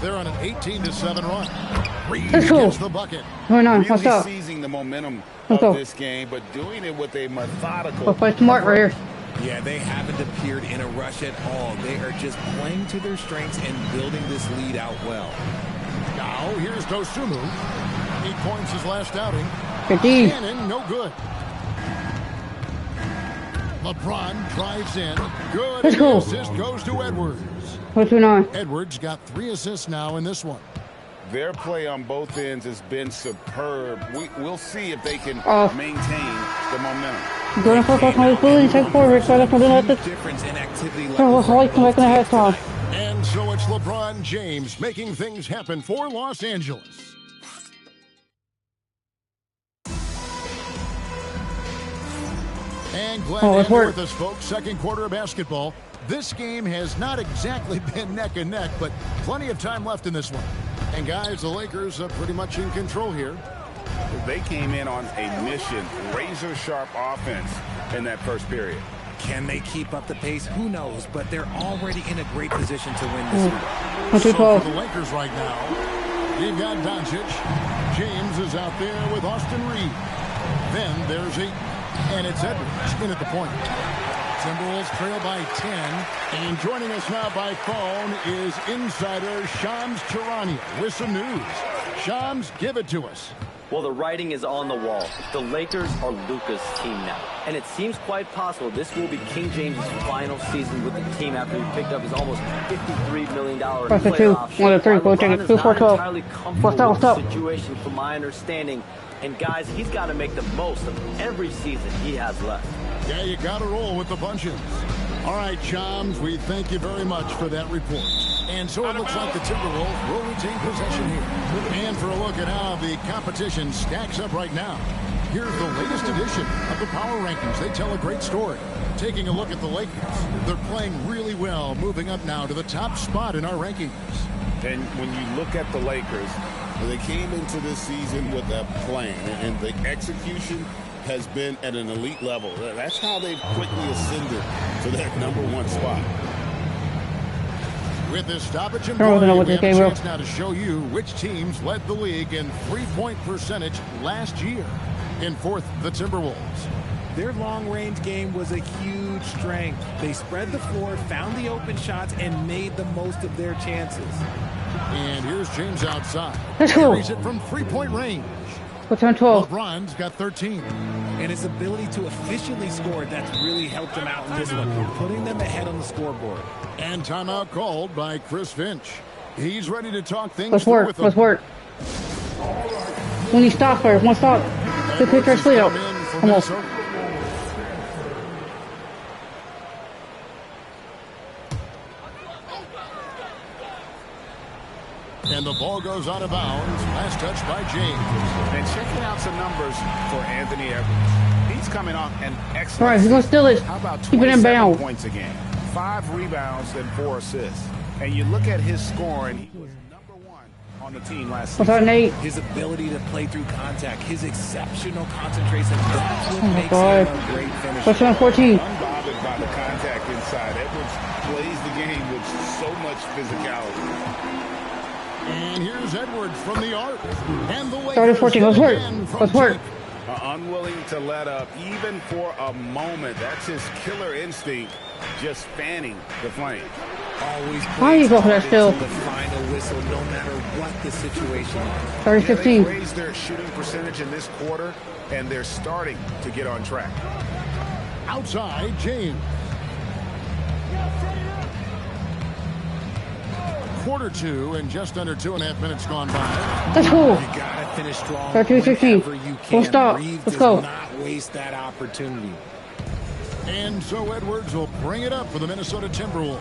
They're on an 18-7 run. Reed Let's go. gets the bucket. What's Really up? seizing the momentum Let's of go. this game, but doing it with a methodical. We'll play smart right here. Yeah, they haven't appeared in a rush at all. They are just playing to their strengths and building this lead out well. Now, here's Dosunmu. 8 points his last outing. Good. Cannon, no good. LeBron drives in. Good. Let's go. The assist goes to Edwards. What's going on? Edwards got 3 assists now in this one. Their play on both ends has been superb. We'll see if they can maintain the momentum. Going to focus on his bullying, check forward, so that's something like this. So what's like back in the halftime? And so it's LeBron James making things happen for Los Angeles. And glad to have you with us, folks. Second quarter of basketball. This game has not exactly been neck and neck, but plenty of time left in this one. And guys, the Lakers are pretty much in control here. They came in on a mission, razor-sharp offense in that first period. Can they keep up the pace? Who knows? But they're already in a great position to win this one. So for the Lakers right now, you've got Doncic. James is out there with Austin Reed. Then there's and it's Edwards in at the point. Timberwolves trail by 10. And joining us now by phone is insider Shams Charania with some news. Shams, give it to us. Well, the writing is on the wall. The Lakers are Luka's team now. And it seems quite possible this will be King James' final season with the team after he picked up his almost $53 million player option. 1 of 3, go take it. 2 4 12. What's up? Situation from my understanding. And guys, he's got to make the most of every season he has left. Yeah, you got to roll with the punches. All right, Shams, we thank you very much for that report. And so it looks like the Timberwolves will retain possession here. And for a look at how the competition stacks up right now, here's the latest edition of the Power Rankings. They tell a great story. Taking a look at the Lakers, they're playing really well, moving up now to the top spot in our rankings. And when you look at the Lakers, they came into this season with a plan, and the execution has been at an elite level. That's how they've quickly ascended to that #1 spot. With this stoppage and play, we have a chance now to show you which teams led the league in three-point percentage last year. In fourth, the Timberwolves. Their long-range game was a huge strength. They spread the floor, found the open shots, and made the most of their chances. And here's James outside. Carries it from three-point range. What's on 12? LeBron's got 13. And his ability to efficiently score, that's really helped him out in this one, putting them ahead on the scoreboard. And timeout called by Chris Finch. He's ready to talk things Let's through work. with them. Let's work. We need stop first. One stop. Good pick our sleep out. Almost. And the ball goes out of bounds. Last touch by James. And checking out some numbers for Anthony Edwards. He's coming off an excellent. All right, he's going to steal it. How about Keep it in 27 bounds. points a game, 5 rebounds, and 4 assists. And you look at his scoring, he was #1 on the team last What's on season. 8? His ability to play through contact, his exceptional concentration, that's what Oh my makes God. him a great finisher. What's on 14? Unbothered by the contact inside. Edwards plays the game with so much physicality. And here's Edwards from the arc. And the Started 14. Let's work. Let's work. Unwilling to let up even for a moment. That's his killer instinct, just fanning the flame. Always Why you go for that still? the final whistle, no matter what the situation is. 30, 15. They raised their shooting percentage in this quarter, and they're starting to get on track. Outside, James. Quarter 2 and just under 2.5 minutes gone by. Let's go. You gotta finish strong. 13, 16. whenever you can. Don't stop. Reeves Let's does go. not waste that opportunity. And so Edwards will bring it up for the Minnesota Timberwolves.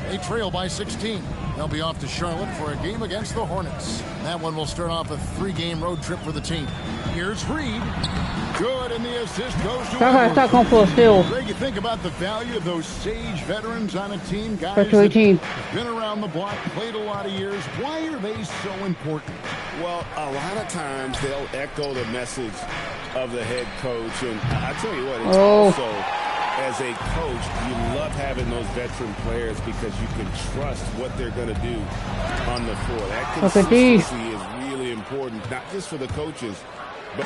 They trail by 16. They'll be off to Charlotte for a game against the Hornets. That one will start off a 3-game road trip for the team. Here's Reed. Good, and the assist goes to Edwards. Stop going for a steal. Greg, you think about the value of those sage veterans on a team, guys Back to that 18. have been around the block, played a lot of years. Why are they so important? Well, a lot of times they'll echo the message of the head coach, and I tell you what, it's also as a coach, you love having those veteran players because you can trust what they're going to do on the floor. That consistency is really important, not just for the coaches, but...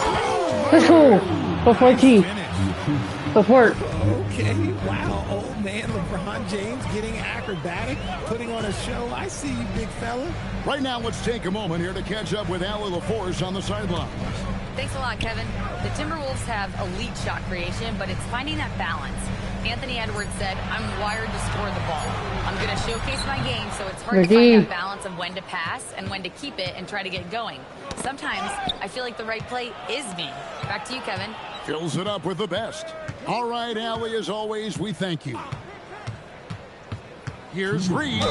Let's go! Before G. Before. Okay, wow. Old man LeBron James getting acrobatic, putting on a show. I see you, big fella. Right now, let's take a moment here to catch up with Allie LaForce on the sideline. Thanks a lot, Kevin. The Timberwolves have elite shot creation, but it's finding that balance. Anthony Edwards said, I'm wired to score the ball. I'm going to showcase my game, so it's hard to find that balance of when to pass and when to keep it and try to get going. Sometimes I feel like the right play is me. Back to you, Kevin. Fills it up with the best. All right, Allie, as always, we thank you. Here's Reed.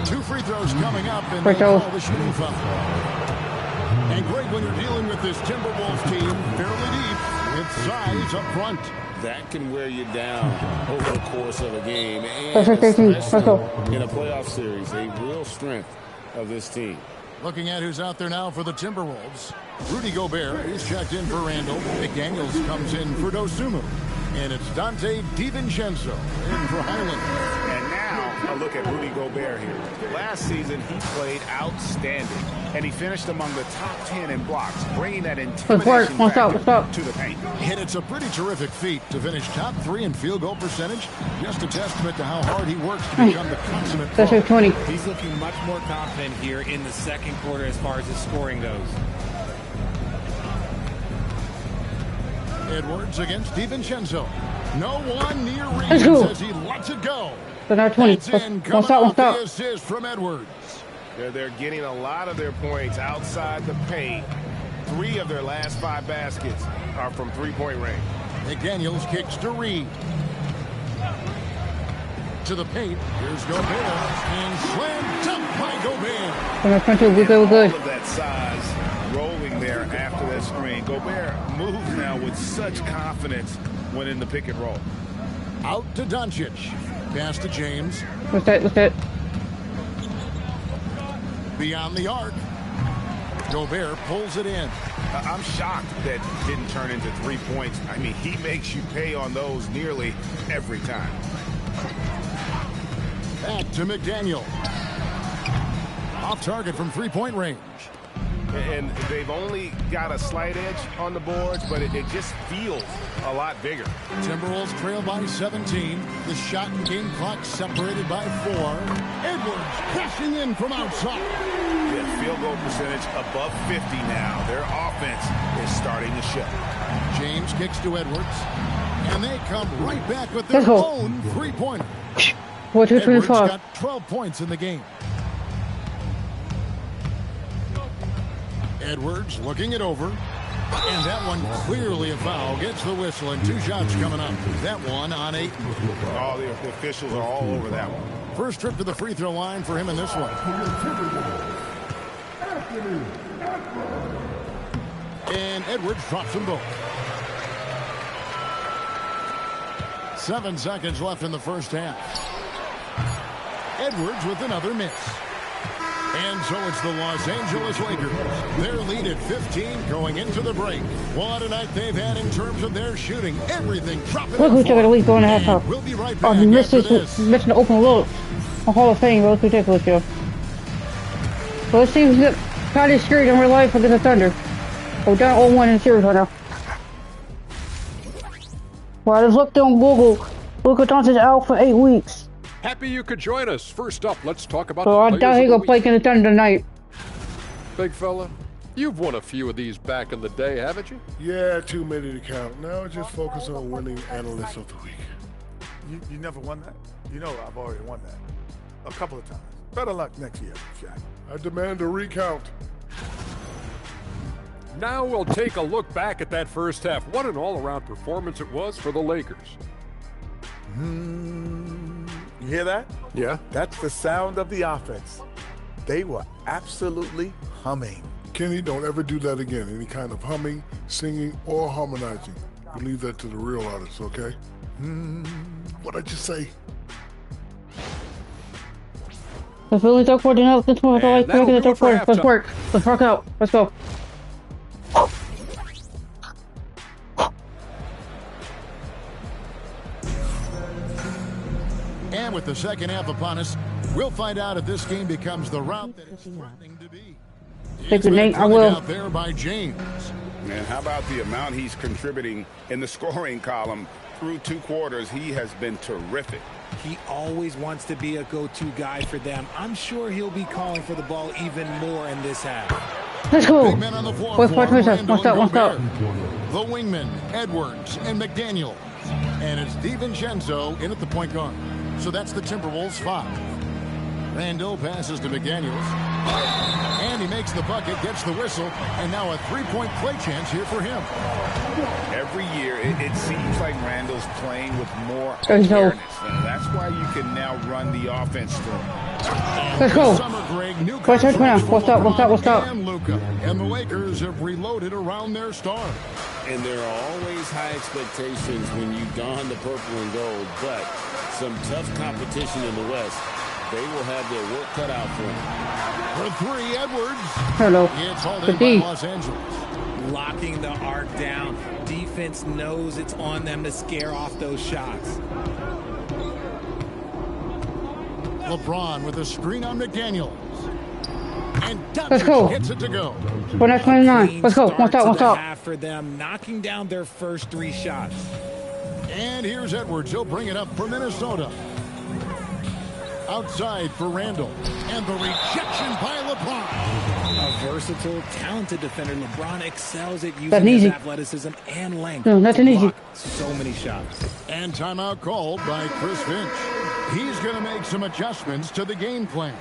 2 free throws coming up, and they call the shooting foul. And great when you're dealing with this Timberwolves team, fairly deep, with size up front. That can wear you down over the course of a game, and especially in a playoff series, a real strength of this team. Looking at who's out there now for the Timberwolves. Rudy Gobert is checked in for Randall. McDaniels comes in for Dosunmu. And it's Dante DiVincenzo in for Highland. And now a look at Rudy Gobert here. Last season, he played outstanding. And he finished among the top 10 in blocks, bringing that intimidation factor to the paint. And it's a pretty terrific feat to finish top 3 in field goal percentage. Just a testament to how hard he works to become the consummate pro. He's looking much more confident here in the second quarter as far as his scoring goes. Edwards against DiVincenzo. No one near Reeves as he lets it go. So now 20. One stop. The assist from Edwards. They're getting a lot of their points outside the paint. 3 of their last 5 baskets are from three-point range. McDaniels kicks to Reed. To the paint. Here's Gobert. And slam dunk by Gobert. We're good. All of that size rolling there after that screen. Gobert moves now with such confidence when in the pick and roll. Out to Doncic. Pass to James. What's that? Beyond the arc. Gobert pulls it in. I'm shocked that didn't turn into 3 points. I mean, he makes you pay on those nearly every time. Back to McDaniel. Off target from three-point range. And they've only got a slight edge on the boards, but it just feels a lot bigger. Timberwolves trail by 17. The shot and game clock separated by 4. Edwards crashing in from outside. Yeah, field goal percentage above 50 now. Their offense is starting to show. James kicks to Edwards. And they come right back with their own three-pointer. Edwards got 12 points in the game. Edwards looking it over. And that one clearly a foul. Gets the whistle and 2 shots coming up. That one on 8. All the officials are all over that one. First trip to the free throw line for him in this one. And Edwards drops them both. 7 seconds left in the first half. Edwards with another miss. And so it's the Los Angeles Lakers. Their lead at 15 going into the break. What a night they've had in terms of their shooting. Everything dropping. Look who took it a week going to half. We'll be right back Missing the open look. A Hall of Fame. That's ridiculous, yo. So let's see who's got kind of scared in real life against the Thunder. We're down 0-1 in the series right now. Well, I just looked on Google. Luka Doncic's out for 8 weeks. Happy you could join us. First up, let's talk about so I doubt he's going to play against the Thunder tonight. Big fella, you've won a few of these back in the day, haven't you? Yeah, too many to count. Now just focus on winning Analyst of the Week. You never won that? You know I've already won that. A couple of times. Better luck next year, Shaq. I demand a recount. Now we'll take a look back at that first half. What an all-around performance it was for the Lakers. You hear that? Yeah. That's the sound of the offense. They were absolutely humming. Kenny, don't ever do that again. Any kind of humming, singing, or harmonizing. You leave that to the real artists, okay? What'd I just say? Let's really talk for now. Let's work out. Let's work. Let's work out. Let's go. And with the second half upon us, we'll find out if this game becomes the route that it's threatening to be. Take the name, I will. Out there by James. And how about the amount he's contributing in the scoring column through 2 quarters? He has been terrific. He always wants to be a go-to guy for them. I'm sure he'll be calling for the ball even more in this half. Let's go. Big men on the floor What's for up? What's Randall up? and Gobert. The wingmen, Edwards and McDaniel. And it's DiVincenzo in at the point guard. So that's the Timberwolves 5. Randall passes to McDaniels. And he makes the bucket, gets the whistle, and now a 3-point play chance here for him. Every year, it seems like Randall's playing with more awareness. And that's why you can now run the offense through him. Let's go. What's up? And Luka. And the Lakers have reloaded around their star. And there are always high expectations when you don the purple and gold, but some tough competition in the West. They will have their work cut out for them. For 3, Edwards. Hello. It's hauled in by Los Angeles. Locking the arc down. Defense knows it's on them to scare off those shots. LeBron with a screen on McDaniels. And Let's go. Doncic gets it to go. 29. Let's go. What's up? Half for them, knocking down their first 3 shots. And here's Edwards. He'll bring it up for Minnesota. Outside for Randall. And the rejection by LeBron. A versatile, talented defender. LeBron excels at using his athleticism and length. No, nothing easy. So many shots. And timeout called by Chris Finch. He's going to make some adjustments to the game plan.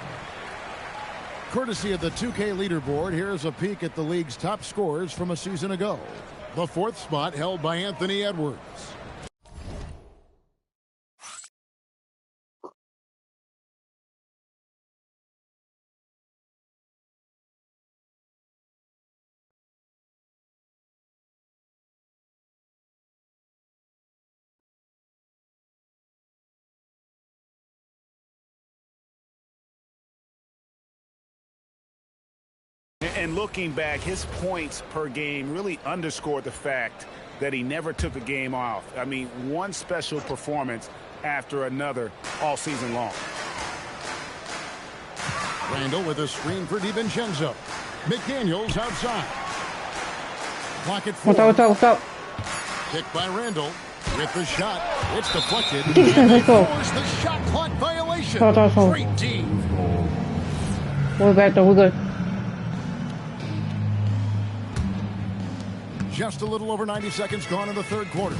Courtesy of the 2K leaderboard, here's a peek at the league's top scorers from a season ago. The 4th spot held by Anthony Edwards. And looking back, his points per game really underscored the fact that he never took a game off. I mean, one special performance after another all season long. Randall with a screen for DiVincenzo. McDaniels outside. Clock at 4. What's up? Kicked by Randall with the shot. It's deflected. Let's go. Force the shot clock violation. Great D. We're back though. We're good. Just a little over 90 seconds gone in the 3rd quarter.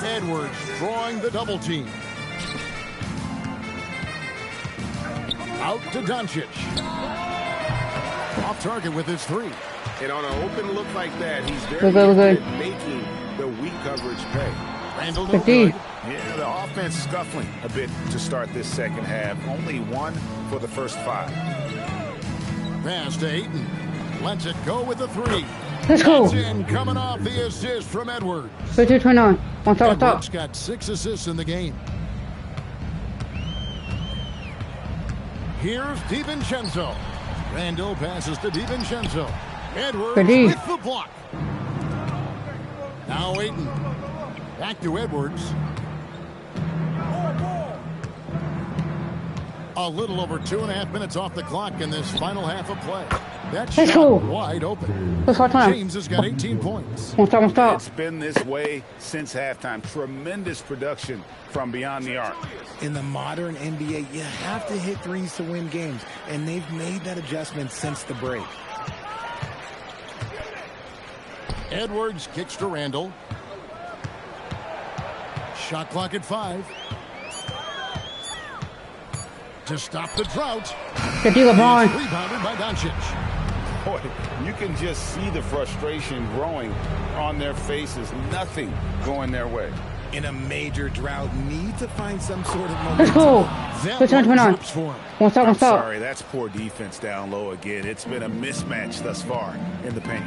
Edwards drawing the double team. Out to Doncic. Off target with his 3. And on an open look like that, he's very good at making the weak coverage pay. Randall, no good. Yeah, the offense scuffling a bit to start this second half. Only 1 for the first 5. Pass to Ayton. Lets it go with the 3. Let's go. That's in, coming off the assist from Edwards. 29. What's up? Edwards got 6 assists in the game. Here's DiVincenzo. Randall passes to DiVincenzo. Edwards with the block. Now Ayton. Back to Edwards. A little over 2.5 minutes off the clock in this final half of play. That shot wide open. James has got 18 points. It's been this way since halftime. Tremendous production from beyond the arc. In the modern NBA, you have to hit threes to win games, and they've made that adjustment since the break. Edwards kicks to Randall. Shot clock at 5. To stop the drought. Rebounded by Doncic. Boy, you can just see the frustration growing on their faces. Nothing going their way. In a major drought, need to find some sort of momentum. Let's go. What's up? I'm sorry, that's poor defense down low again. It's been a mismatch thus far in the paint.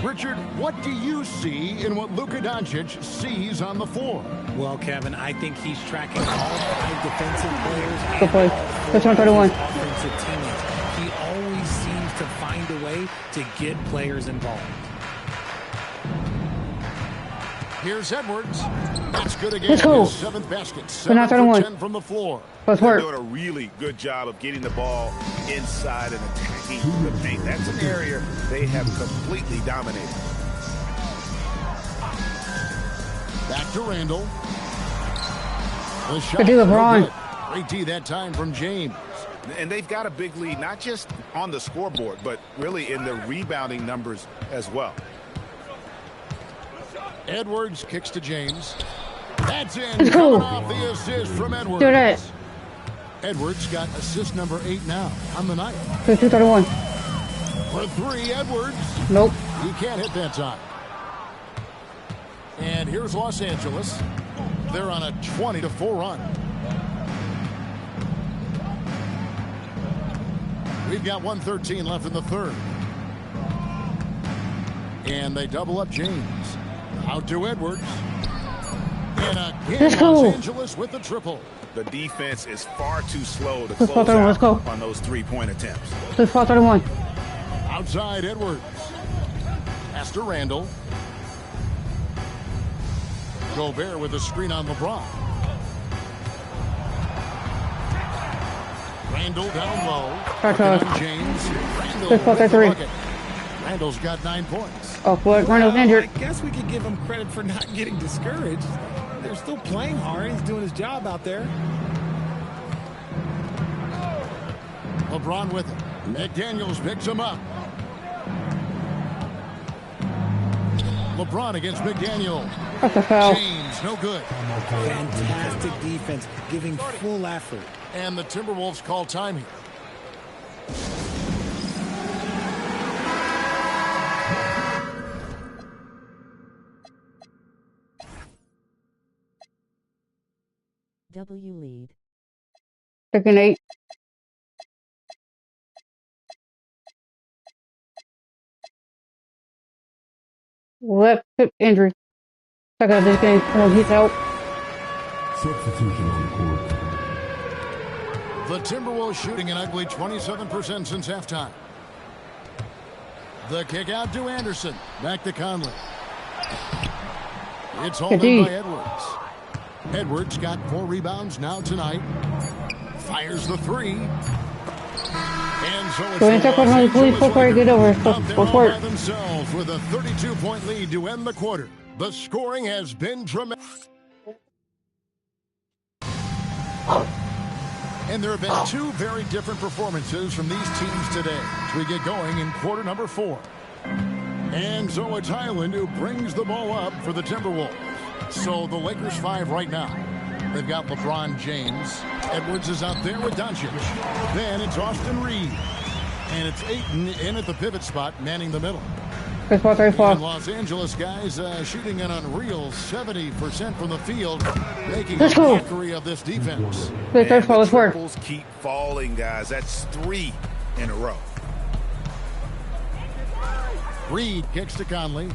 Richard, what do you see in what Luka Doncic sees on the floor? Well, Kevin, I think he's tracking all 5 defensive players Good play. and all offensive teammates. He always seems to find a way to get players involved. Here's Edwards. That's good again. Let's go. His 7th basket. We're not 7 for 1. 10 from the floor. Let's They're work. doing a really good job of getting the ball inside and attacking the paint. That's an area they have completely dominated. Back to Randall. The shot. Good D, LeBron. No good. Great D that time from James. And they've got a big lead, not just on the scoreboard, but really in the rebounding numbers as well. Edwards kicks to James. That's in. Let's go. Coming off the assist from Edwards. Do that. Edwards got assist number 8 now on the night. 2-31. For 3, Edwards. Nope. He can't hit that time. And here's Los Angeles. They're on a 20-4 run. We've got 1:13 left in the third. And they double up James. Out to Edwards. And again, Let's go. Los Angeles with the triple. The defense is far too slow to Let's close go, let's go. out on those three-point attempts. 4-31. Outside Edwards. Pass to Randall. Gobert with a screen on LeBron. Randall down low. James. Randall. Randall's got 9 points. Oh, boy, Randall's injured. I guess we could give him credit for not getting discouraged. They're still playing hard. He's doing his job out there. LeBron with it. McDaniels picks him up. LeBron against McDaniel. That's a foul. James, no good. Fantastic defense, giving full effort. And the Timberwolves call time here. W lead. Second 8. Left hip injury. Second of this game. He's out. Substitution on the court. The Timberwolves shooting an ugly 27% since halftime. The kick out to Anderson. Back to Conley. It's hauled in by Edwards. Edwards got 4 rebounds now tonight. Fires the 3. And so it's the Los Angeles Lakers out there all by themselves with a 32-point lead to end the quarter. The scoring has been tremendous. And there have been 2 very different performances from these teams today as we get going in quarter number 4. And so it's Highland who brings the ball up for the Timberwolves. So the Lakers 5 right now. They've got LeBron James. Edwards is out there with Doncic. Then it's Austin Reed. And it's Ayton in at the pivot spot, manning the middle. And Los Angeles guys shooting an unreal 70% from the field, making a mockery of this defense. And the triples keep falling, guys. That's 3 in a row. Reed kicks to Conley.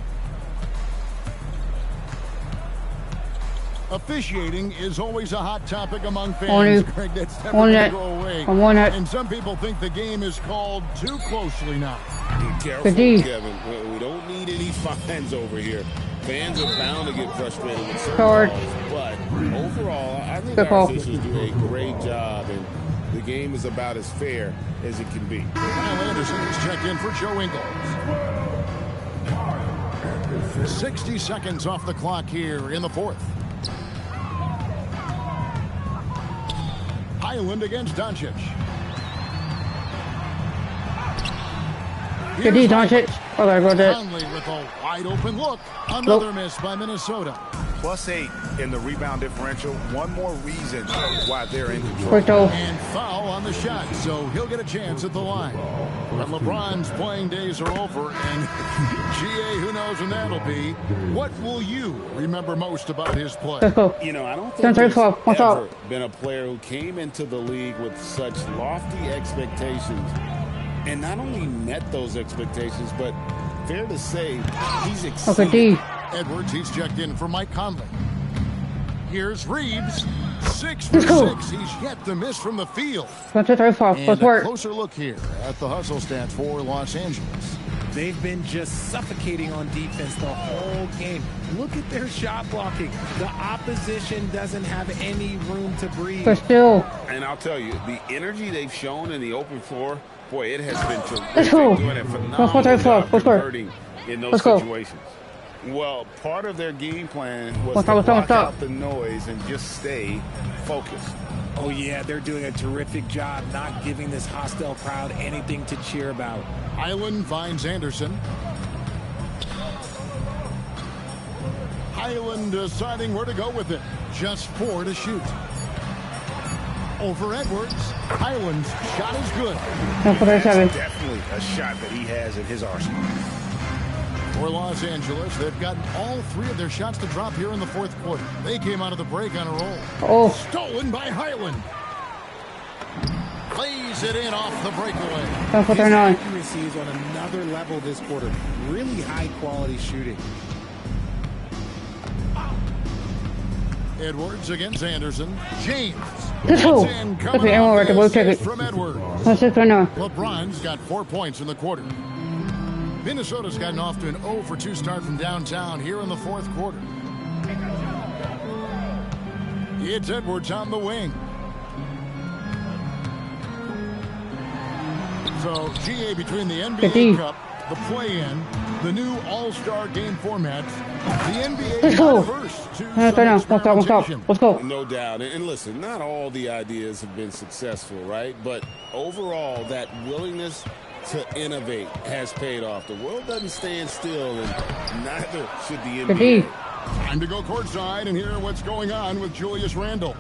Officiating is always a hot topic among fans. Greg, that's never going to go away. And some people think the game is called too closely now. Be careful, Kevin. We don't need any fines over here. Fans are bound to get frustrated with certain calls, but overall, I think our officials do a great job, and the game is about as fair as it can be. Kyle Anderson is checked in for Joe Ingles. 60 seconds off the clock here in the 4th. Highland against Doncic. Good D, Doncic. Oh, there goes it. Conley with a wide open look. Another miss by Minnesota. +8 in the rebound differential. One more reason why they're in control. And foul on the shot, so he'll get a chance at the line. But LeBron's playing days are over, and GA, who knows when that'll be. What will you remember most about his play? You know, I don't think there's ever been a player who came into the league with such lofty expectations and not only met those expectations, but fair to say, he's exceeded. Edwards, he's checked in for Mike Conley. Here's Reeves. 6 for 6. He's yet to miss from the field. And a closer look here at the hustle stats for Los Angeles. They've been just suffocating on defense the whole game. Look at their shot blocking. The opposition doesn't have any room to breathe. But still. And I'll tell you, the energy they've shown in the open floor, boy, it has been terrific. Let's go. Doing a phenomenal job converting in those situations. Well, part of their game plan was to block out the noise and just stay focused. Oh, yeah, they're doing a terrific job not giving this hostile crowd anything to cheer about. Highland finds Anderson. Highland deciding where to go with it. Just 4 to shoot. Over Edwards. Highland's shot is good. That's definitely a shot that he has in his arsenal. For Los Angeles, they've gotten all 3 of their shots to drop here in the 4th quarter. They came out of the break on a roll. Oh. Stolen by Highland. Plays it in off the breakaway. His accuracy is on another level this quarter. Really high quality shooting. Edwards against Anderson. James. Good hole. Okay, I'm over to go check it. From Edwards. That's it for now. LeBron's got 4 points in the quarter. Minnesota's gotten off to an 0 for 2 start from downtown here in the 4th quarter. It's Edwards on the wing. So, GA between the NBA Cup, the play-in, the new All-Star game formats, the NBA first to Let's go. No doubt. And listen, not all the ideas have been successful, right? But overall, that willingness to innovate has paid off. The world doesn't stand still, and neither should the NBA. Time to go courtside and hear what's going on with Julius Randle.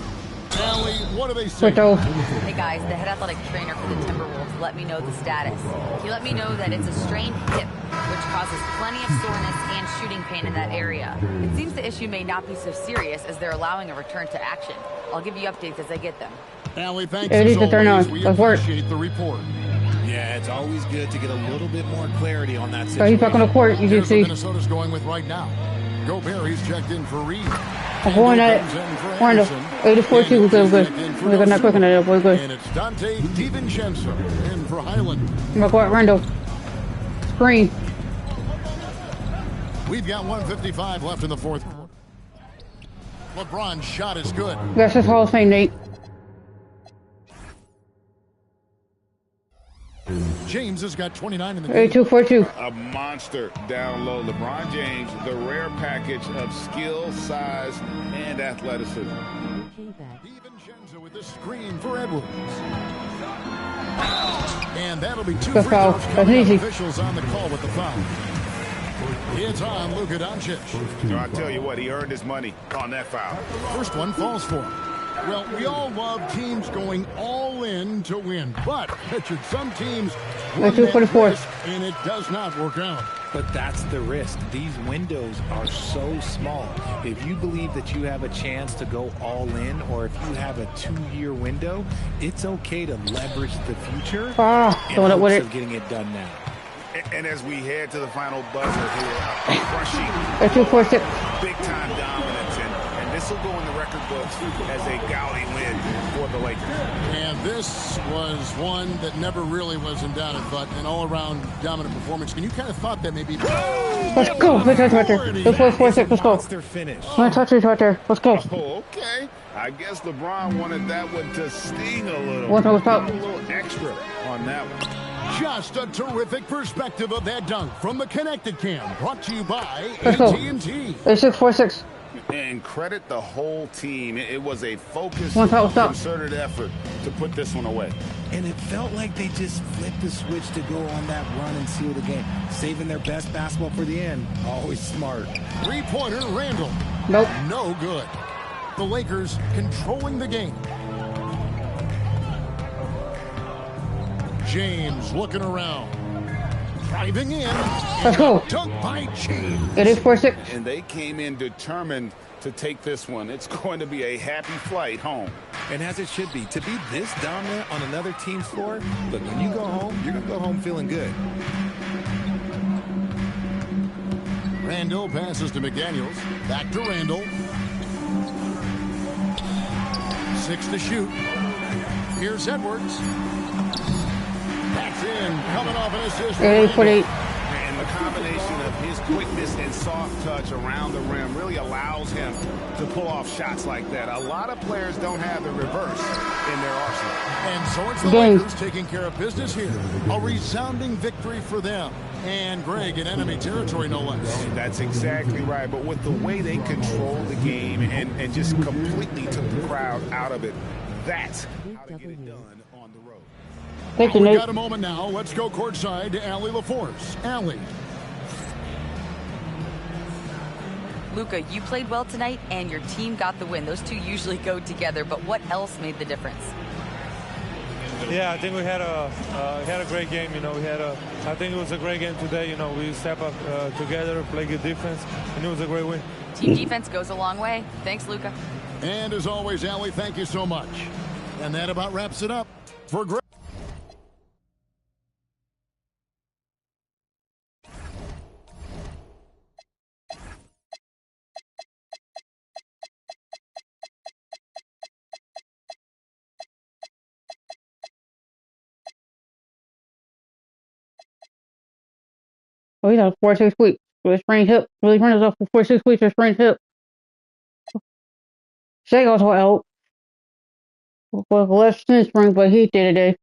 Allie, what do they say? Hey guys, the head athletic trainer for the Timberwolves let me know the status. He let me know that it's a strained hip, which causes plenty of soreness and shooting pain in that area. It seems the issue may not be so serious as they're allowing a return to action. I'll give you updates as I get them. Allie, thanks as always. We appreciate the report. Yeah, it's always good to get a little bit more clarity on that situation. He's back on the court, you can see. Minnesota's going with right now. Gobert, he's checked in for Reed. I'm going at it. Randall. 84-2, we're good. We're not cooking it up, we're good. And it's Dante DiVincenzo in for Highland. I'm going to go at Randall. Screen. We've got 1:55 left in the 4th quarter. LeBron's shot is good. That's his Hall of Fame, Nate. James has got 29 in the game. 82-42. A monster down low. LeBron James, the rare package of skill, size, and athleticism. DiVincenzo with the screen for Edwards. And that'll be 2 Good free foul. throws That's coming up. easy. Officials on the call with the foul. It's on Luka Doncic. So I tell you what, he earned his money on that foul. First one falls for him. Well, we all love teams going all in to win, but Richard, some teams run that risk, and it does not work out. But that's the risk. These windows are so small. If you believe that you have a chance to go all in, or if you have a 2-year window, it's okay to leverage the future in hopes of getting it done now. And as we head to the final buzzer here, a crushing, big-time dominance, and this will go in the record books as a gaudy win for the Lakers. And this was one that never really was in doubt, but an all-around dominant performance. And you kind of thought that maybe. Let's go. Let's touch right there. Let's go 4-6. Let's go. Let's touch it right there. Let's go. Oh, okay. I guess LeBron wanted that one to sting a little. What's up? A little extra on that one. Just a terrific perspective of that dunk from the Connected Cam, brought to you by AT&T. 6-4-6. And credit the whole team. It was a focused, concerted effort to put this one away. And it felt like they just flipped the switch to go on that run and seal the game, saving their best basketball for the end. Always smart. Three-pointer, Randall. Nope. No good. The Lakers controlling the game. James looking around. Driving in. Let's go. Dunk by James. It is 4-6. And they came in determined to take this one. It's going to be a happy flight home. And as it should be. To be this dominant on another team's floor, look, when you go home, you're going to go home feeling good. Randall passes to McDaniels. Back to Randall. 6 to shoot. Here's Edwards. That's in. Coming off an assist. 8-8. And combination of his quickness and soft touch around the rim really allows him to pull off shots like that. A lot of players don't have the reverse in their arsenal. And so it's the Lakers taking care of business here. A resounding victory for them. And Greg in enemy territory, no less. That's exactly right. But with the way they controlled the game and just completely took the crowd out of it, that's how to get it done on the road. Thank you, We've Nate. got a moment now. Let's go courtside to Allie LaForce. Allie. Luka, you played well tonight, and your team got the win. Those two usually go together, but what else made the difference? Yeah, I think we had a great game. You know, I think it was a great game today. You know, we step up together, play good defense, and it was a great win. Team defense goes a long way. Thanks, Luka. And as always, Allie, thank you so much. And that about wraps it up for Greg. Oh, he's on 4-6 weeks with a sprained hip. Really runs off for 4-6 weeks with a sprained hip. Shea also out with left shin spring, but he did today.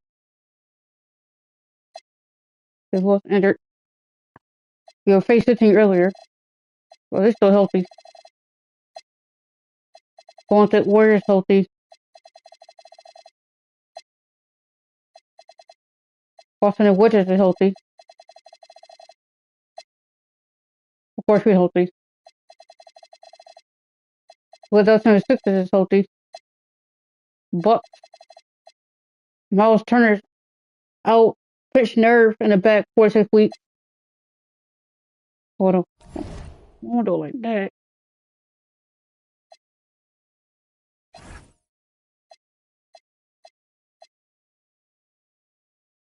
He was injured. He was face 15 earlier. Well, he's still healthy. Golden State Warriors healthy. Boston Wizards is healthy. Of course, we're healthy. Philadelphia Sixers is healthy. Bucks. Miles Turner's out. Pinched nerve in the back 4-6 weeks. Hold on. I won't do it like that.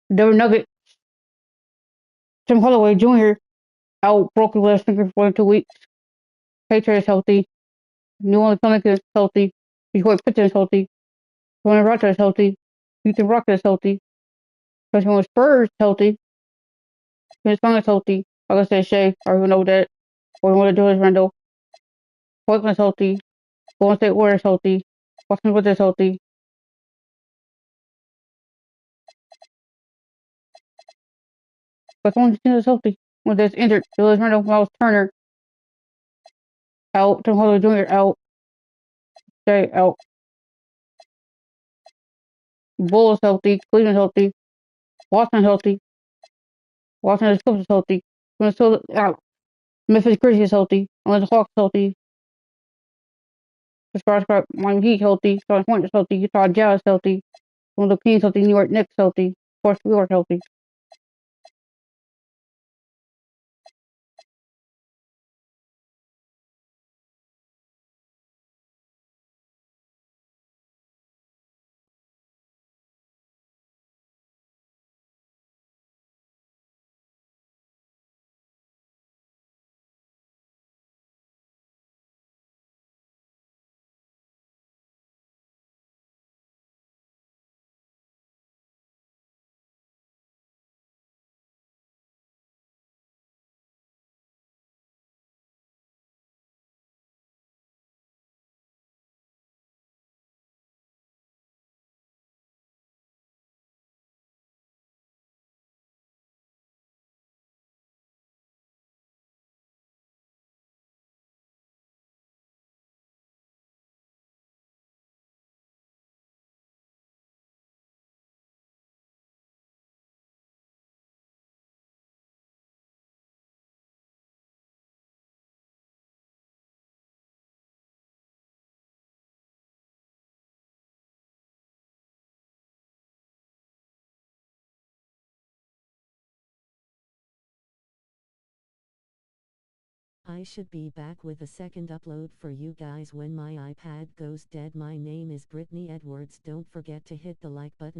Denver Nuggets. Tim Holloway Jr. out broken last finger for 2 weeks. Patriots healthy. New Orleans Pelicans healthy. Detroit Pistons healthy. Toronto Raptors healthy. Houston Rockets healthy. Washington Spurs healthy. Phoenix Suns healthy. Like I said, Shea, I already know that. What we want to do is Randall. Portland's healthy. Golden State Warriors healthy. Boston Wizards healthy. But someone is healthy. When that's injured, Julius Randle, Miles Turner out. Tim Hardaway Jr. out. Shea out. Bulls healthy. Cleveland healthy. Boston healthy. Washington Clippers healthy. Minnesota out. Memphis Grizzlies healthy. Atlanta Hawks healthy. As far as Miami Heat healthy. Charlotte Hornets healthy. Utah Jazz healthy. Toronto Kings healthy. New York Knicks healthy. Of course, New York healthy. I should be back with a second upload for you guys when my iPad goes dead. My name is Brittni Edwards. Don't forget to hit the like button.